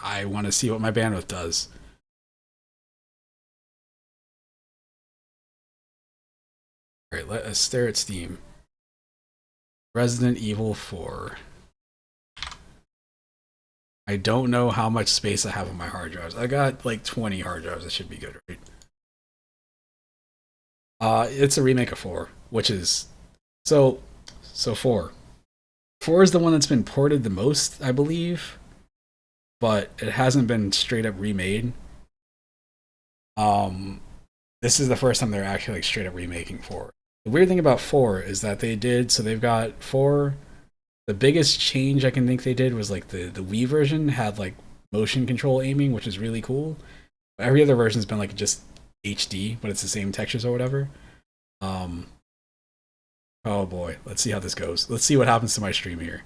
I want to see what my bandwidth does. Alright, let us stare at Steam. Resident Evil 4. I don't know how much space I have on my hard drives. I got like 20 hard drives. That should be good, right? It's a remake of 4, which is... So 4. 4 is the one that's been ported the most, I believe. But it hasn't been straight up remade. This is the first time they're actually like straight up remaking 4. The weird thing about 4 is that they've got 4. The biggest change I can think they did was like the Wii version had like motion control aiming, which is really cool. But every other version's been like just HD, but it's the same textures or whatever. Oh boy, let's see how this goes. Let's see what happens to my stream here.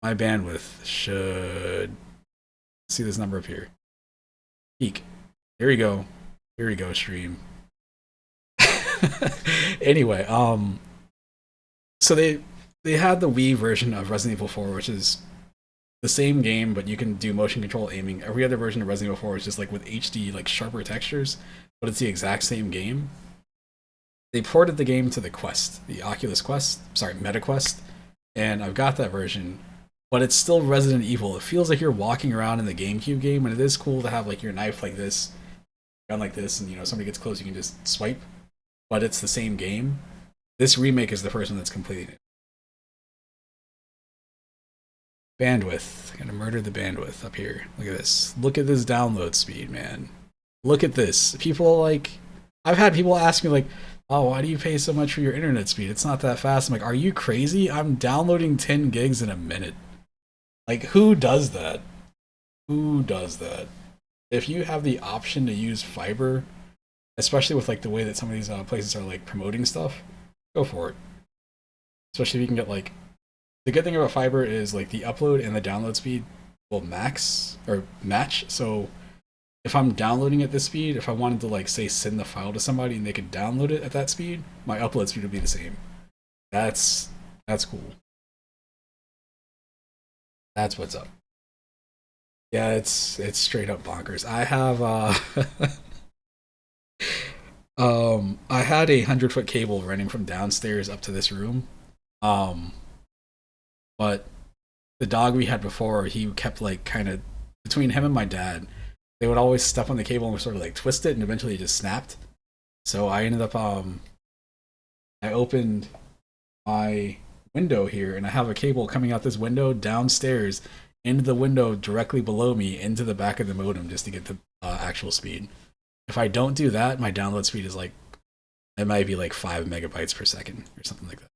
My bandwidth should see this number up here. Peak. Here we go. Here we go, stream. Anyway, so they had the Wii version of Resident Evil 4, which is the same game, but you can do motion control aiming. Every other version of Resident Evil 4 is just like with HD, like sharper textures, but it's the exact same game. They ported the game to the Quest, the Oculus Quest, sorry, Meta Quest, and I've got that version, but it's still Resident Evil. It feels like you're walking around in the GameCube game, and it is cool to have like your knife like this, gun like this, and somebody gets close, you can just swipe, but it's the same game. This remake is the first one that's completing it. Bandwidth. Gonna murder the bandwidth up here. Look at this. Look at this download speed, man. Look at this. People I've had people ask me like, oh, why do you pay so much for your internet speed? It's not that fast. I'm like, are you crazy? I'm downloading 10 gigs in a minute. Like, who does that? Who does that? If you have the option to use fiber, especially with like the way that some of these places are like promoting stuff, go for it. Especially if you can get like, the good thing about fiber is like the upload and the download speed will match. So if I'm downloading at this speed, if I wanted to like say send the file to somebody and they could download it at that speed, my upload speed would be the same. That's cool. That's what's up. Yeah, it's straight up bonkers. I have I had a 100-foot cable running from downstairs up to this room, But the dog we had before, he kept like kind of between him and my dad, they would always step on the cable and sort of like twist it, and eventually it just snapped. So I ended up I opened my window here, and I have a cable coming out this window downstairs into the window directly below me into the back of the modem just to get the actual speed. If I don't do that, my download speed is like, it might be like 5 megabytes per second or something like that.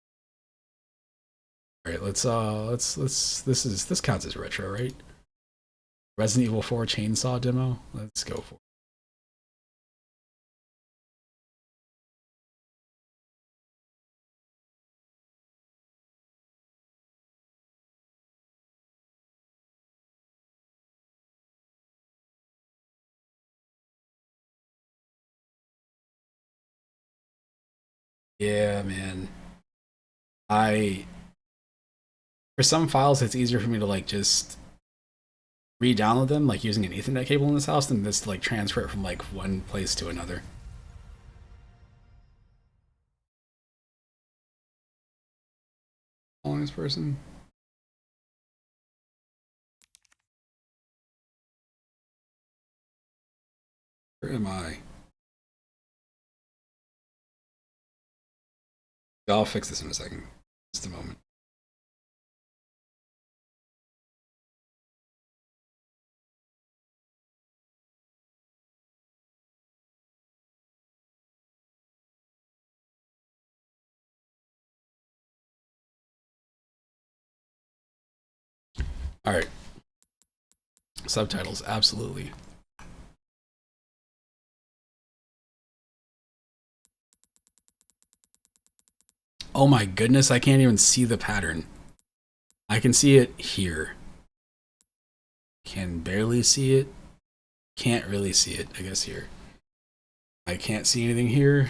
All right, this counts as retro, right? Resident Evil 4 chainsaw demo. Let's go for it. Yeah, man. For some files, it's easier for me to like just re-download them, like using an Ethernet cable in this house, than this to like transfer it from like one place to another. Calling this person. Where am I? I'll fix this in a second. Just a moment. All right. Subtitles, absolutely. Oh my goodness, I can't even see the pattern. I can see it here. Can barely see it. Can't really see it, I guess here. I can't see anything here.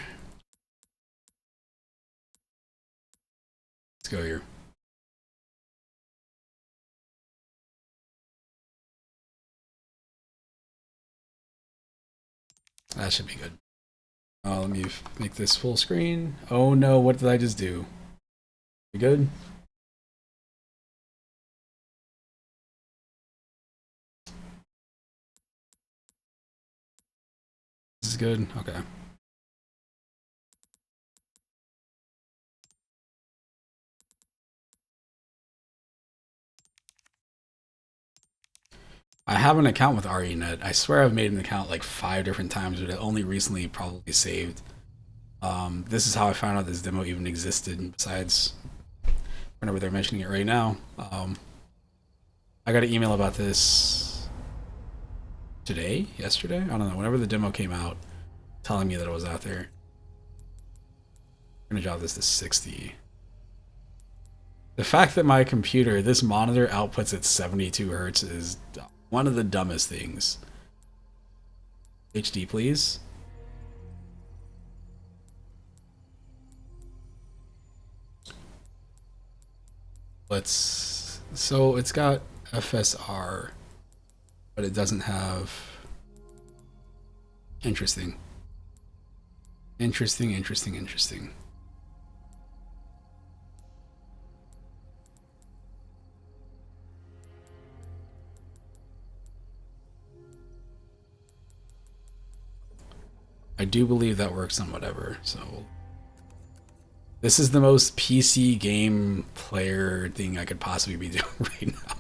Let's go here. That should be good. Let me make this full screen. Oh no, what did I just do? You good? This is good? Okay. I have an account with RENet. I swear I've made an account like 5 different times, but it only recently probably saved. This is how I found out this demo even existed, besides whenever they're mentioning it right now. I got an email about this today, yesterday? I don't know, whenever the demo came out, telling me that it was out there. I'm gonna drop this to 60. The fact that my computer, this monitor outputs at 72 hertz is one of the dumbest things. HD, please. So it's got FSR, but it doesn't have. Interesting. Interesting. I do believe that works on whatever, so this is the most PC game player thing I could possibly be doing right now.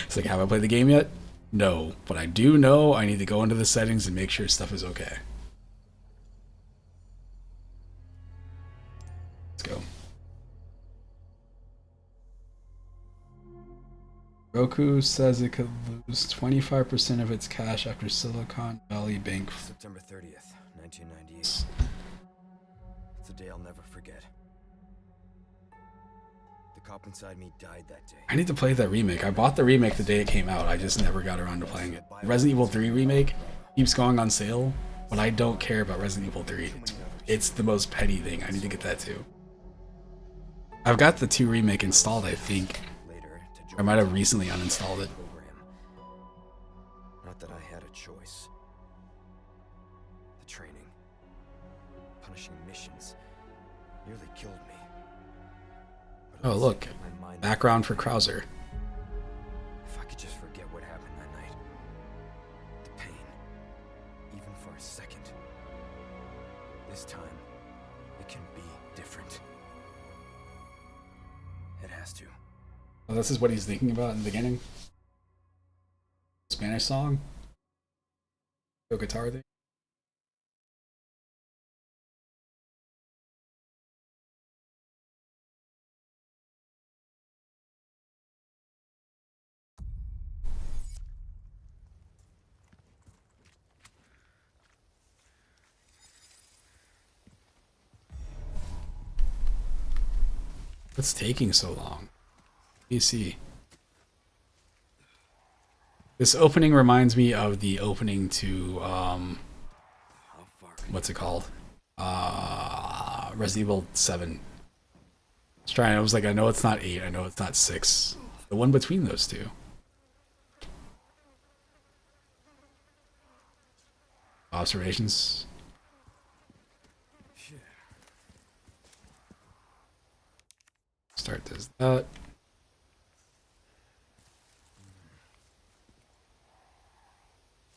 It's like, have I played the game yet? No, but I do know I need to go into the settings and make sure stuff is okay. Let's go. Roku says it could lose 25% of its cash after Silicon Valley Bank. September 30th, 1998. It's a day I'll never forget. The cop inside me died that day. I need to play that remake. I bought the remake the day it came out. I just never got around to playing it. Resident Evil 3 remake keeps going on sale, but I don't care about Resident Evil 3. It's the most petty thing. I need to get that too. I've got the 2 remake installed, I think. I might have recently uninstalled it. Not that I had a choice. The training, punishing missions, nearly killed me. Oh, look. Background for Krauser. If I could just forget what happened that night. The pain. Even for a second. This time, it can be different. It has to. Oh, this is what he's thinking about in the beginning? Spanish song? The guitar thing? What's taking so long? PC. This opening reminds me of the opening to what's it called? Resident Evil 7. I was like, I know it's not 8, I know it's not 6. The one between those two. Observations. Start does that.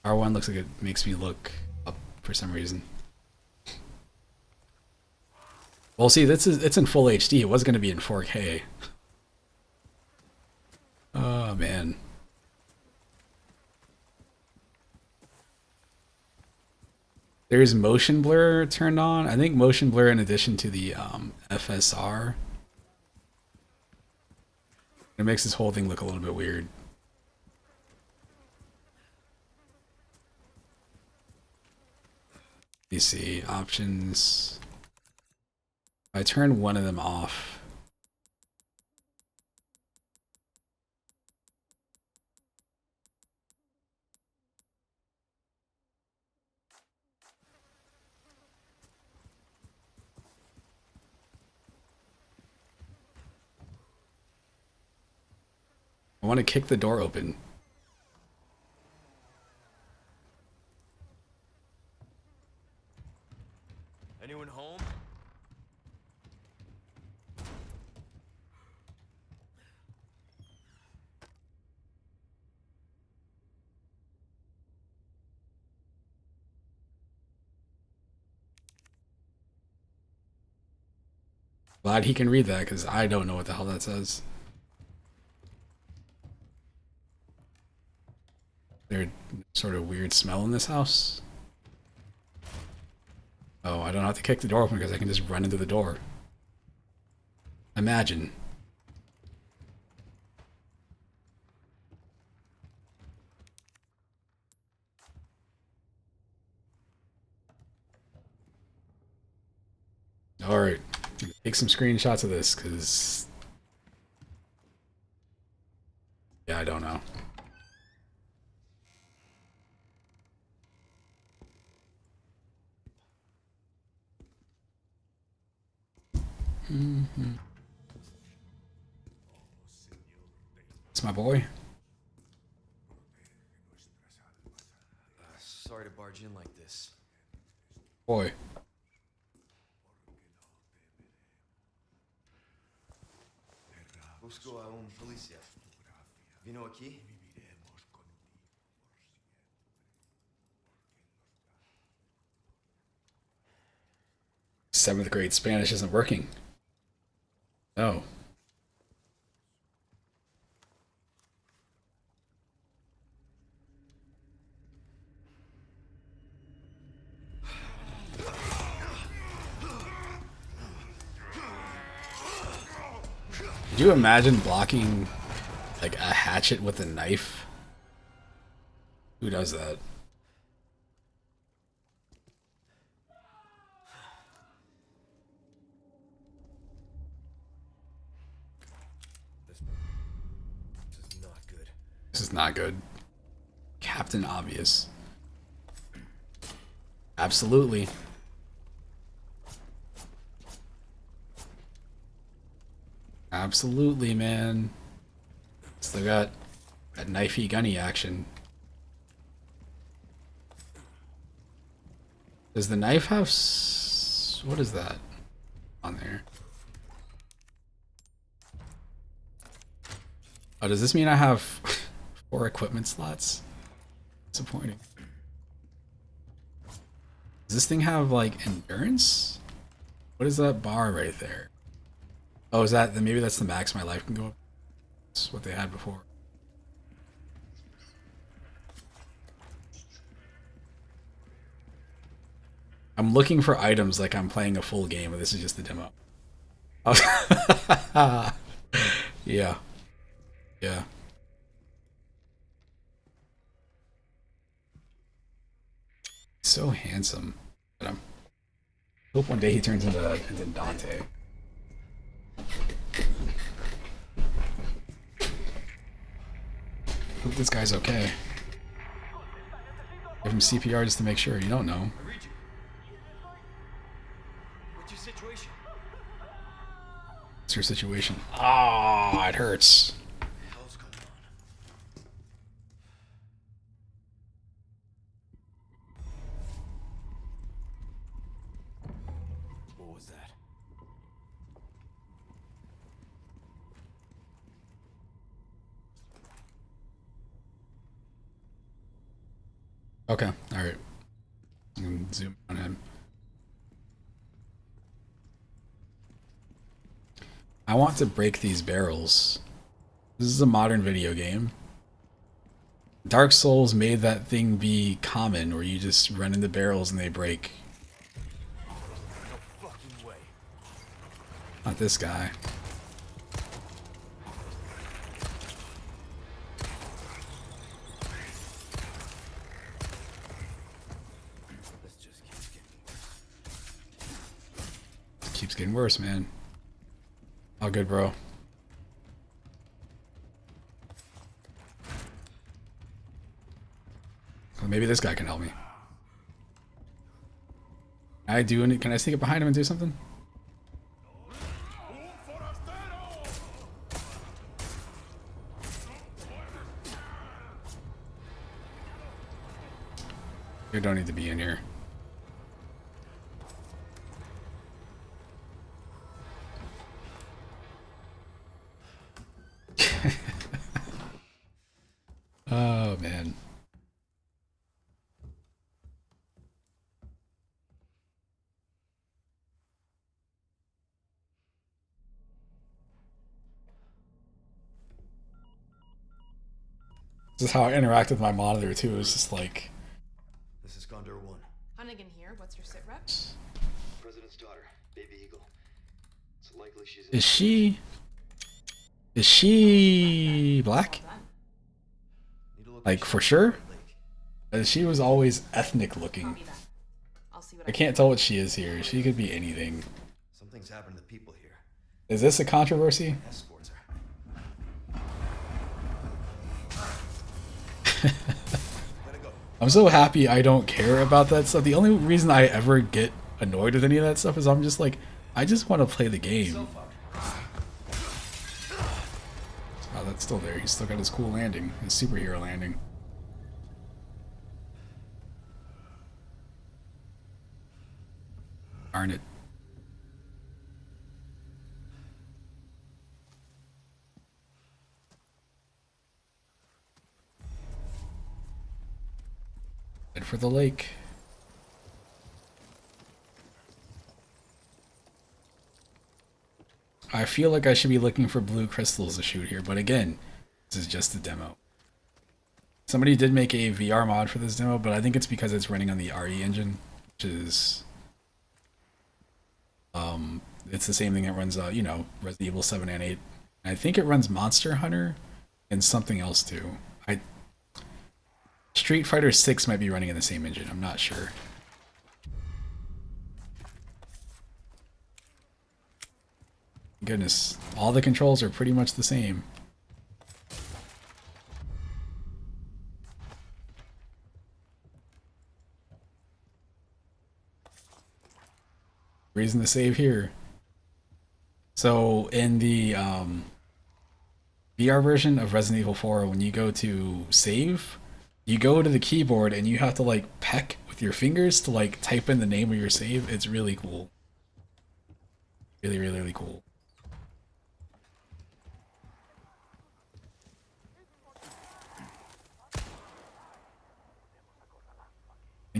R1 looks like it makes me look up for some reason. Well, see, it's in full HD. It was going to be in 4K. Oh, man. There's motion blur turned on. I think motion blur in addition to the FSR. It makes this whole thing look a little bit weird. You see, options. I turn one of them off. I want to kick the door open. Anyone home? Glad he can read that, because I don't know what the hell that says. There's sort of weird smell in this house. Oh, I don't have to kick the door open because I can just run into the door. Imagine. Alright, take some screenshots of this, because... yeah, I don't know. It's my boy. Sorry to barge in like this. Boy. Busco a un policía. Vino aquí? Seventh grade Spanish isn't working. No. Could you imagine blocking like a hatchet with a knife? Who does that? This is not good. Captain Obvious. Absolutely. Absolutely, man. Still got that knifey gunny action. Does the knife have... what is that on there? Oh, does this mean I have 4 equipment slots? Disappointing. Does this thing have like endurance? What is that bar right there? Oh, is that maybe that's the max my life can go up? That's what they had before. I'm looking for items like I'm playing a full game, but this is just the demo. Oh. Yeah. Yeah. So handsome. But I hope one day he turns into Dante. Hope this guy's okay. Give him CPR just to make sure. You don't know. What's your situation? What's your situation? Ah, it hurts. What was that? Okay, alright. I'm gonna zoom on him. I want to break these barrels. This is a modern video game. Dark Souls made that thing be common where you just run into barrels and they break. No fucking way. Not this guy. This just keeps getting worse. Keeps getting worse, man. All good, bro. Well, maybe this guy can help me. Can I sneak up behind him and do something? You don't need to be in here. Oh, man. This is how I interact with my monitor, too. It's just like... This is Condor 1. Hunnigan here. What's your sit rep? President's daughter, Baby Eagle. It's likely she's... Is she... Is she... black? Like, for sure? She was always ethnic looking. I can't tell what she is here. She could be anything. Something's happened to people here. Is this a controversy? Escorts her. I'm so happy I don't care about that stuff. The only reason I ever get annoyed with any of that stuff is I'm just like, I just want to play the game. Oh, that's still there. He's still got his cool landing, his superhero landing. Darn it. Head for the lake. I feel like I should be looking for blue crystals to shoot here, but again, this is just a demo. Somebody did make a VR mod for this demo, but I think it's because it's running on the RE engine, which is... it's the same thing that runs, you know, Resident Evil 7 and 8. I think it runs Monster Hunter and something else too. Street Fighter 6 might be running in the same engine, I'm not sure. Goodness, all the controls are pretty much the same. Reason to save here. So in the VR version of Resident Evil 4, when you go to save, you go to the keyboard and you have to like peck with your fingers to like type in the name of your save. It's really cool. Really, really, really cool.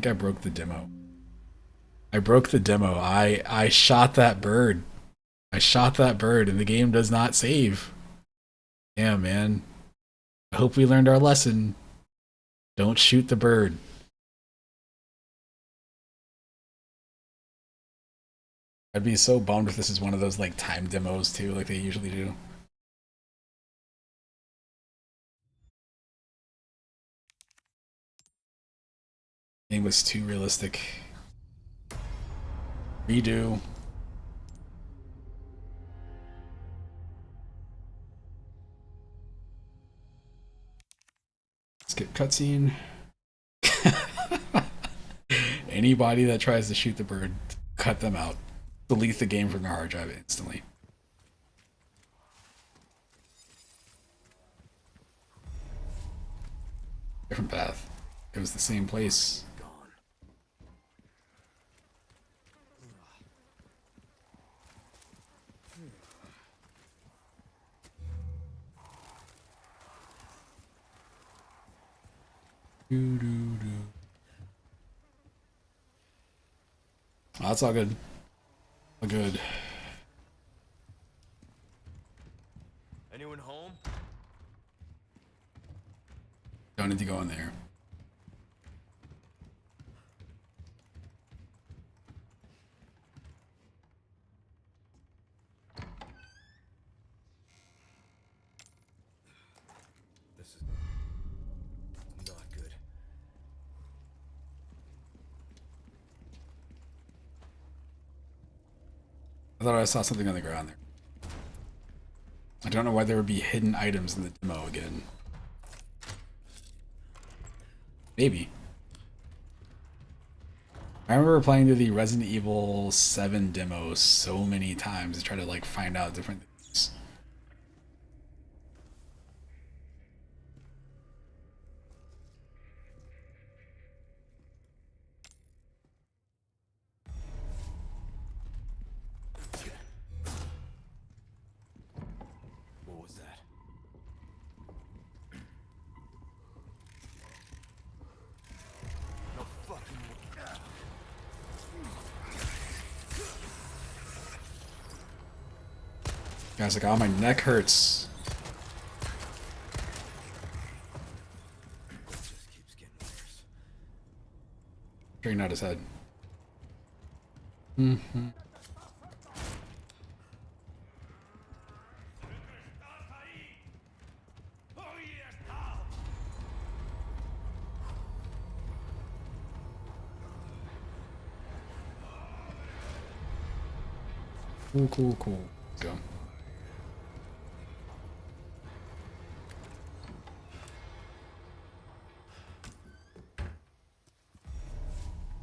think I broke the demo. I broke the demo. I shot that bird. I shot that bird and the game does not save. Yeah, man. I hope we learned our lesson. Don't shoot the bird. I'd be so bummed if this is one of those like time demos too, like they usually do. Game was too realistic. Redo. Skip cutscene. Anybody that tries to shoot the bird, cut them out. Delete the game from your hard drive instantly. Different path. It was the same place. Oh, that's all good. All good. Anyone home? Don't need to go in there. This is not good. I thought I saw something on the ground there. I don't know why there would be hidden items in the demo again. Maybe. I remember playing through the Resident Evil 7 demo so many times to try to like find out different things. What was that? No fucking way. Guys, like, oh, my neck hurts. It just keeps getting worse. Straighten out his head. Mm-hmm. Cool. Let's go.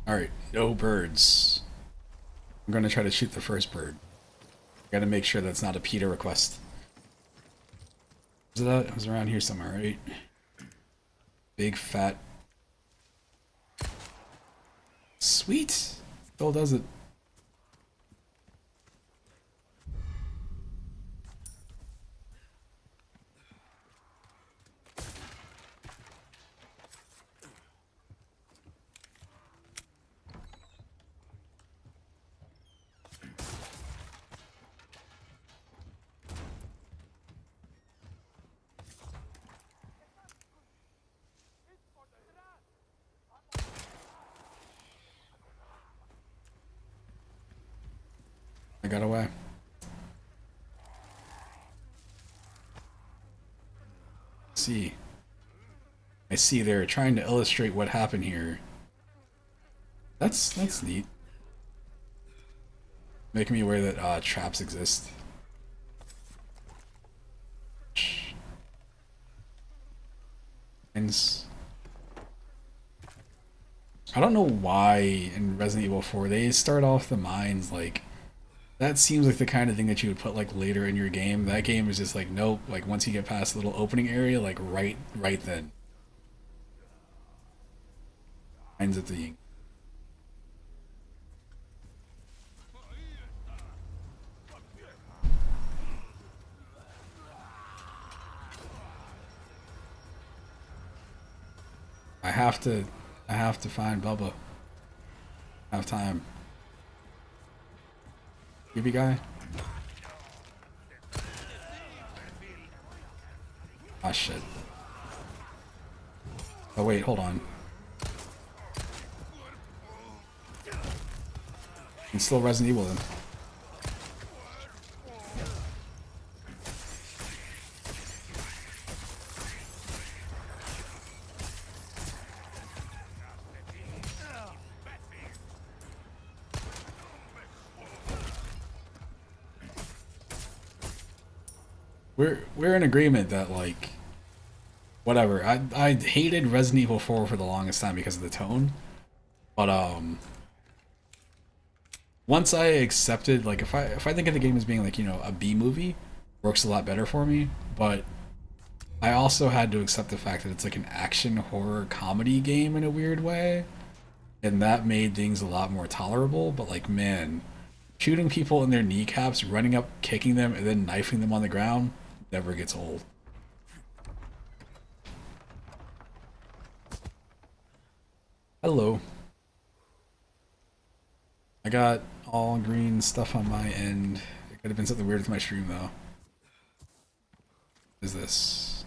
Alright, no birds. I'm gonna try to shoot the first bird. Gotta make sure that's not a PETA request. Was it that? It was around here somewhere, right? Big fat. Sweet! Still does it. I got away. See. I see they're trying to illustrate what happened here. That's neat. Making me aware that traps exist. I don't know why in Resident Evil 4 they start off the mines like that seems like the kind of thing that you would put like later in your game. That game is just like nope, like once you get past the little opening area, like right then. Mines at the I have to find Bubba. Have time. UV guy. Ah, shit. Oh, wait, hold on. It's still Resident Evil then. We're in agreement that, like, whatever. I hated Resident Evil 4 for the longest time because of the tone, but once I accepted, like, if I think of the game as being, like, you know, a B movie, works a lot better for me. But I also had to accept the fact that it's like an action horror comedy game in a weird way, and that made things a lot more tolerable. But, like, man, shooting people in their kneecaps, running up, kicking them, and then knifing them on the ground never gets old. Hello. I got all green stuff on my end. It could have been something weird with my stream though. What is this?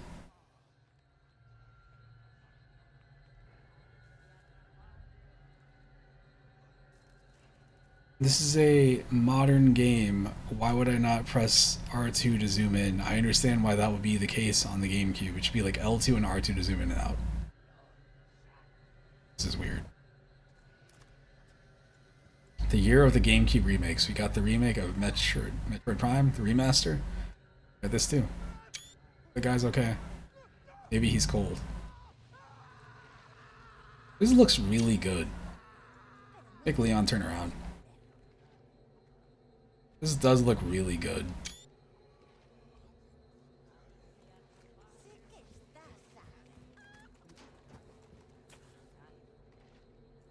This is a modern game. Why would I not press R2 to zoom in? I understand why that would be the case on the GameCube. It should be like L2 and R2 to zoom in and out. This is weird. The year of the GameCube remakes. We got the remake of Metroid Prime, the remaster. Got this too. The guy's okay. Maybe he's cold. This looks really good. Make Leon turn around. This does look really good.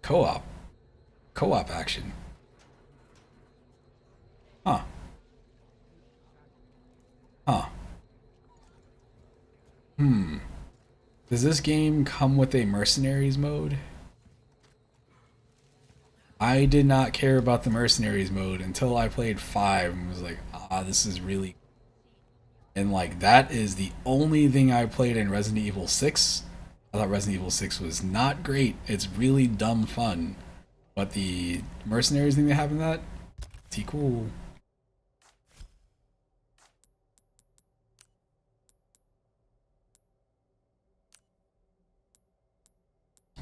Co-op. Co-op action. Huh. Huh. Does this game come with a mercenaries mode? I did not care about the mercenaries mode until I played 5 and was like, ah, this is really... And, like, that is the only thing I played in Resident Evil 6. I thought Resident Evil 6 was not great. It's really dumb fun. But the mercenaries thing they have in that, pretty cool.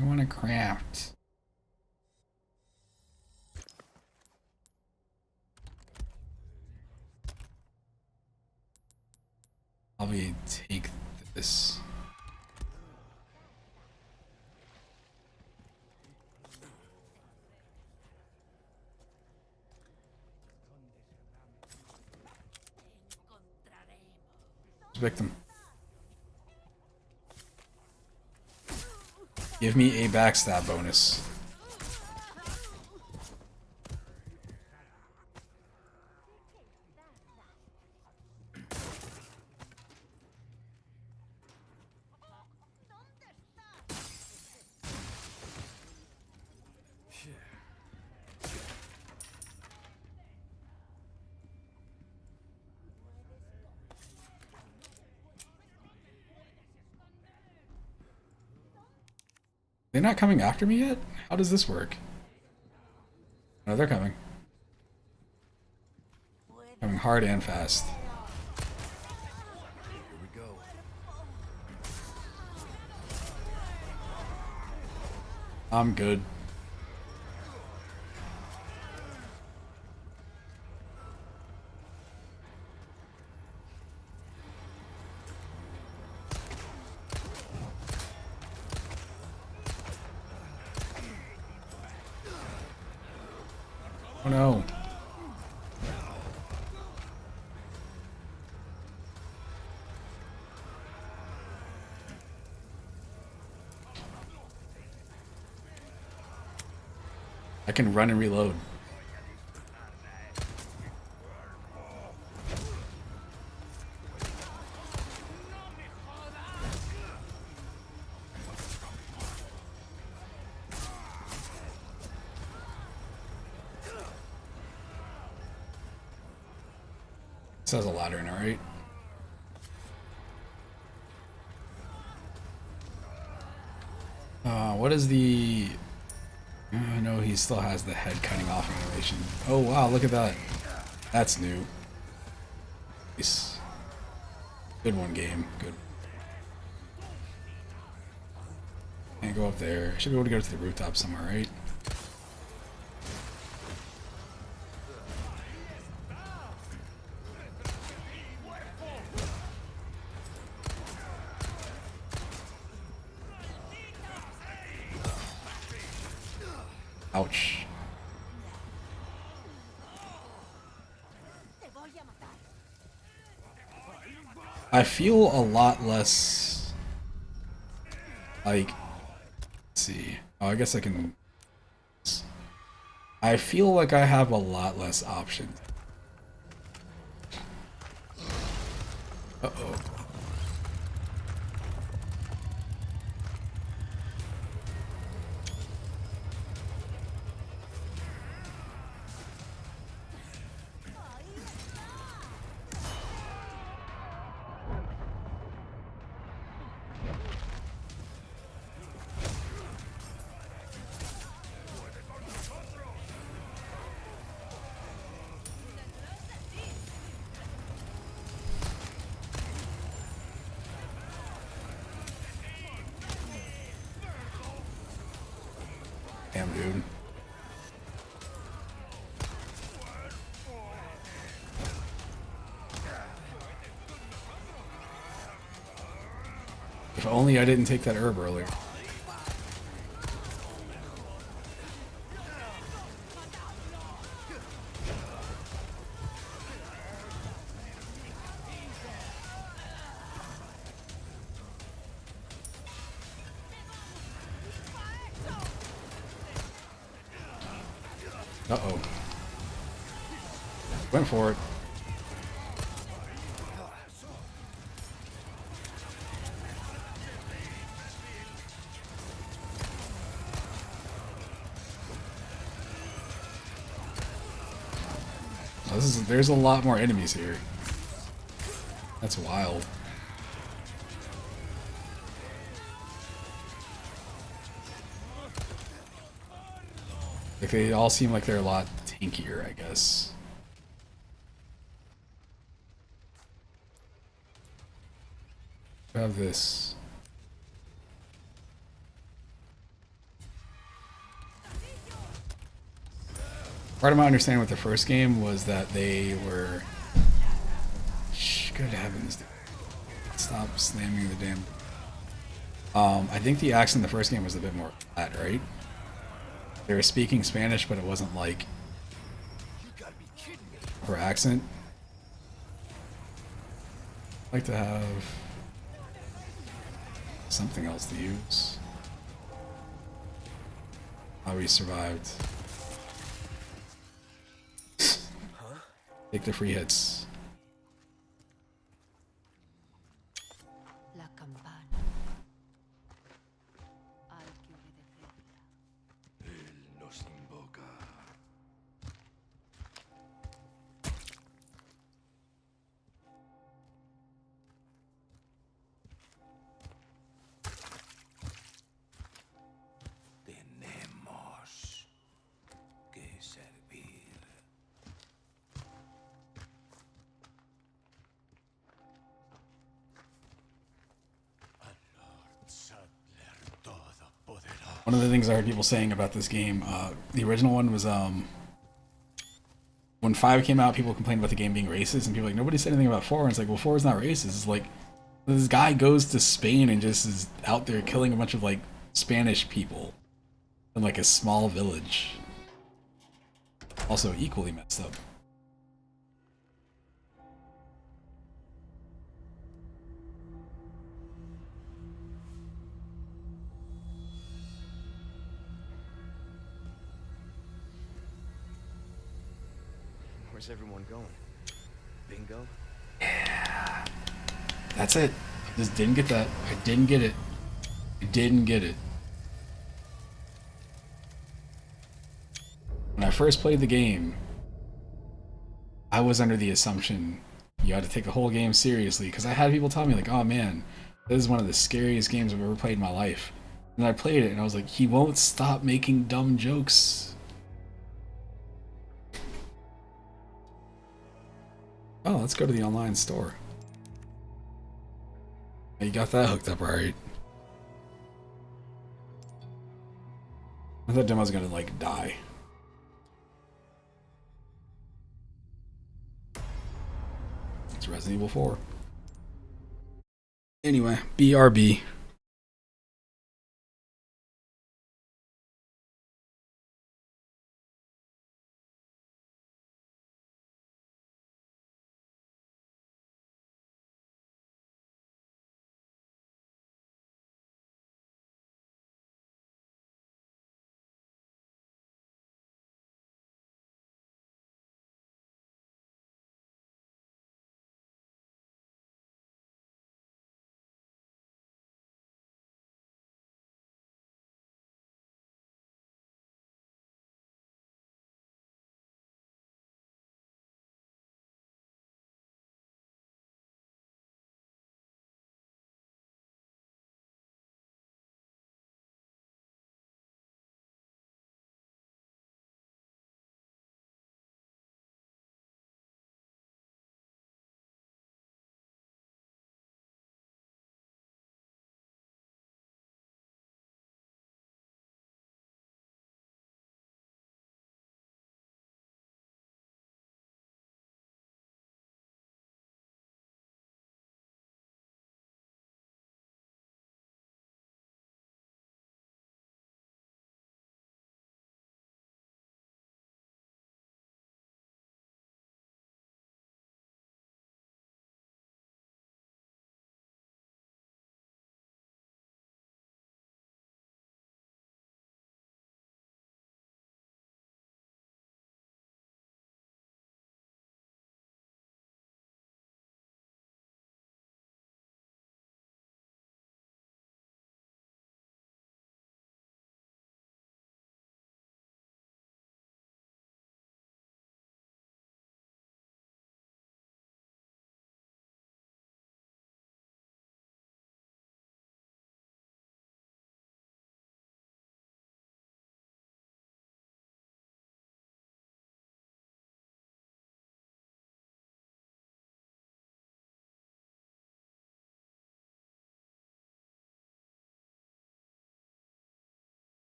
I want to craft. Probably take this. Victim. Give me a backstab bonus. They're not coming after me yet? How does this work? No, they're coming. Coming hard and fast. Here we go. I'm good. Oh no. I can run and reload. This has a ladder in it, right? What is the... I know he still has the head cutting off animation. Oh wow, look at that. That's new. Nice. Good one, game. Good. Can't go up there. I should be able to go to the rooftop somewhere, right? Ouch. I feel a lot less like, let's see. Oh, I guess I can. I feel like I have a lot less options. Uh-oh. Damn, dude. If only I didn't take that herb earlier. Uh-oh. Went for it. There's a lot more enemies here. That's wild. Like, they all seem like they're a lot tankier, I guess. I have this. Part of my understanding with the first game was that they were... Good heavens, dude. Stop slamming the damn... I think the accent in the first game was a bit more flat, right? They were speaking Spanish, but it wasn't like her accent. I'd like to have something else to use. How we survived. Take the free hits. One of the things I heard people saying about this game, the original one was when 5 came out, people complained about the game being racist, and people were like, nobody said anything about 4, and it's like, well, 4 is not racist. It's like, this guy goes to Spain and just is out there killing a bunch of like Spanish people in like a small village. Also equally messed up. Where's everyone going? Bingo? Yeah. That's it. I just didn't get that. I didn't get it. I didn't get it. When I first played the game, I was under the assumption you had to take the whole game seriously. Because I had people tell me like, "Oh man, this is one of the scariest games I've ever played in my life." And I played it, and I was like, "He won't stop making dumb jokes." Oh, let's go to the online store. You got that hooked up, right? I thought Demo's gonna like die. It's Resident Evil 4. Anyway, BRB.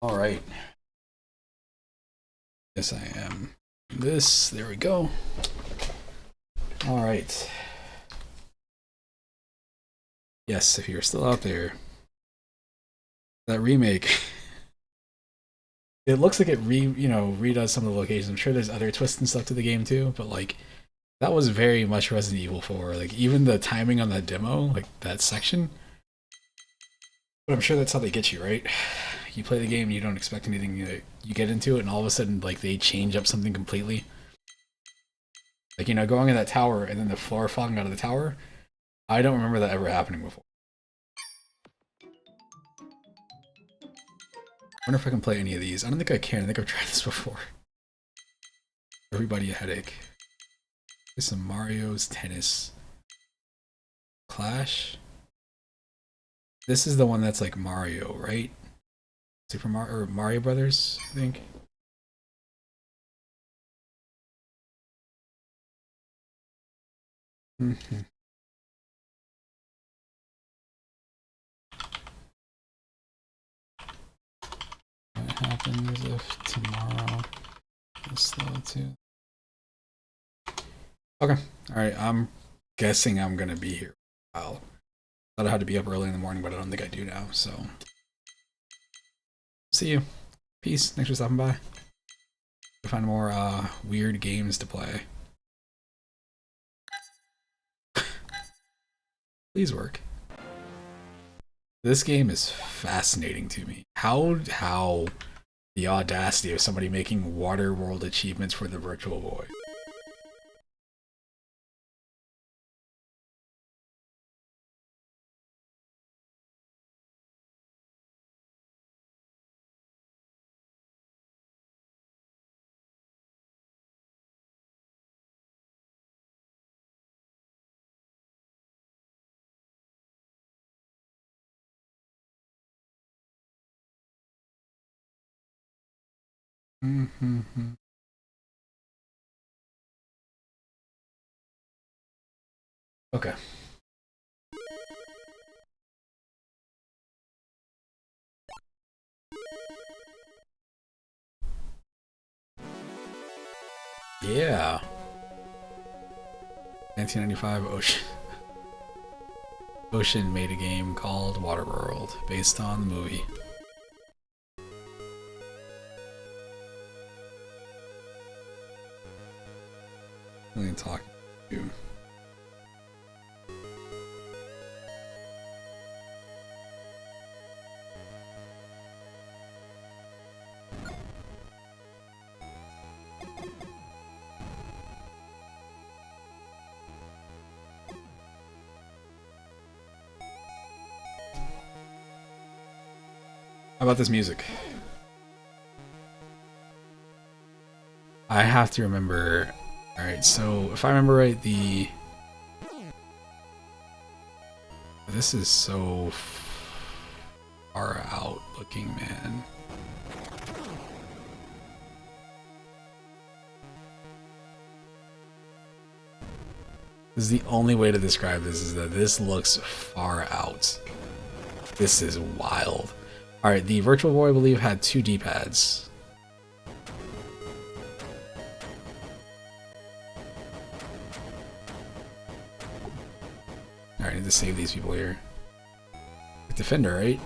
All right. Yes, I am. This. There we go. All right. Yes, if you're still out there, that remake. It looks like it redoes some of the locations. I'm sure there's other twists and stuff to the game too, but like that was very much Resident Evil 4. Like even the timing on that demo, like that section. But I'm sure that's how they get you, right? You play the game and you don't expect anything. You get into it and all of a sudden like they change up something completely. Like, going in that tower and then the floor falling out of the tower. I don't remember that ever happening before. I wonder if I can play any of these. I don't think I can. I think I've tried this before. Everybody a headache. There's some Mario's Tennis. Clash. This is the one that's like Mario, right? Super Mario or Mario Brothers, I think. Mm-hmm. What happens if tomorrow is slow too? Okay. Alright, I'm guessing I'm gonna be here for a while. Thought I had to be up early in the morning, but I don't think I do now, so. See you. Peace. Thanks for stopping by. To find more weird games to play. Please work. This game is fascinating to me. How the audacity of somebody making Water World achievements for the Virtual Boy. Mm-hmm. Okay. Yeah. 1995 Ocean made a game called Waterworld based on the movie. I'm talking to you. How about this music? I have to remember. Alright, so if I remember right, this is so far out looking, man. This is the only way to describe this, is that this looks far out. This is wild. Alright, the Virtual Boy, I believe, had 2 D-pads. Alright, I need to save these people here. Defender, right?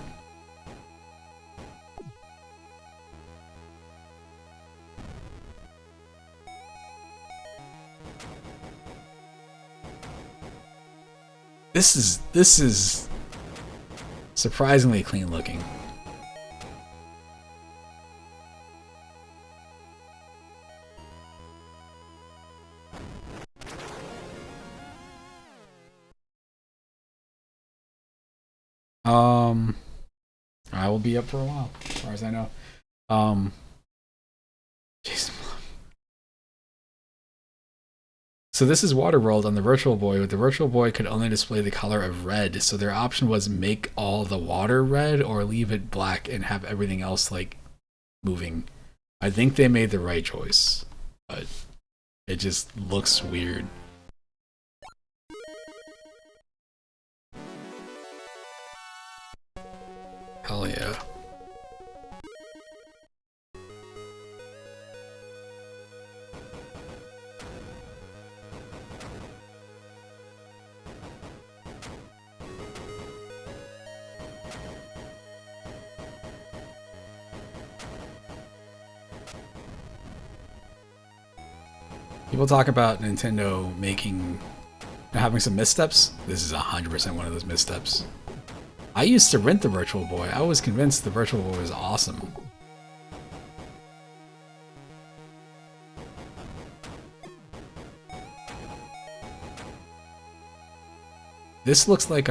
This is surprisingly clean looking. I will be up for a while, as far as I know. Jason Blum. So this is Waterworld on the Virtual Boy, but the Virtual Boy could only display the color of red, so their option was make all the water red or leave it black and have everything else like moving. I think they made the right choice, but it just looks weird. Hell yeah. People talk about Nintendo having some missteps. This is 100% one of those missteps. I used to rent the Virtual Boy. I was convinced the Virtual Boy was awesome. This looks like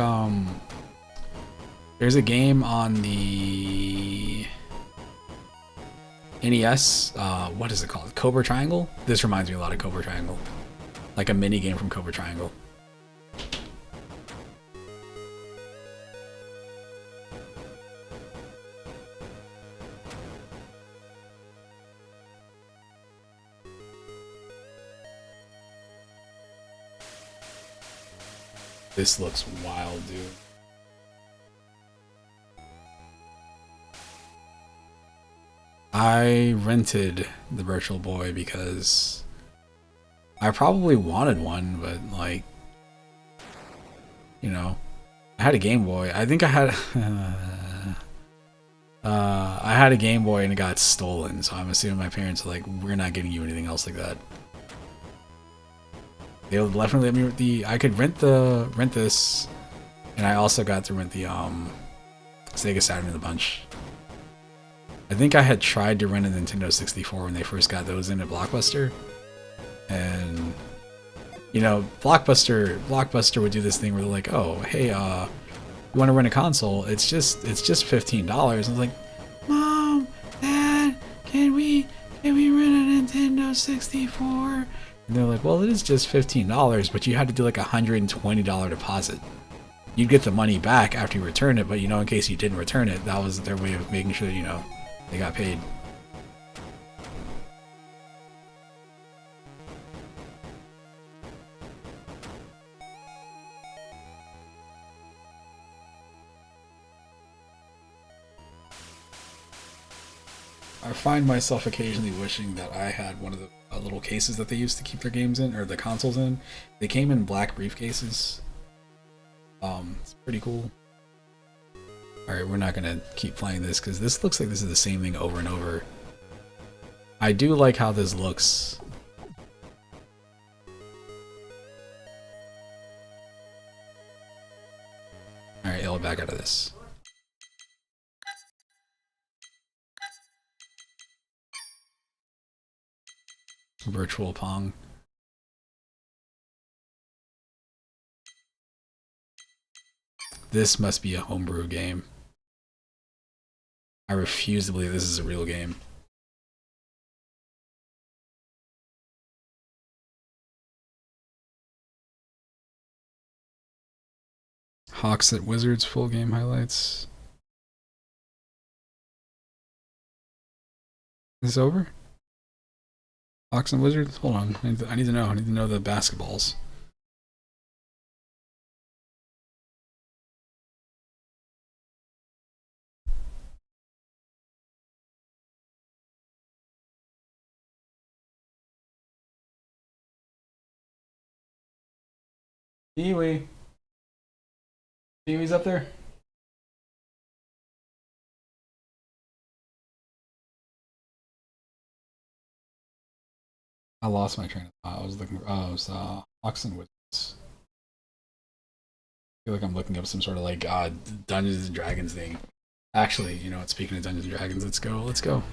there's a game on the NES. What is it called? Cobra Triangle? This reminds me a lot of Cobra Triangle. Like a mini game from Cobra Triangle. This looks wild, dude. I rented the Virtual Boy because I probably wanted one, but like, you know, I had a Game Boy. I think I had I had a Game Boy and it got stolen, so I'm assuming my parents are like, we're not getting you anything else like that. They'll definitely let me rent the. I could rent this, and I also got to rent the Sega Saturn in the bunch. I think I had tried to rent a Nintendo 64 when they first got those in at Blockbuster, and you know, Blockbuster would do this thing where they're like, oh, hey, you want to rent a console? It's just $15. I was like, Mom, Dad, can we rent a Nintendo 64? And they're like, well, it is just $15, but you had to do like a $120 deposit. You'd get the money back after you return it, but you know, in case you didn't return it, that was their way of making sure, you know, they got paid. I find myself occasionally wishing that I had one of the little cases that they used to keep their games in, or the consoles in. They came in black briefcases. It's pretty cool. Alright, we're not gonna keep playing this because this looks like this is the same thing over and over. I do like how this looks. Alright, I'll back out of this. Virtual Pong. This must be a homebrew game. I refuse to believe this is a real game. Hawks at Wizards full game highlights. Is this over? Hawks and Wizards? Hold on. I need to know. I need to know the basketballs. Pee-wee. Pee-wee's up there? I lost my train of thought. I was looking for, it was Hawks and Wizards. I feel like I'm looking up some sort of like Dungeons and Dragons thing. Actually, you know what, speaking of Dungeons and Dragons, let's go.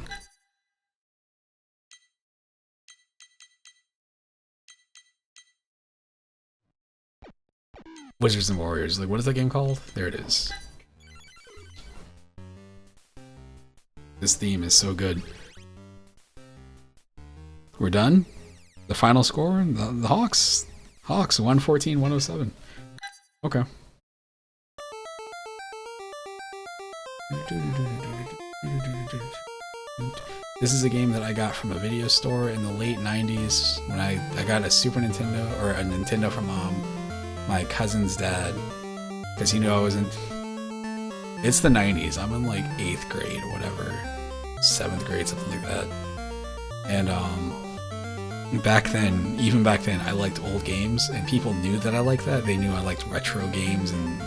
Wizards and Warriors. Like, what is that game called? There it is. This theme is so good. We're done? The final score? The Hawks? Hawks, 114-107. Okay. This is a game that I got from a video store in the late 90s when I got a Super Nintendo, or a Nintendo from my cousin's dad, because he knew I wasn't. It's the 90s. I'm in like 8th grade or whatever, 7th grade, something like that. And even back then, I liked old games, and people knew that I liked that. They knew I liked retro games, and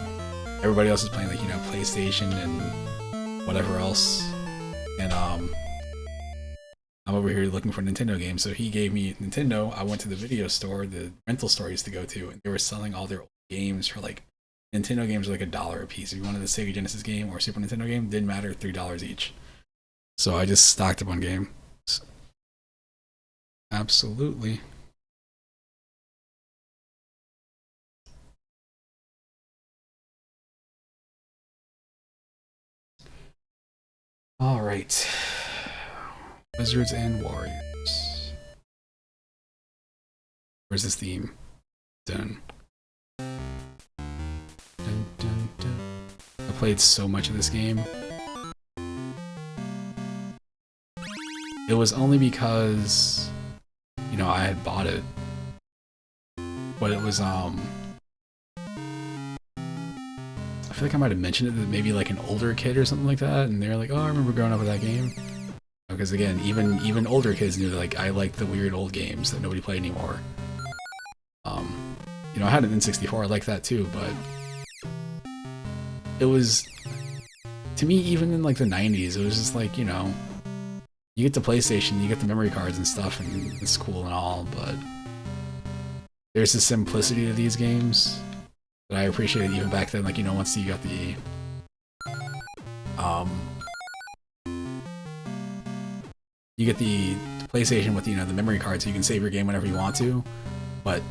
everybody else was playing like, you know, PlayStation and whatever else. And I'm a over here looking for Nintendo games, so he gave me Nintendo. I went to the video store, the rental store I used to go to, and they were selling all their old games for like, Nintendo games were like $1 a piece. If you wanted a Sega Genesis game or Super Nintendo game, didn't matter, $3 each. So I just stocked up on games. Absolutely. All right. Wizards and Warriors. Where's this theme? Done. Dun, dun, dun. I played so much of this game. It was only because, you know, I had bought it. But it was, I feel like I might have mentioned it to maybe like an older kid or something like that, and they're like, oh, I remember growing up with that game. Because again, even older kids knew that, like, I liked the weird old games that nobody played anymore. You know, I had an N64, I liked that too, but it was, to me, even in like the 90s, it was just like, you know, you get the PlayStation, you get the memory cards and stuff, and it's cool and all, but there's a simplicity to these games that I appreciated even back then. Like, you know, once you got the you get the PlayStation with, you know, the memory card, so you can save your game whenever you want to, but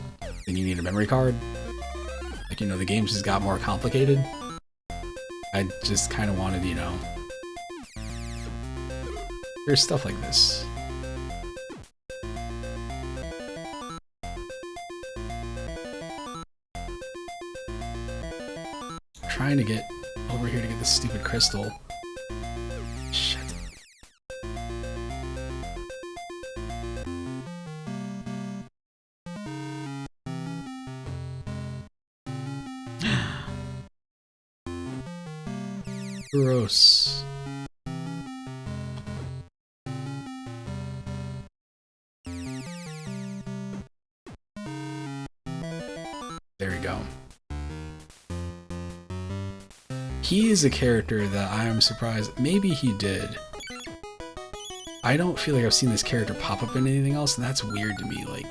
then you need a memory card. Like, you know, the games just got more complicated. I just kind of wanted, you know, there's stuff like this. Trying to get over here to get this stupid crystal. Shit. Gross. There we go. He is a character that I am surprised. Maybe he did. I don't feel like I've seen this character pop up in anything else, and that's weird to me. Like,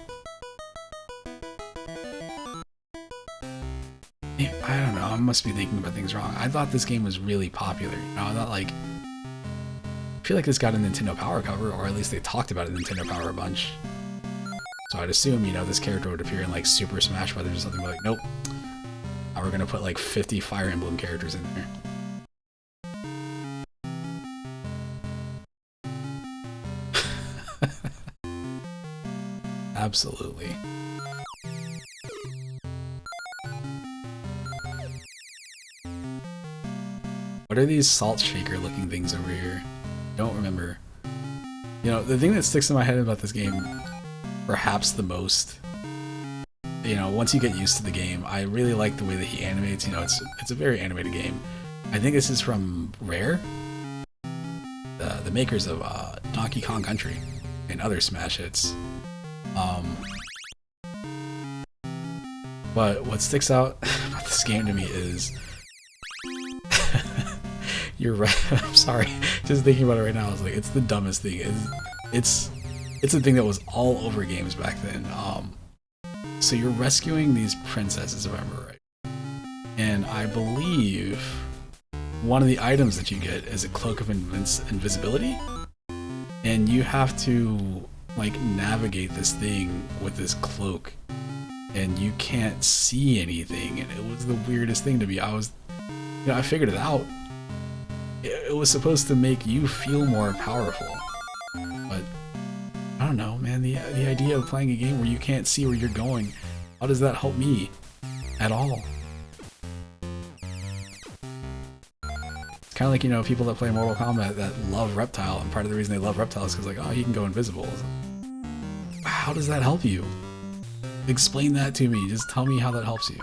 I don't know. I must be thinking about things wrong. I thought this game was really popular. You know, I thought, like, I feel like this got a Nintendo Power cover, or at least they talked about it in Nintendo Power a bunch. So I'd assume, you know, this character would appear in like Super Smash Brothers or something. But like, nope. Now we're gonna put like 50 Fire Emblem characters in there. Absolutely. What are these salt shaker looking things over here? Don't remember. You know, the thing that sticks in my head about this game, perhaps the most, you know, once you get used to the game, I really like the way that he animates. You know, it's a very animated game. I think this is from Rare, the makers of Donkey Kong Country and other smash hits. But what sticks out about this game to me is you're right. I'm sorry. Just thinking about it right now, I was like, it's the dumbest thing. It's a thing that was all over games back then. So you're rescuing these princesses, if I remember right. And I believe one of the items that you get is a cloak of invisibility. And you have to, like, navigate this thing with this cloak. And you can't see anything. And it was the weirdest thing to me. I figured it out. It was supposed to make you feel more powerful. But I don't know, man, the idea of playing a game where you can't see where you're going, how does that help me at all? It's kind of like, you know, people that play Mortal Kombat that love Reptile, and part of the reason they love Reptile is because, like, oh, he can go invisible. How does that help you? Explain that to me. Just tell me how that helps you.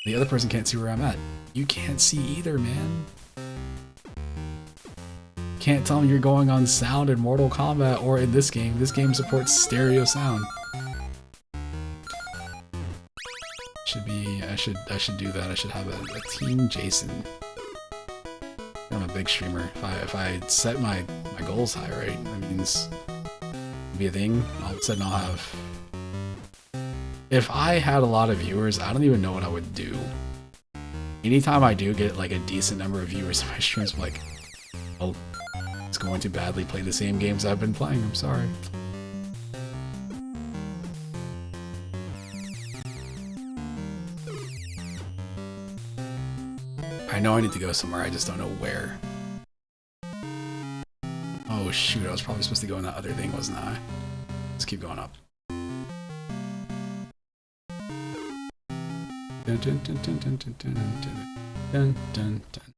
The other person can't see where I'm at. You can't see either, man. Can't tell me you're going on sound in Mortal Kombat or in this game. This game supports stereo sound. Should be, I should do that. I should have a Team Jason. I I'm a big streamer. If I set my goals high, right, that means it'll be a thing. All of a sudden I'll have... If I had a lot of viewers, I don't even know what I would do. Anytime I do get like a decent number of viewers in my streams, I'm like, oh, it's going to badly play the same games I've been playing, I'm sorry. I know I need to go somewhere, I just don't know where. Oh shoot, I was probably supposed to go in that other thing, wasn't I? Let's keep going up. Dun, dun, dun, dun, dun, dun, dun, dun, dun, dun.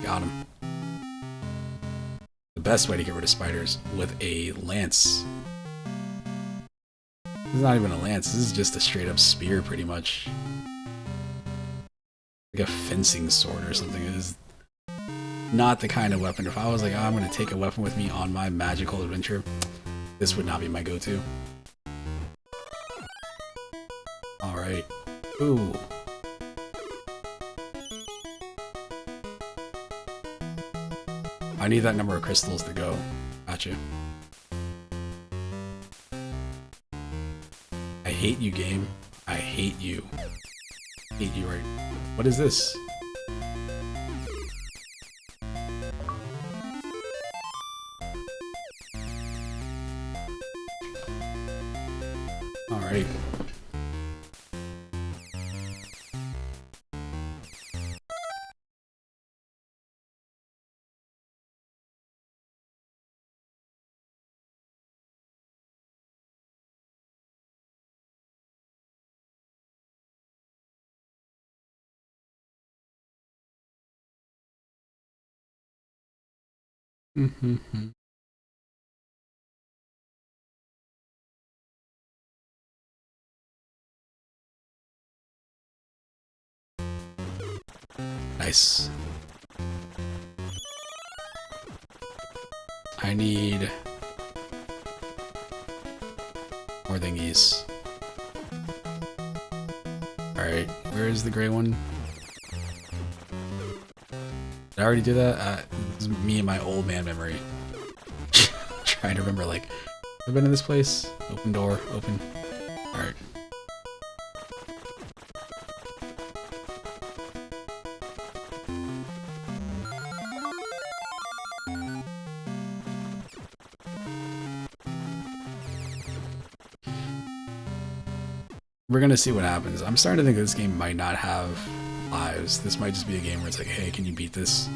Got him. The best way to get rid of spiders with a lance. This is not even a lance, this is just a straight up spear pretty much. Like a fencing sword or something. It is not the kind of weapon. If I was like, oh, I'm going to take a weapon with me on my magical adventure, this would not be my go-to. Alright. Ooh. I need that number of crystals to go. Gotcha. I hate you, game. I hate you. Hate you, right? What is this? Alright. Mm-hmm. Nice. I need more thingies. Alright, where is the gray one? Did I already do that? This is me and my old man memory. Trying to remember, like, I've been in this place. Open door, open. Alright. We're gonna see what happens. I'm starting to think this game might not have lives. This might just be a game where it's like, hey, can you beat this?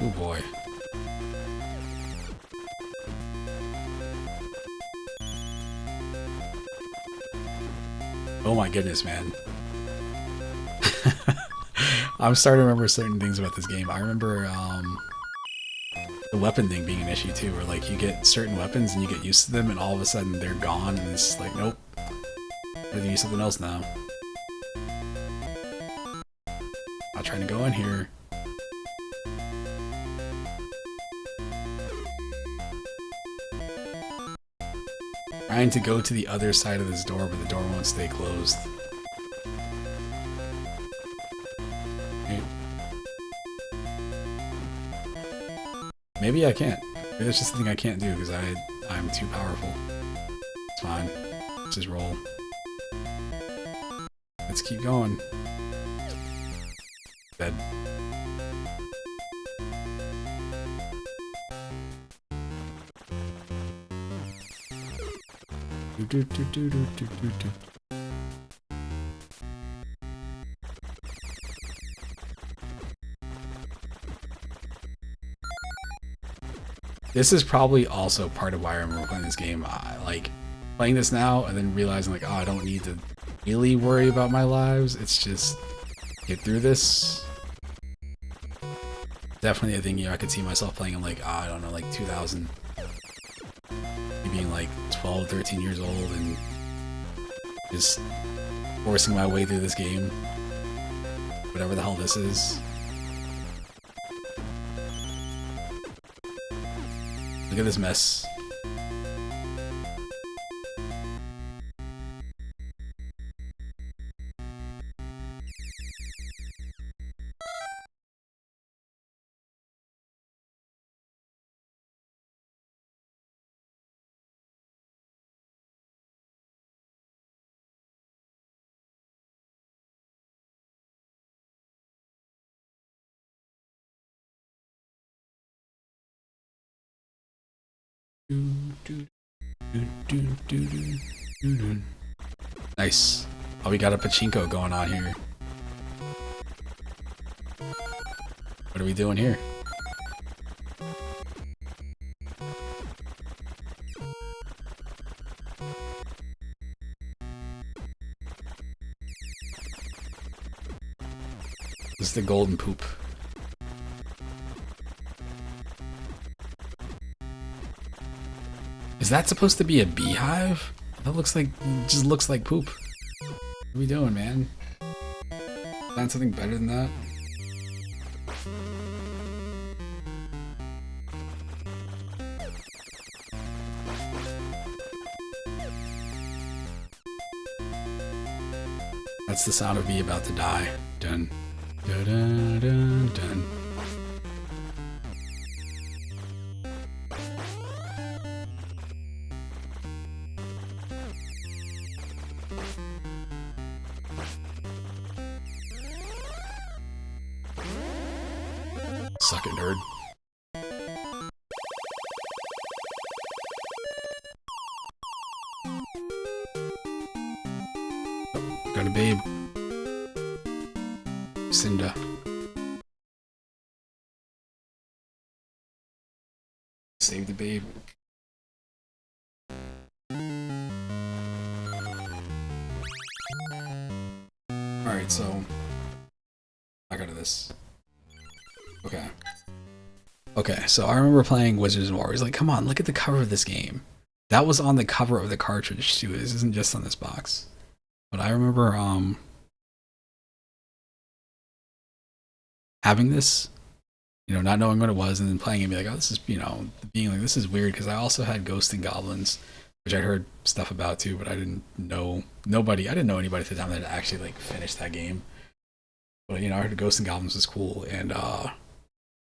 Oh boy. Oh my goodness, man. I'm starting to remember certain things about this game. I remember the weapon thing being an issue too, where like you get certain weapons and you get used to them and all of a sudden they're gone and it's like, nope. I have to use something else now. I'm trying to go in here. Trying to go to the other side of this door, but the door won't stay closed. Okay. Maybe I can't. Maybe that's just the thing I can't do because I'm too powerful. It's fine. Let's just roll. Let's keep going. Dead. Do, do, do, do, do, do, do. This is probably also part of why I remember playing this game. Like, playing this now and then realizing like, oh, I don't need to really worry about my lives. It's just get through this. Definitely a thing, I could see myself playing in like, I don't know, like 2000. Being like 12, 13 years old and Just forcing my way through this game. Whatever the hell this is. Look at this mess. Nice. Oh, we got a pachinko going on here. What are we doing here? This is the golden poop. Is that supposed to be a beehive? That looks like, just looks like poop. What are we doing, man? Find something better than that? That's the sound of me about to die. Dun, dun, dun, dun, dun. Suck it, nerd. Oh, got a babe. Cinda. Save the babe. Alright, so back out of this. Okay, so I remember playing Wizards and Warriors. Like, come on, look at the cover of this game. That was on the cover of the cartridge too. This isn't just on this box. But I remember having this, you know, not knowing what it was, and then playing it and be like, oh, this is, you know, being like, this is weird, because I also had Ghosts and Goblins, which I'd heard stuff about too, but I didn't know anybody at the time that had actually like finished that game. But, you know, I heard Ghosts and Goblins was cool, and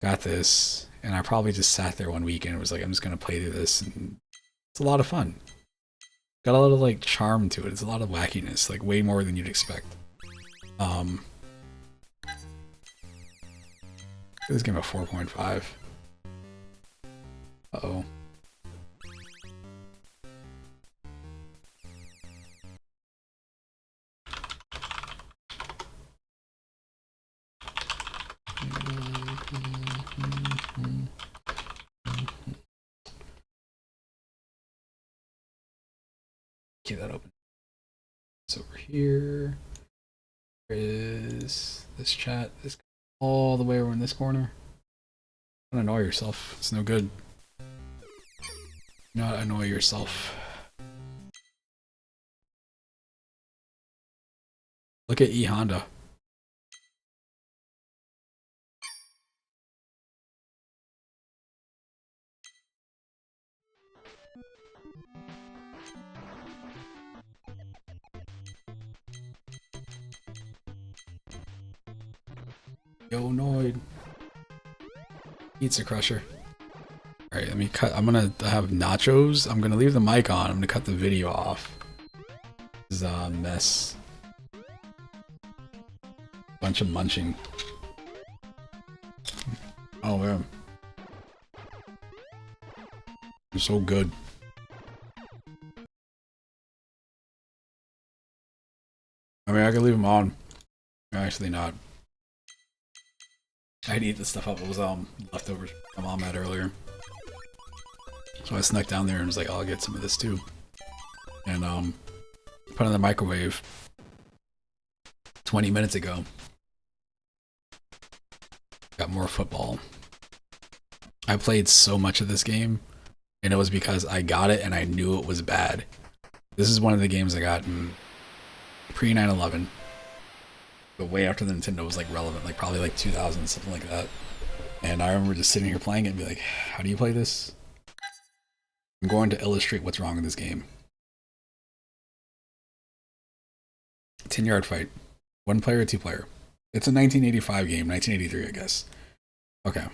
got this, and I probably just sat there one weekend and was like, I'm just gonna play through this, and it's a lot of fun. Got a lot of like charm to it. It's a lot of wackiness, like way more than you'd expect. This game a 4.5. Uh-oh. Keep that open. It's over here. There is this chat. This all the way over in this corner. Don't annoy yourself. It's no good. Do not annoy yourself. Look at E Honda. Yo, Noid. Pizza Crusher. Alright, let me cut. I'm gonna have nachos. I'm gonna leave the mic on. I'm gonna cut the video off. This is a mess. Bunch of munching. Oh, man. It's so good. I mean, I could leave them on. Actually, not. I had to eat this stuff up. It was leftovers my mom had earlier. So I snuck down there and was like, oh, I'll get some of this too. And put it in the microwave 20 minutes ago. Got more football. I played so much of this game, and it was because I got it and I knew it was bad. This is one of the games I got in pre 9/11, but way after the Nintendo was like relevant, like probably like 2000, something like that. And I remember just sitting here playing it and be like, how do you play this? I'm going to illustrate what's wrong with this game. 10-yard fight. 1 player or 2 player? It's a 1985 game, 1983, I guess. Okay.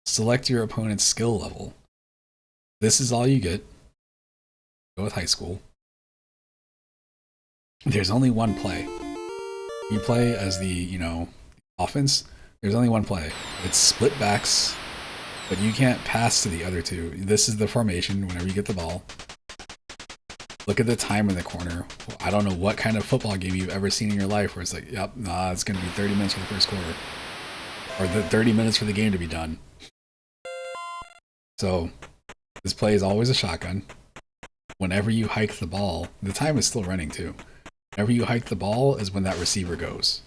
Select your opponent's skill level. This is all you get. Go with high school. There's only 1 play. You play as the, offense. There's only 1 play. It's split backs, but you can't pass to the other 2. This is the formation whenever you get the ball. Look at the time in the corner. I don't know what kind of football game you've ever seen in your life where it's like, yep, nah, it's going to be 30 minutes for the first quarter. Or the 30 minutes for the game to be done. So, this play is always a shotgun. Whenever you hike the ball, the time is still running too. Whenever you hike the ball is when that receiver goes.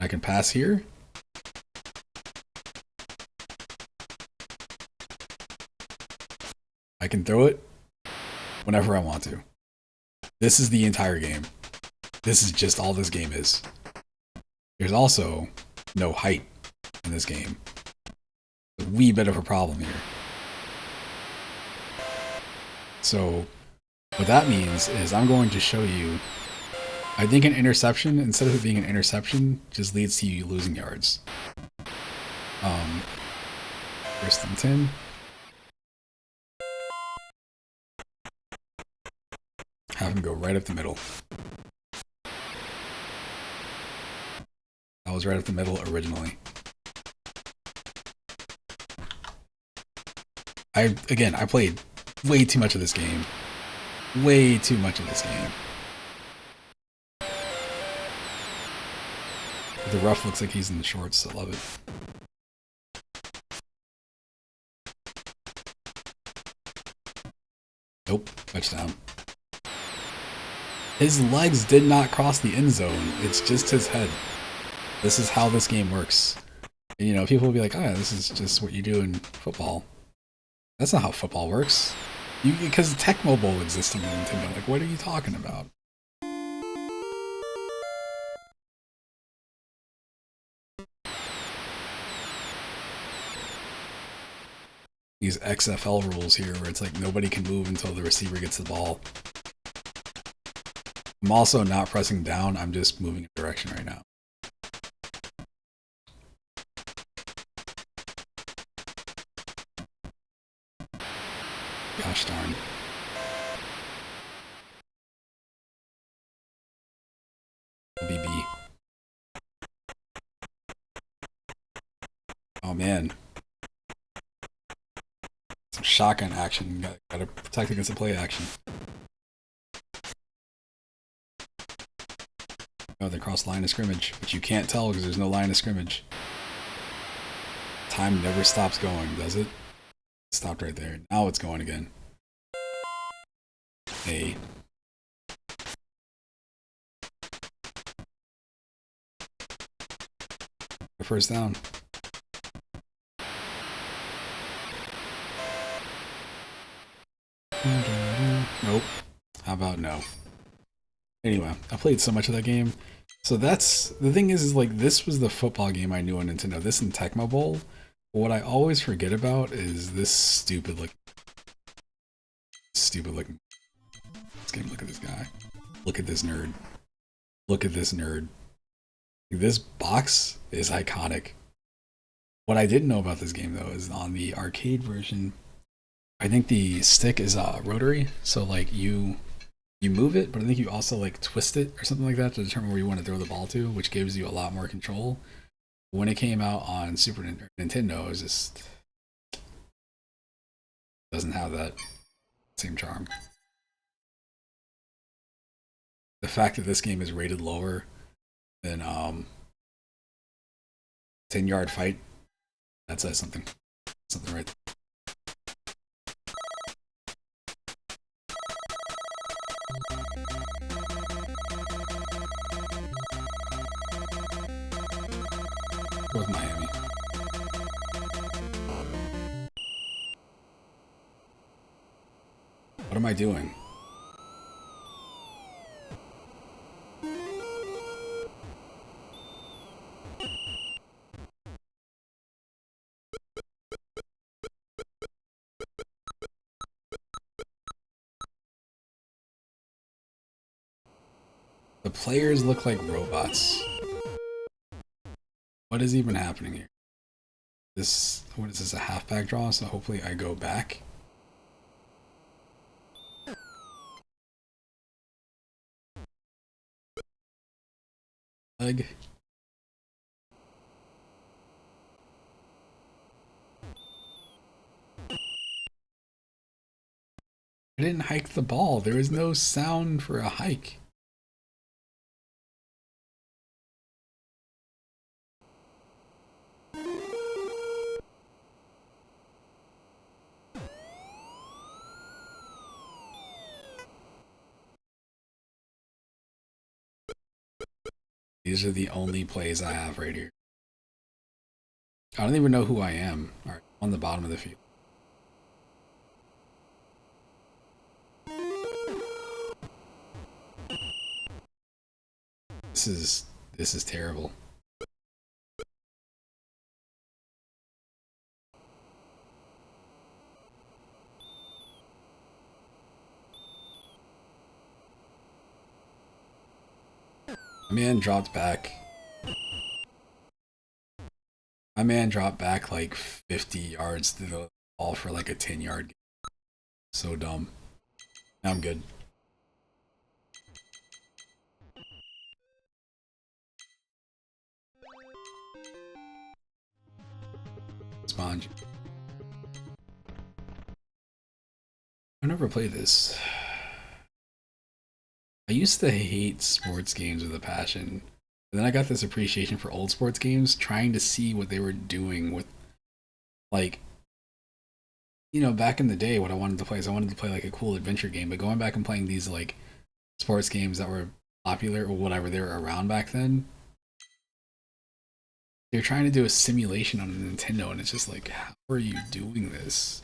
I can pass here. I can throw it whenever I want to. This is the entire game. This is just all this game is. There's also no height in this game. A wee bit of a problem here. So what that means is I'm going to show you, I think an interception, instead of it being an interception, just leads to you losing yards. First and 10. Have him go right up the middle. That was right up the middle originally. I played way too much of this game. Way too much of this game. The rough looks like he's in the shorts. I love it. Nope. Touchdown. His legs did not cross the end zone. It's just his head. This is how this game works. And, people will be like, oh, this is just what you do in football. That's not how football works. Because Tecmo Bowl existed on Nintendo. Like, what are you talking about? These XFL rules here where it's like nobody can move until the receiver gets the ball. I'm also not pressing down, I'm just moving a direction right now. Gosh darn. BB. Oh man. Some shotgun action. Gotta protect against the play action. Oh, they crossed line of scrimmage, but you can't tell because there's no line of scrimmage. Time never stops going, does it? It stopped right there. Now it's going again. Hey. First down. Nope. How about no? Anyway, I played so much of that game. So that's the thing is like this was the football game I knew on Nintendo. This and Tecmo Bowl. But what I always forget about is this stupid looking. This game. Look at this guy. Look at this nerd. Look at this nerd. This box is iconic. What I didn't know about this game though is on the arcade version, I think the stick is rotary. So like you move it, but I think you also like twist it or something like that to determine where you want to throw the ball to, which gives you a lot more control. When it came out on Super Nintendo, it was just doesn't have that same charm. The fact that this game is rated lower than 10-yard fight, that says something. Something right there. With Miami. What am I doing? The players look like robots. What is even happening here? This, what is this, a halfback draw? So hopefully I go back. Leg. I didn't hike the ball. There was no sound for a hike. These are the only plays I have right here. I don't even know who I am. All right, on the bottom of the field. This is terrible. My man dropped back. My man dropped back like 50 yards to the ball for like a 10-yard game. So dumb. Now I'm good. Sponge. I never played this. I used to hate sports games with a passion. And then I got this appreciation for old sports games, trying to see what they were doing with, like, you know, back in the day, what I wanted to play is I wanted to play like a cool adventure game, but going back and playing these like sports games that were popular or whatever, they were around back then. They're trying to do a simulation on a Nintendo, and it's just like, how are you doing this?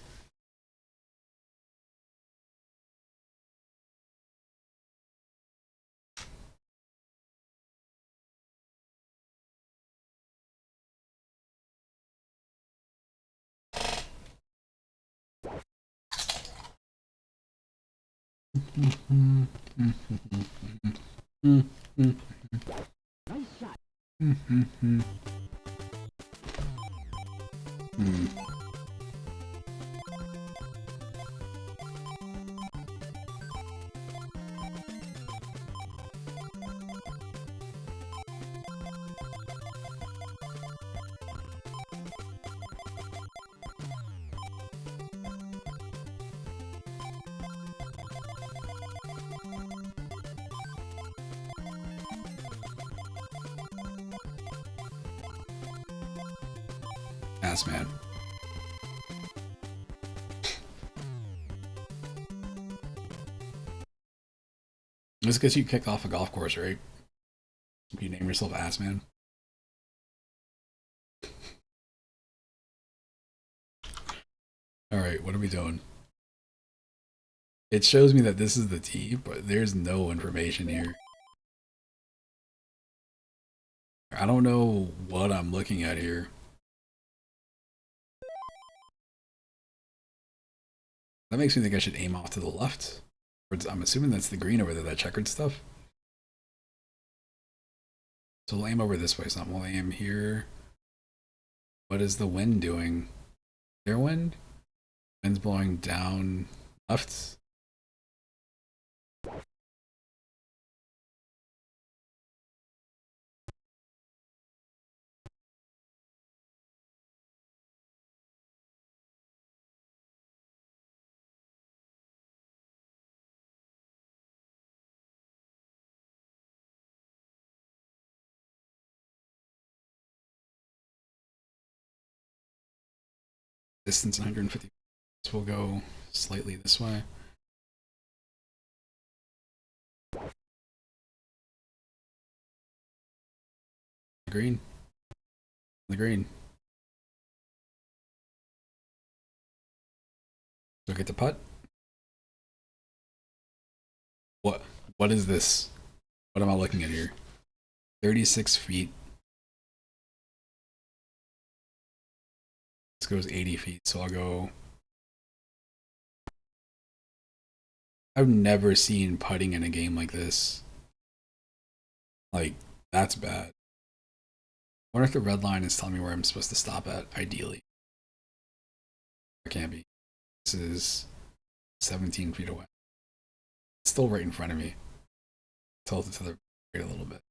Ass man. This gets you kicked off a golf course, right? You name yourself Ass Man. Alright, what are we doing? It shows me that this is the tee, but there's no information here. I don't know what I'm looking at here. That makes me think I should aim off to the left. I'm assuming that's the green over there, that checkered stuff. So we'll aim over this way, so we'll aim here. What is the wind doing? Their wind? Wind's blowing down left. Distance 150. So we'll go slightly this way. The green. The green. Look at the putt. What is this? What am I looking at here? 36 feet. This goes 80 feet, so I'll go. I've never seen putting in a game like this. Like, that's bad. I wonder if the red line is telling me where I'm supposed to stop at, ideally. It can't be. This is 17 feet away. It's still right in front of me. Tilt it to the right a little bit.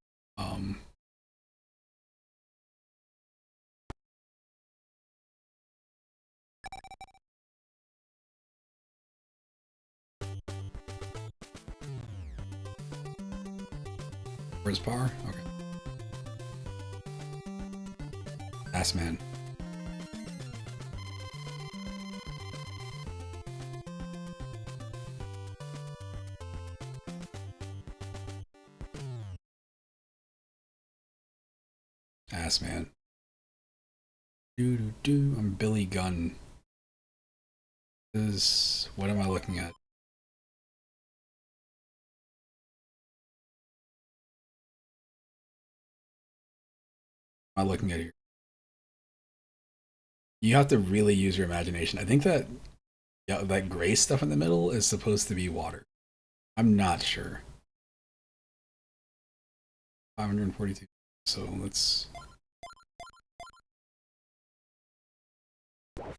Where's par? Okay. Ass man. Ass man. I'm Billy Gunn. What am I looking at? What am I looking at here? You have to really use your imagination. I think that that gray stuff in the middle is supposed to be water. I'm not sure. 542. So let's. What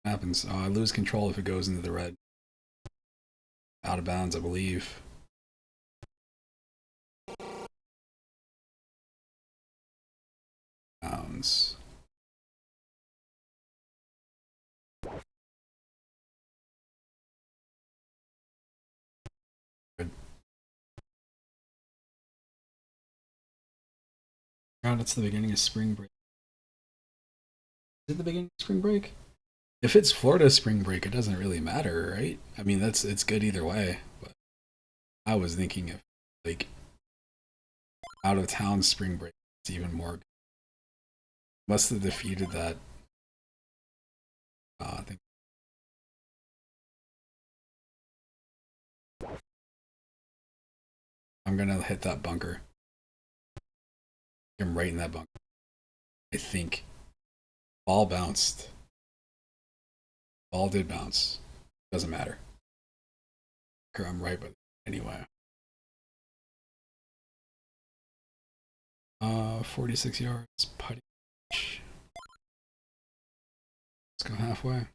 happens? I lose control if it goes into the red. Out of bounds, I believe. Bounds. Good. God, it's the beginning of spring break. Is it the beginning of spring break? If it's Florida spring break, it doesn't really matter, right? I mean, it's good either way. But I was thinking of like out of town spring break, it's even more. Must have defeated that. I think. I'm gonna hit that bunker. I'm right in that bunker. I think. Ball bounced. Ball did bounce. Doesn't matter. I'm right, but anyway. 46 yards. Putty. Let's go halfway.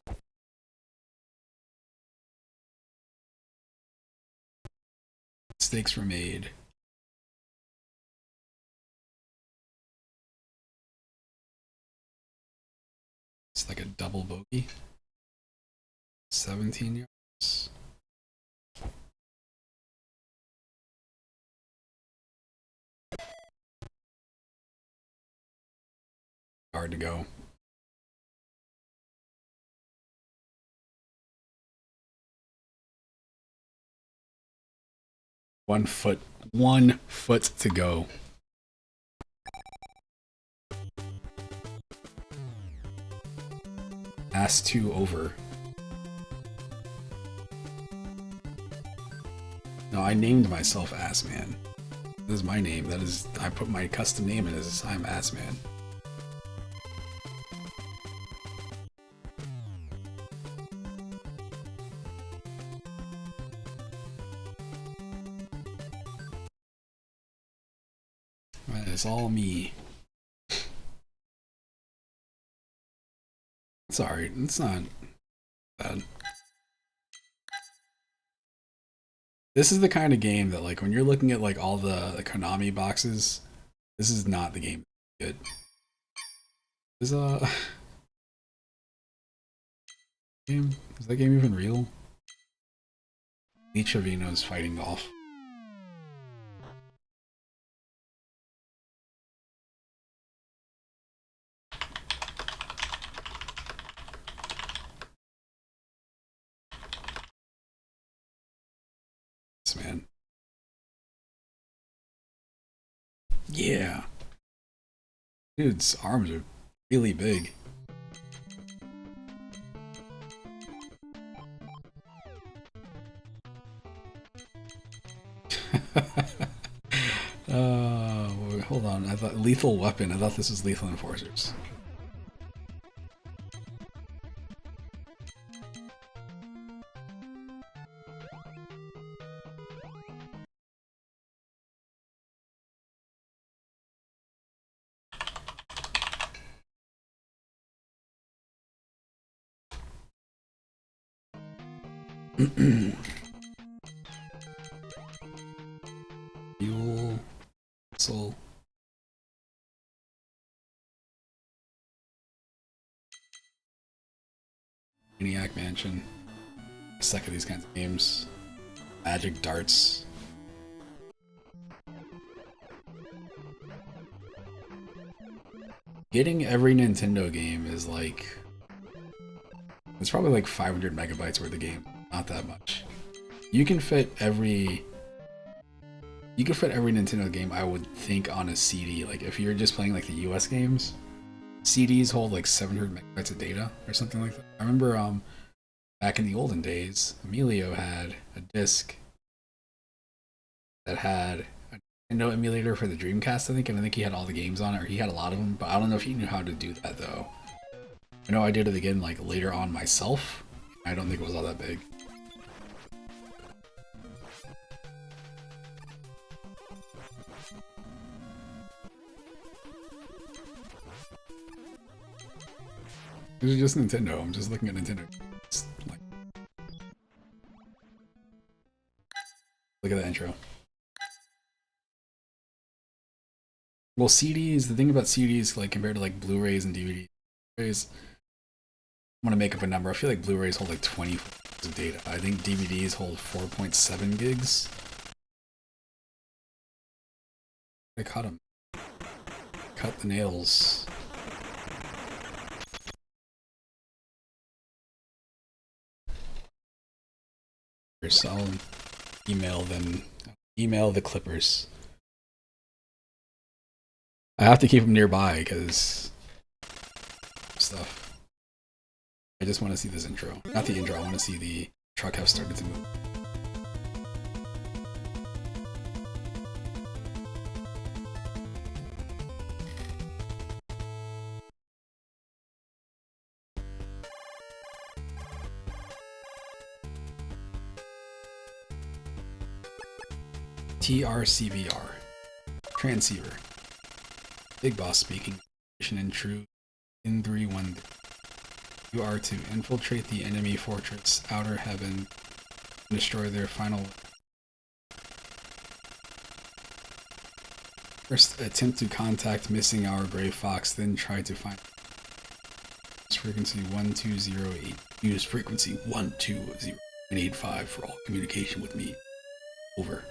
Mistakes were made. It's like a double bogey. 17 yards. Hard to go. One foot to go. Ass 2 over. No, I named myself Ass Man. This is my name. That is, I put my custom name in as I'm Ass Man. It's all me. It's alright. It's not bad. This is the kind of game that, like, when you're looking at like all the Konami boxes, this is not the game. Good. Is game? Is that game even real? Lee Trevino's fighting golf. Man. Yeah. Dude's arms are really big. Hold on. I thought Lethal Weapon. I thought this was Lethal Enforcers. Fuel. Soul. Maniac Mansion. Suck at these kinds of games. Magic Darts. Getting every Nintendo game is like... It's probably like 500 megabytes worth of game. Not that much. You can fit every Nintendo game, I would think, on a CD. Like if you're just playing like the US games, CDs hold like 700 megabytes of data or something like that. I remember back in the olden days, Emilio had a disc that had a Nintendo emulator for the Dreamcast, I think, and I think he had all the games on it, or he had a lot of them, but I don't know if he knew how to do that though. I know I did it again like later on myself. I don't think it was all that big. This is just Nintendo. I'm just looking at Nintendo. Like, look at the intro. Well, CDs, the thing about CDs, like compared to like Blu-rays and DVDs, I'm gonna make up a number. I feel like Blu-rays hold like 20 gigs of data. I think DVDs hold 4.7 gigs. I cut them. Cut the nails. So I'll email them. Email the Clippers. I have to keep them nearby because stuff. I just want to see this intro. Not the intro, I want to see the truck have started to move. TRCVR. Transceiver. Big Boss speaking. Mission in true in 3-1. You are to infiltrate the enemy fortress, Outer Heaven, and destroy their final. First, attempt to contact missing our Gray Fox, then try to find frequency 1208. Use frequency 120.85 for all communication with me. Over.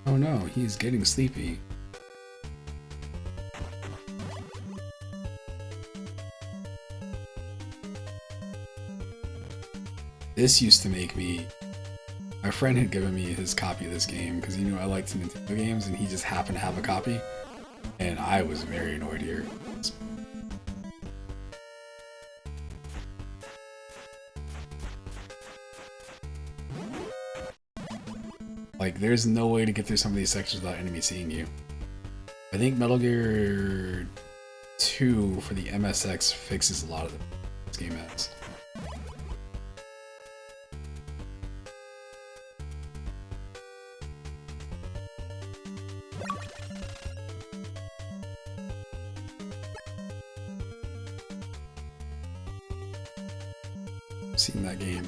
Oh no, he's getting sleepy. This used to make me... My friend had given me his copy of this game because he knew I liked Nintendo games and he just happened to have a copy. And I was very annoyed here. Like, there's no way to get through some of these sections without enemies seeing you. I think Metal Gear 2 for the MSX fixes a lot of this game has. I've seen that game.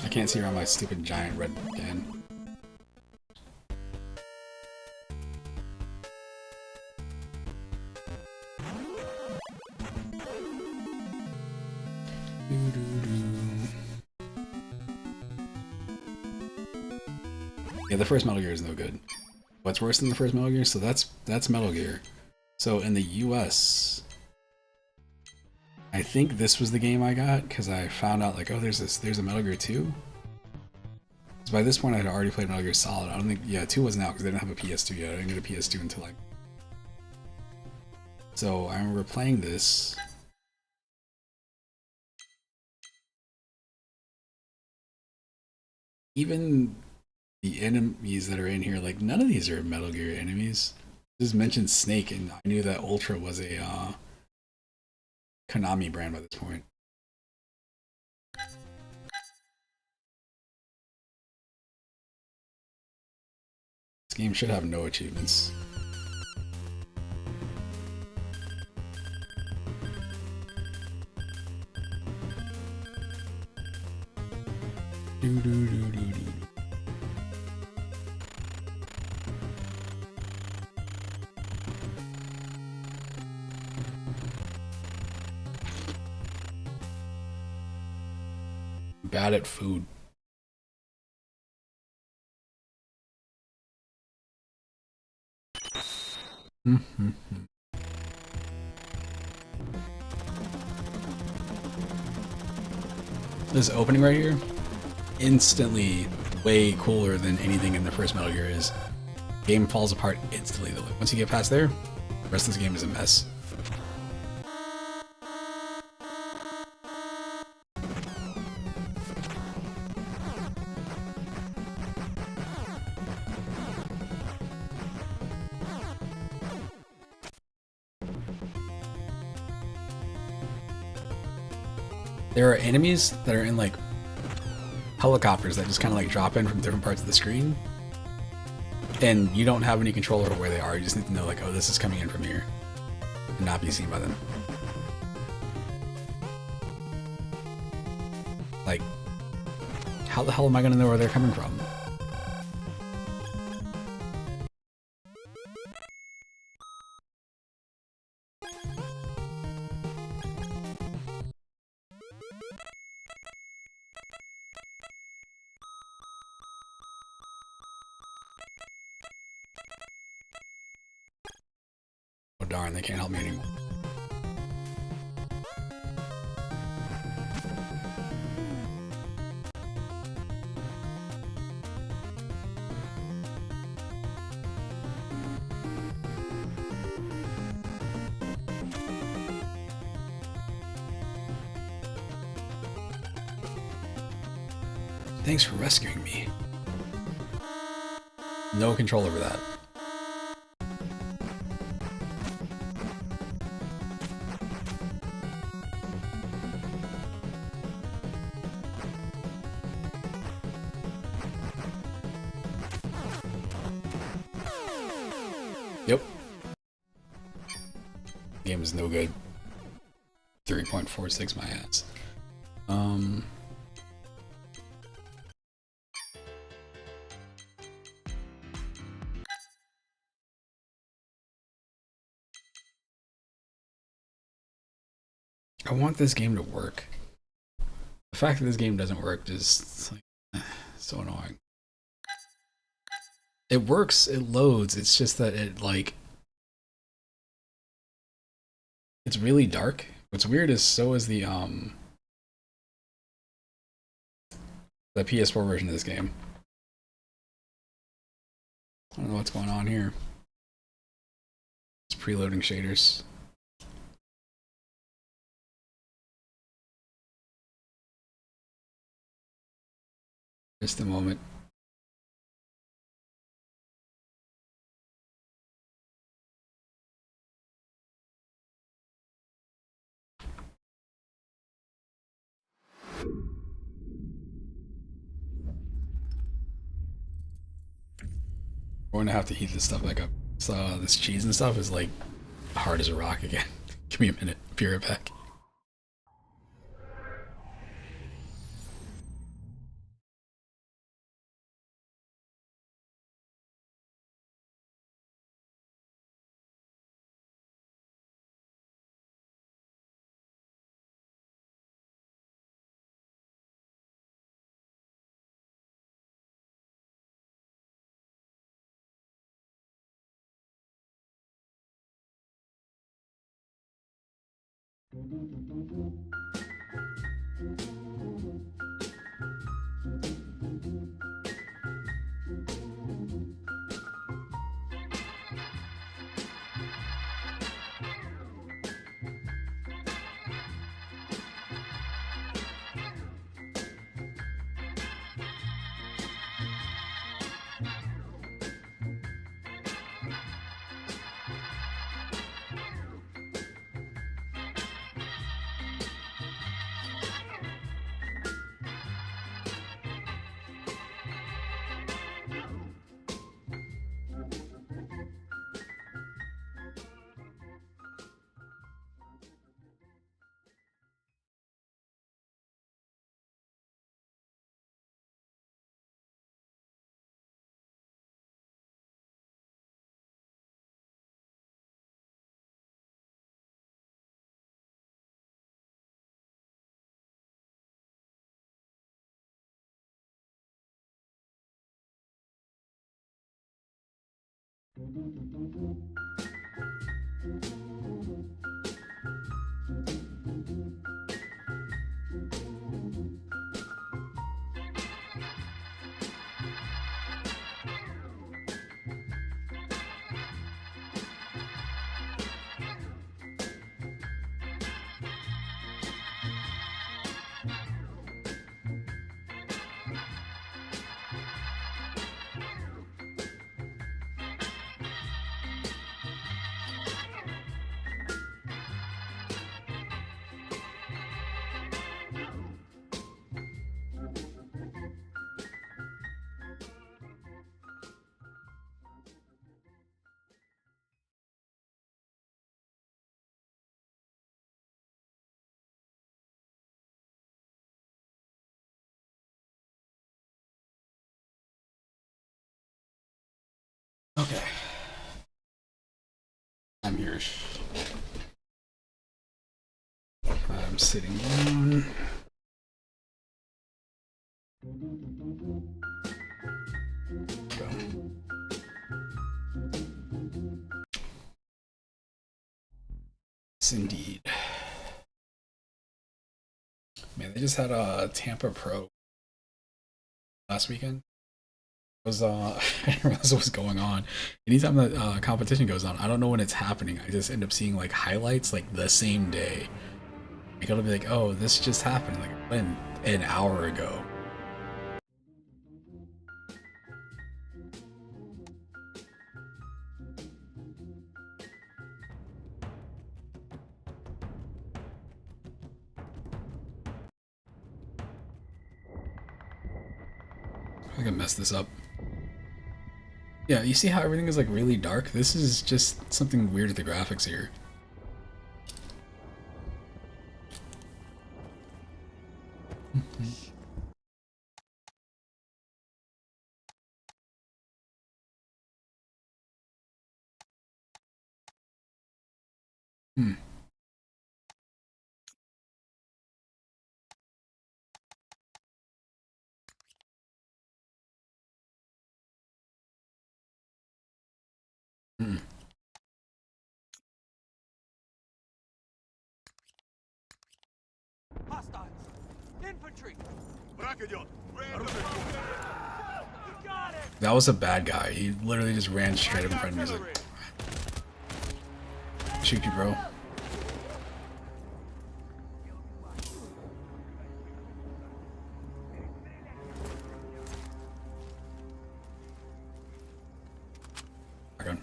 I can't see around my stupid giant red can. Yeah, the first Metal Gear is no good. What's worse than the first Metal Gear? So that's Metal Gear. So in the US, I think this was the game I got because I found out like, oh, there's a Metal Gear 2. So by this point, I had already played Metal Gear Solid. I don't think, yeah, 2 wasn't out because they didn't have a PS2 yet. I didn't get a PS2 until like. So I remember playing this. Even the enemies that are in here, like none of these are Metal Gear enemies. Just mentioned Snake, and I knew that Ultra was a Konami brand by this point. This game should have no achievements. Bad at food. This opening right here, instantly way cooler than anything in the first Metal Gear is. Game falls apart instantly though. Once you get past there, the rest of this game is a mess. There are enemies that are in like helicopters that just kind of like drop in from different parts of the screen, and you don't have any control over where they are. You just need to know like, oh, this is coming in from here, and not be seen by them. Like, how the hell am I gonna know where they're coming from? Darn, they can't help me anymore. Thanks for rescuing me. No control over that. Yep. Game is no good. 3.46 my ass. I want this game to work. The fact that this game doesn't work is like, so annoying. It works, it loads, it's just that it like it's really dark. What's weird is so is the PS4 version of this game. I don't know what's going on here. It's preloading shaders. Just a moment. We're going to have to heat this stuff back up. So this cheese and stuff is like hard as a rock again. Give me a minute. Be right back. Okay. I'm here. I'm sitting down. Go. Yes, indeed. Man, they just had a Tampa Pro last weekend. I didn't realize what was going on. Anytime that competition goes on, I don't know when it's happening. I just end up seeing like highlights like the same day. Like it'll be like, oh, this just happened like an hour ago. I can mess this up. Yeah, you see how everything is like really dark? This is just something weird with the graphics here. Hostiles! Infantry! That was a bad guy. He literally just ran straight up in front of me. He's like, shoot you, bro. Back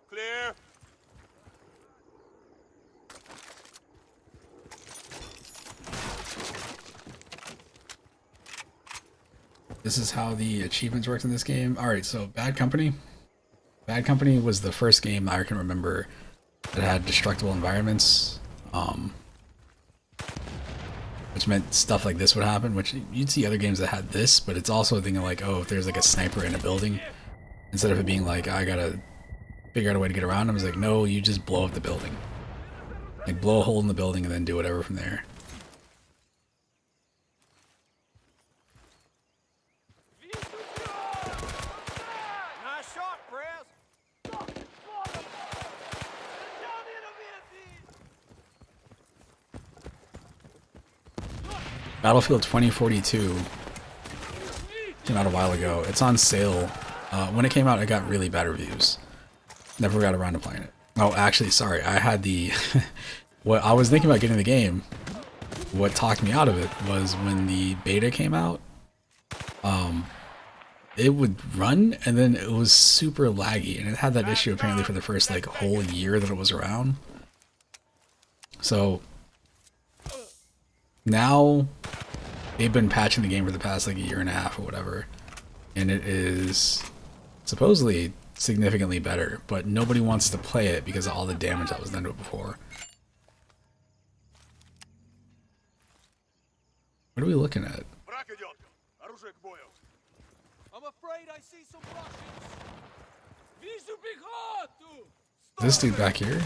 Clear. This is how the achievements worked in this game. Alright, so Bad Company. Bad Company was the first game I can remember that had destructible environments. Which meant stuff like this would happen, which you'd see other games that had this, but it's also a thing of like, oh, if there's like a sniper in a building, instead of it being like, I gotta figure out a way to get around him, it's like, no, you just blow up the building. Like, blow a hole in the building and then do whatever from there. Battlefield 2042 came out a while ago. It's on sale. When it came out, it got really bad reviews. Never got around to playing it. Oh, actually, sorry. I had the... what I was thinking about getting the game, what talked me out of it was when the beta came out, it would run and then it was super laggy, and it had that issue apparently for the first like whole year that it was around. So now they've been patching the game for the past like a year and a half or whatever, and it is supposedly significantly better, but nobody wants to play it because of all the damage that was done to it before. What are we looking at? I'm afraid I see some Russians. This dude back here?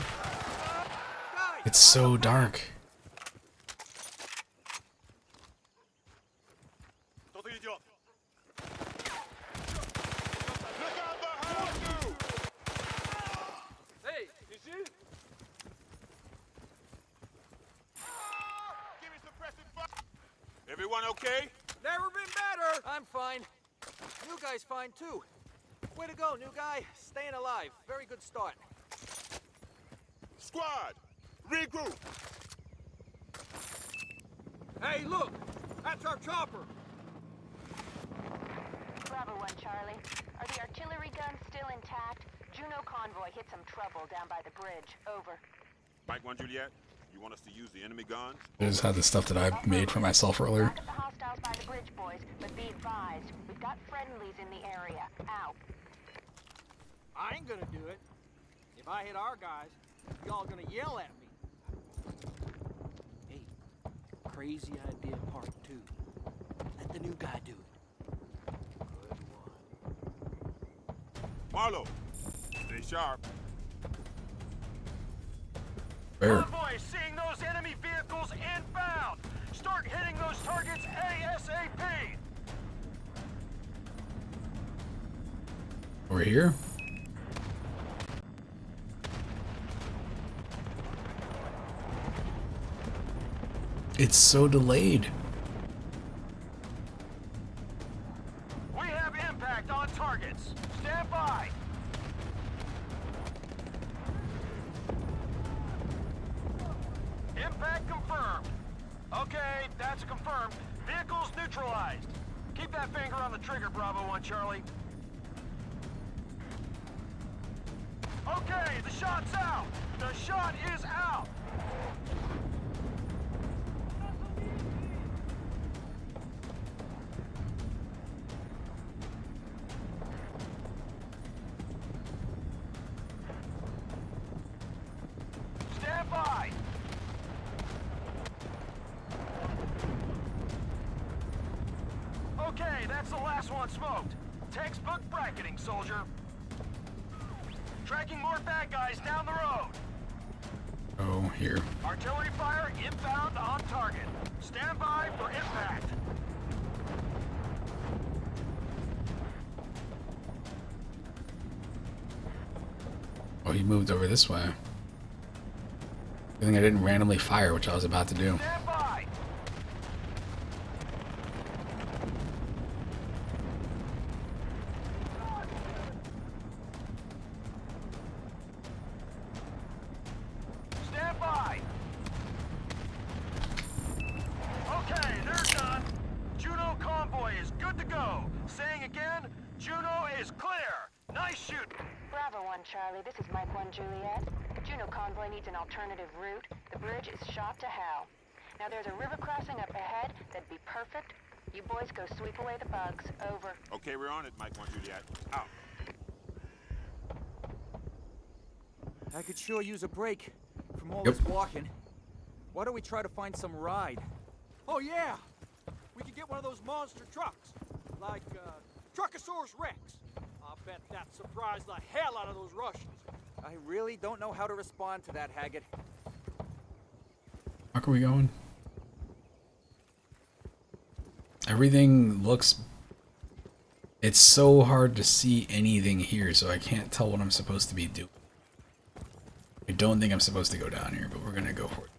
It's so dark. Hey, is you? Everyone okay? Never been better. I'm fine. New guy's fine too. Way to go, new guy. Staying alive. Very good start. Squad, regroup. Hey, look! That's our chopper! Bravo 1, Charlie. Are the artillery guns still intact? Juno convoy hit some trouble down by the bridge. Over. Mike 1 Juliet, you want us to use the enemy guns? I just had the stuff that I made for myself earlier. Look at the hostiles by the bridge, boys, but be advised, we've got friendlies in the area. Out. I ain't gonna do it. If I hit our guys, y'all gonna yell at me. Hey, crazy idea part 2. Let the new guy do it. Good one. Marlo, stay sharp. Where? Convoy, seeing those enemy vehicles inbound. Start hitting those targets ASAP. Over here? It's so delayed. We have impact on targets. Stand by. Impact confirmed. Okay, that's confirmed. Vehicles neutralized. Keep that finger on the trigger, Bravo 1 Charlie. Okay, the shot's out. The shot is out. Stand by. Okay, that's the last one smoked. Textbook bracketing, soldier. Tracking more bad guys down the road. Oh, here. Artillery fire inbound on target. Stand by for impact. Oh, he moved over this way. I think I didn't randomly fire, which I was about to do. Stand by. Stand by. Okay, they're done. Juno convoy is good to go. Saying again, Juno is clear. Nice shooting. Bravo 1, Charlie. This is Mike 1 Juliet. Juno convoy needs an alternative route. The bridge is shot to hell. Now there's a river crossing up ahead that'd be perfect. You boys go sweep away the bugs. Over. Okay, we're on it, Mike 1 Juliet. Out. I could sure use a break from all Yep. this walking. Why don't we try to find some ride? Oh yeah, we could get one of those monster trucks, like Truckosaurus Rex. I'll bet that surprised the hell out of those Russians. I really don't know how to respond to that, Haggett. How are we going? Everything looks... It's so hard to see anything here, so I can't tell what I'm supposed to be doing. I don't think I'm supposed to go down here, but we're gonna go for it.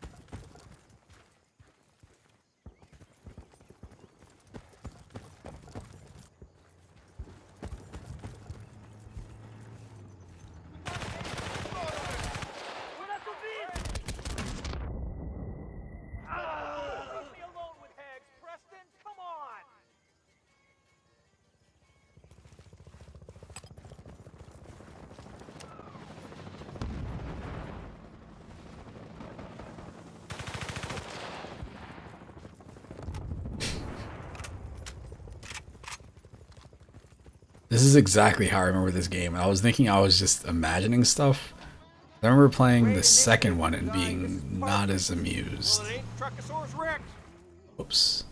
This is exactly how I remember this game. I was thinking I was just imagining stuff. I remember playing the second one and being not as amused. Oops.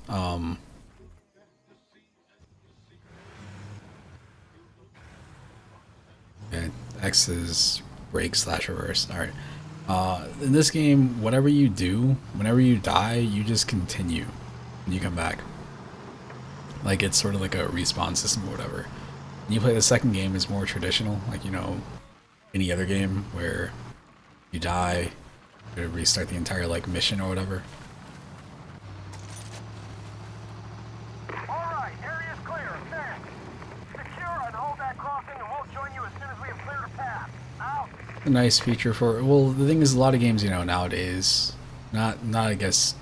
Okay, X is break / reverse. Alright. In this game, whatever you do, whenever you die, you just continue. And you come back. Like, it's sort of like a respawn system or whatever. And you play the second game is more traditional, like, you know, any other game where you die, you restart the entire, like, mission or whatever. Alright, area's clear. Thanks. Secure and hold that crossing and we'll join you as soon as we have cleared a path. Out. A nice feature for, well, the thing is, a lot of games, you know, nowadays, not I guess,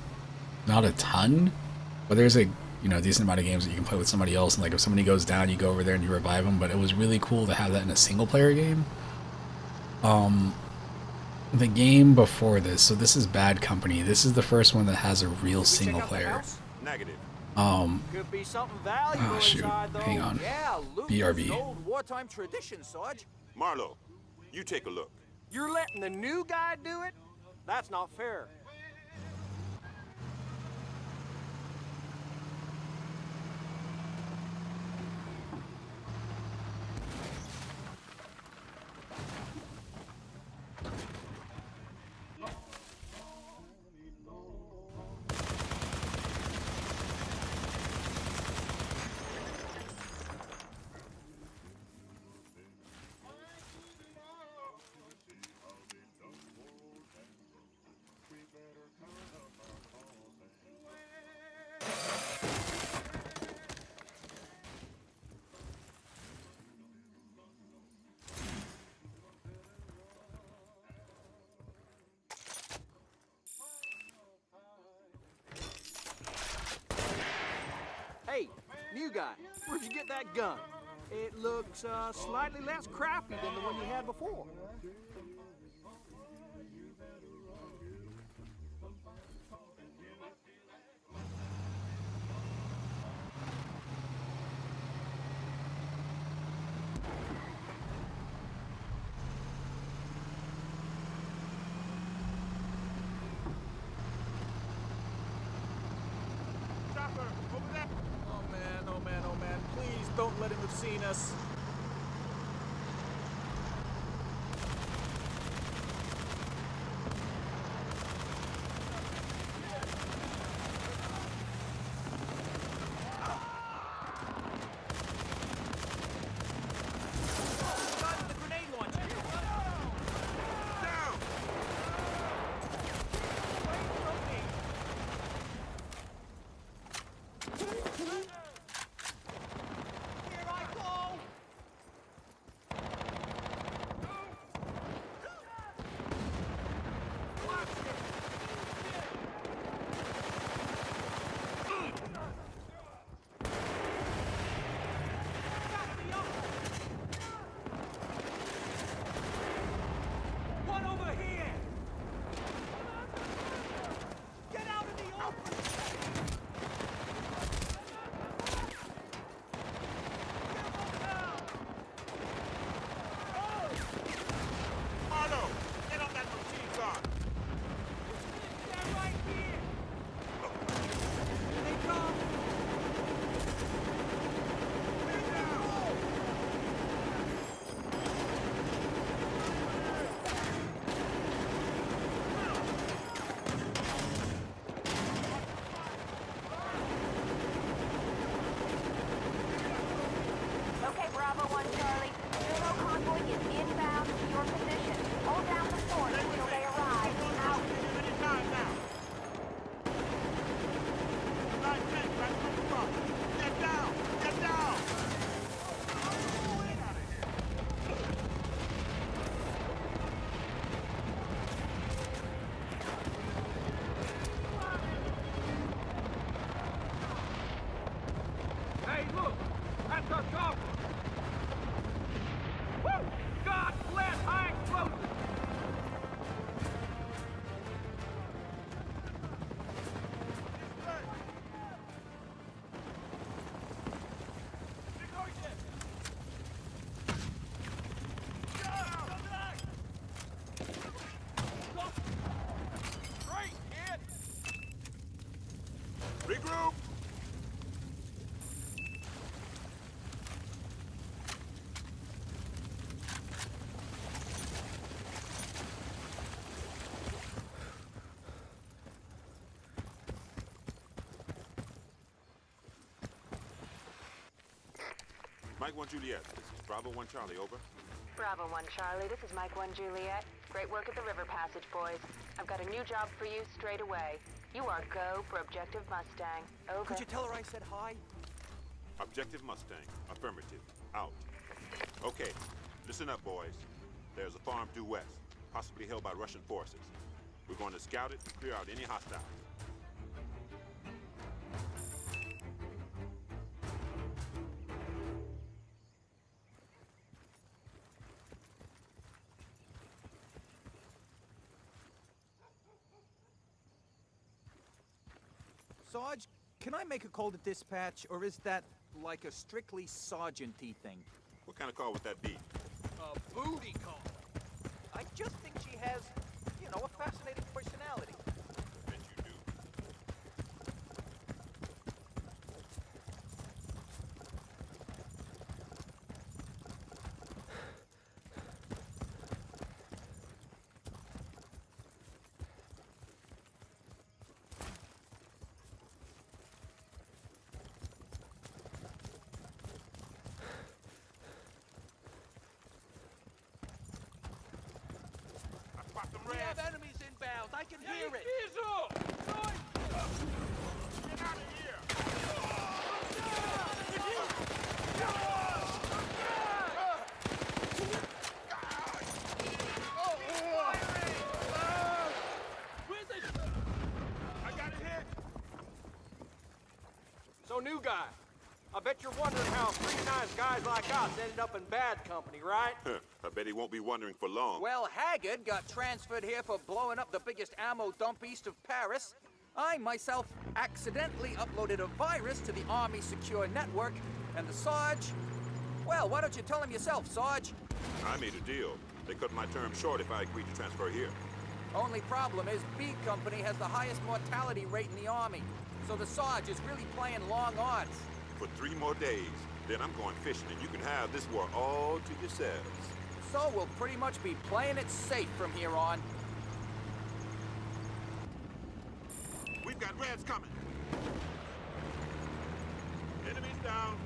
not a ton, but there's a, you know, decent amount of games that you can play with somebody else, and like if somebody goes down, you go over there and you revive them. But it was really cool to have that in a single player game. The game before this, so this is Bad Company. This is the first one that has a real single player. Negative. Could be something valuable Oh shoot, inside, though. hang on. Yeah, loot BRB. is an old wartime tradition, Sarge. Marlo, you take a look. You're letting the new guy do it? That's not fair. Hey, new guy, where'd you get that gun? It looks slightly less crappy than the one you had before. Oh man, please don't let him have seen us. Mike 1 Juliet, this is Bravo 1 Charlie, over. Bravo 1 Charlie, this is Mike 1 Juliet. Great work at the River Passage, boys. I've got a new job for you straight away. You are go for Objective Mustang. Over. Could you tell her I said hi? Objective Mustang, affirmative, out. Okay, listen up, boys. There's a farm due west, possibly held by Russian forces. We're going to scout it and clear out any hostiles. Sarge, can I make a call to dispatch, or is that like a strictly sergeant-y thing? What kind of call would that be? A booty call. I just think she has, you know, a fascinating personality. Bet you do. We have enemies inbound. I can hear it. Get out of here! I got it hit. So, new guy, I bet you're wondering how 3 nice guys like us ended up in bad company, right? I bet he won't be wondering for long. Well, Haggard got transferred here for blowing up the biggest ammo dump east of Paris. I myself accidentally uploaded a virus to the Army Secure Network, and the Sarge... Well, why don't you tell him yourself, Sarge? I made a deal. They cut my term short if I agreed to transfer here. Only problem is B Company has the highest mortality rate in the Army, so the Sarge is really playing long odds. For 3 more days, then I'm going fishing and you can have this war all to yourselves. So we'll pretty much be playing it safe from here on. We've got Reds coming. Enemies down.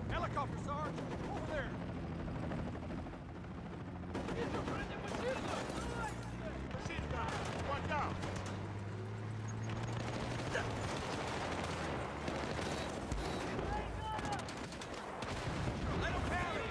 Helicopter, Sarge. Over there. Machine gun! Watch out! Let him parry.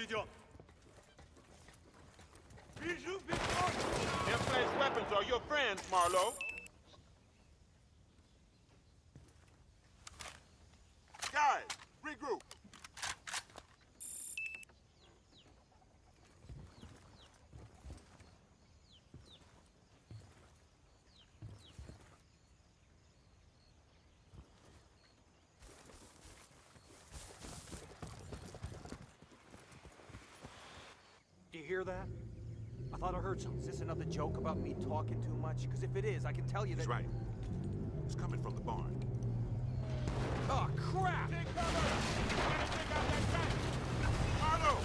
идем. Them flash weapons are your friends, Marlowe. Guys, regroup. Do you hear that? I thought I heard something. Is this another joke about me talking too much? Because if it is, I can tell you that... He's right. It's coming from the barn. Oh, crap! Take cover! We gotta take out that tank! Marlowe!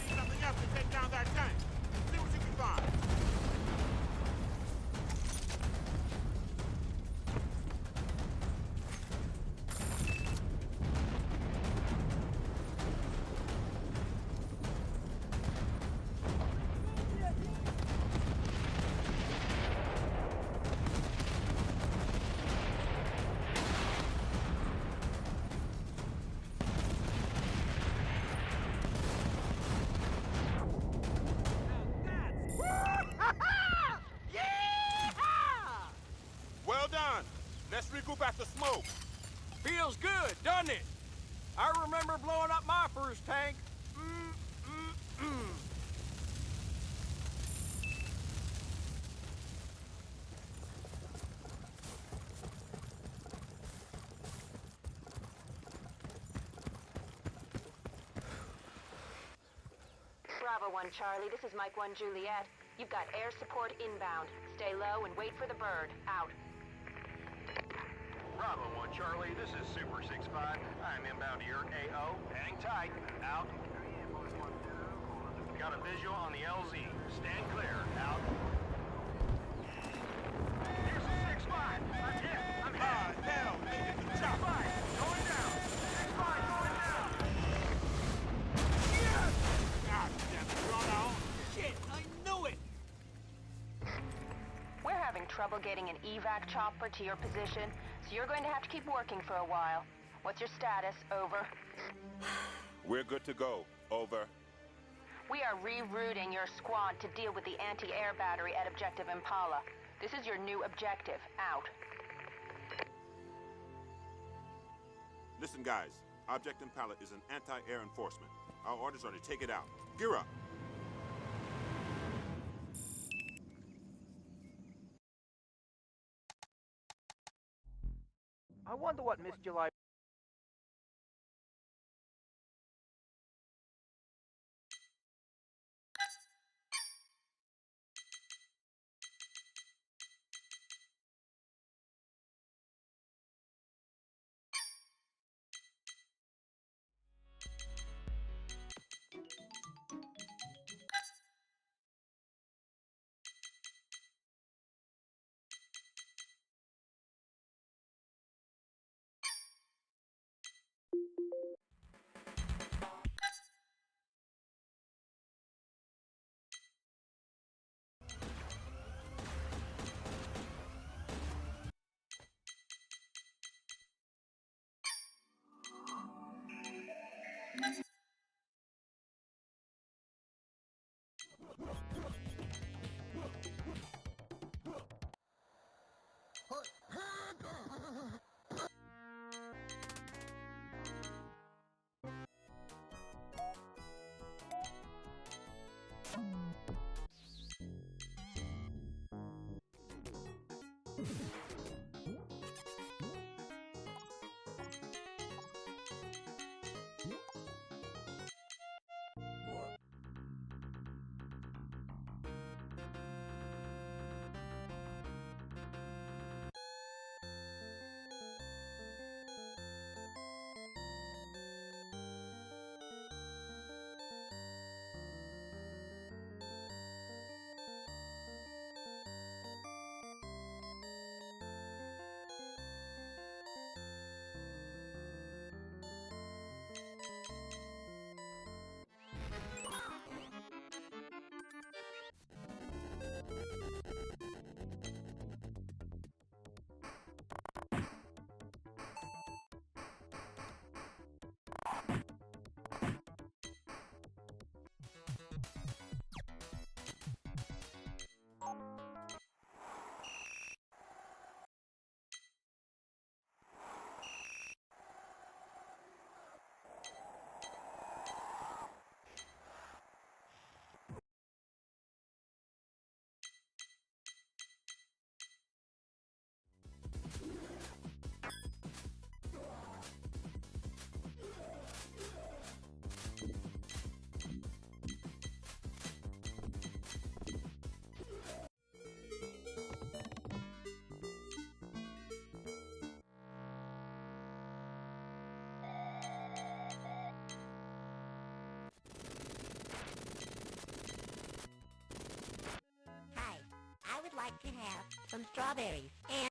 Need something else to take down that tank. See what you can find. Well done. Let's regroup after smoke. Feels good, doesn't it? I remember blowing up my first tank. Bravo 1 Charlie, this is Mike 1 Juliet. You've got air support inbound. Stay low and wait for the bird. Out. Bravo 1 Charlie, this is Super 6-5. I'm inbound to your AO. Hang tight. Out. Got a visual on the LZ. Stand clear. Out. Here's a 6-5. I'm hit. I'm hit. Hell, make it the chop. 6-5. Going down. 6-5 going down. Yes! God damn it, we're on our own. Shit, I knew it! We're having trouble getting an evac chopper to your position, so you're going to have to keep working for a while. What's your status? Over. We're good to go. Over. We are rerouting your squad to deal with the anti-air battery at Objective Impala. This is your new objective. Out. Listen, guys. Object Impala is an anti-air enforcement. Our orders are to take it out. Gear up. I wonder what Miss July... to have some strawberries and...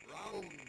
Round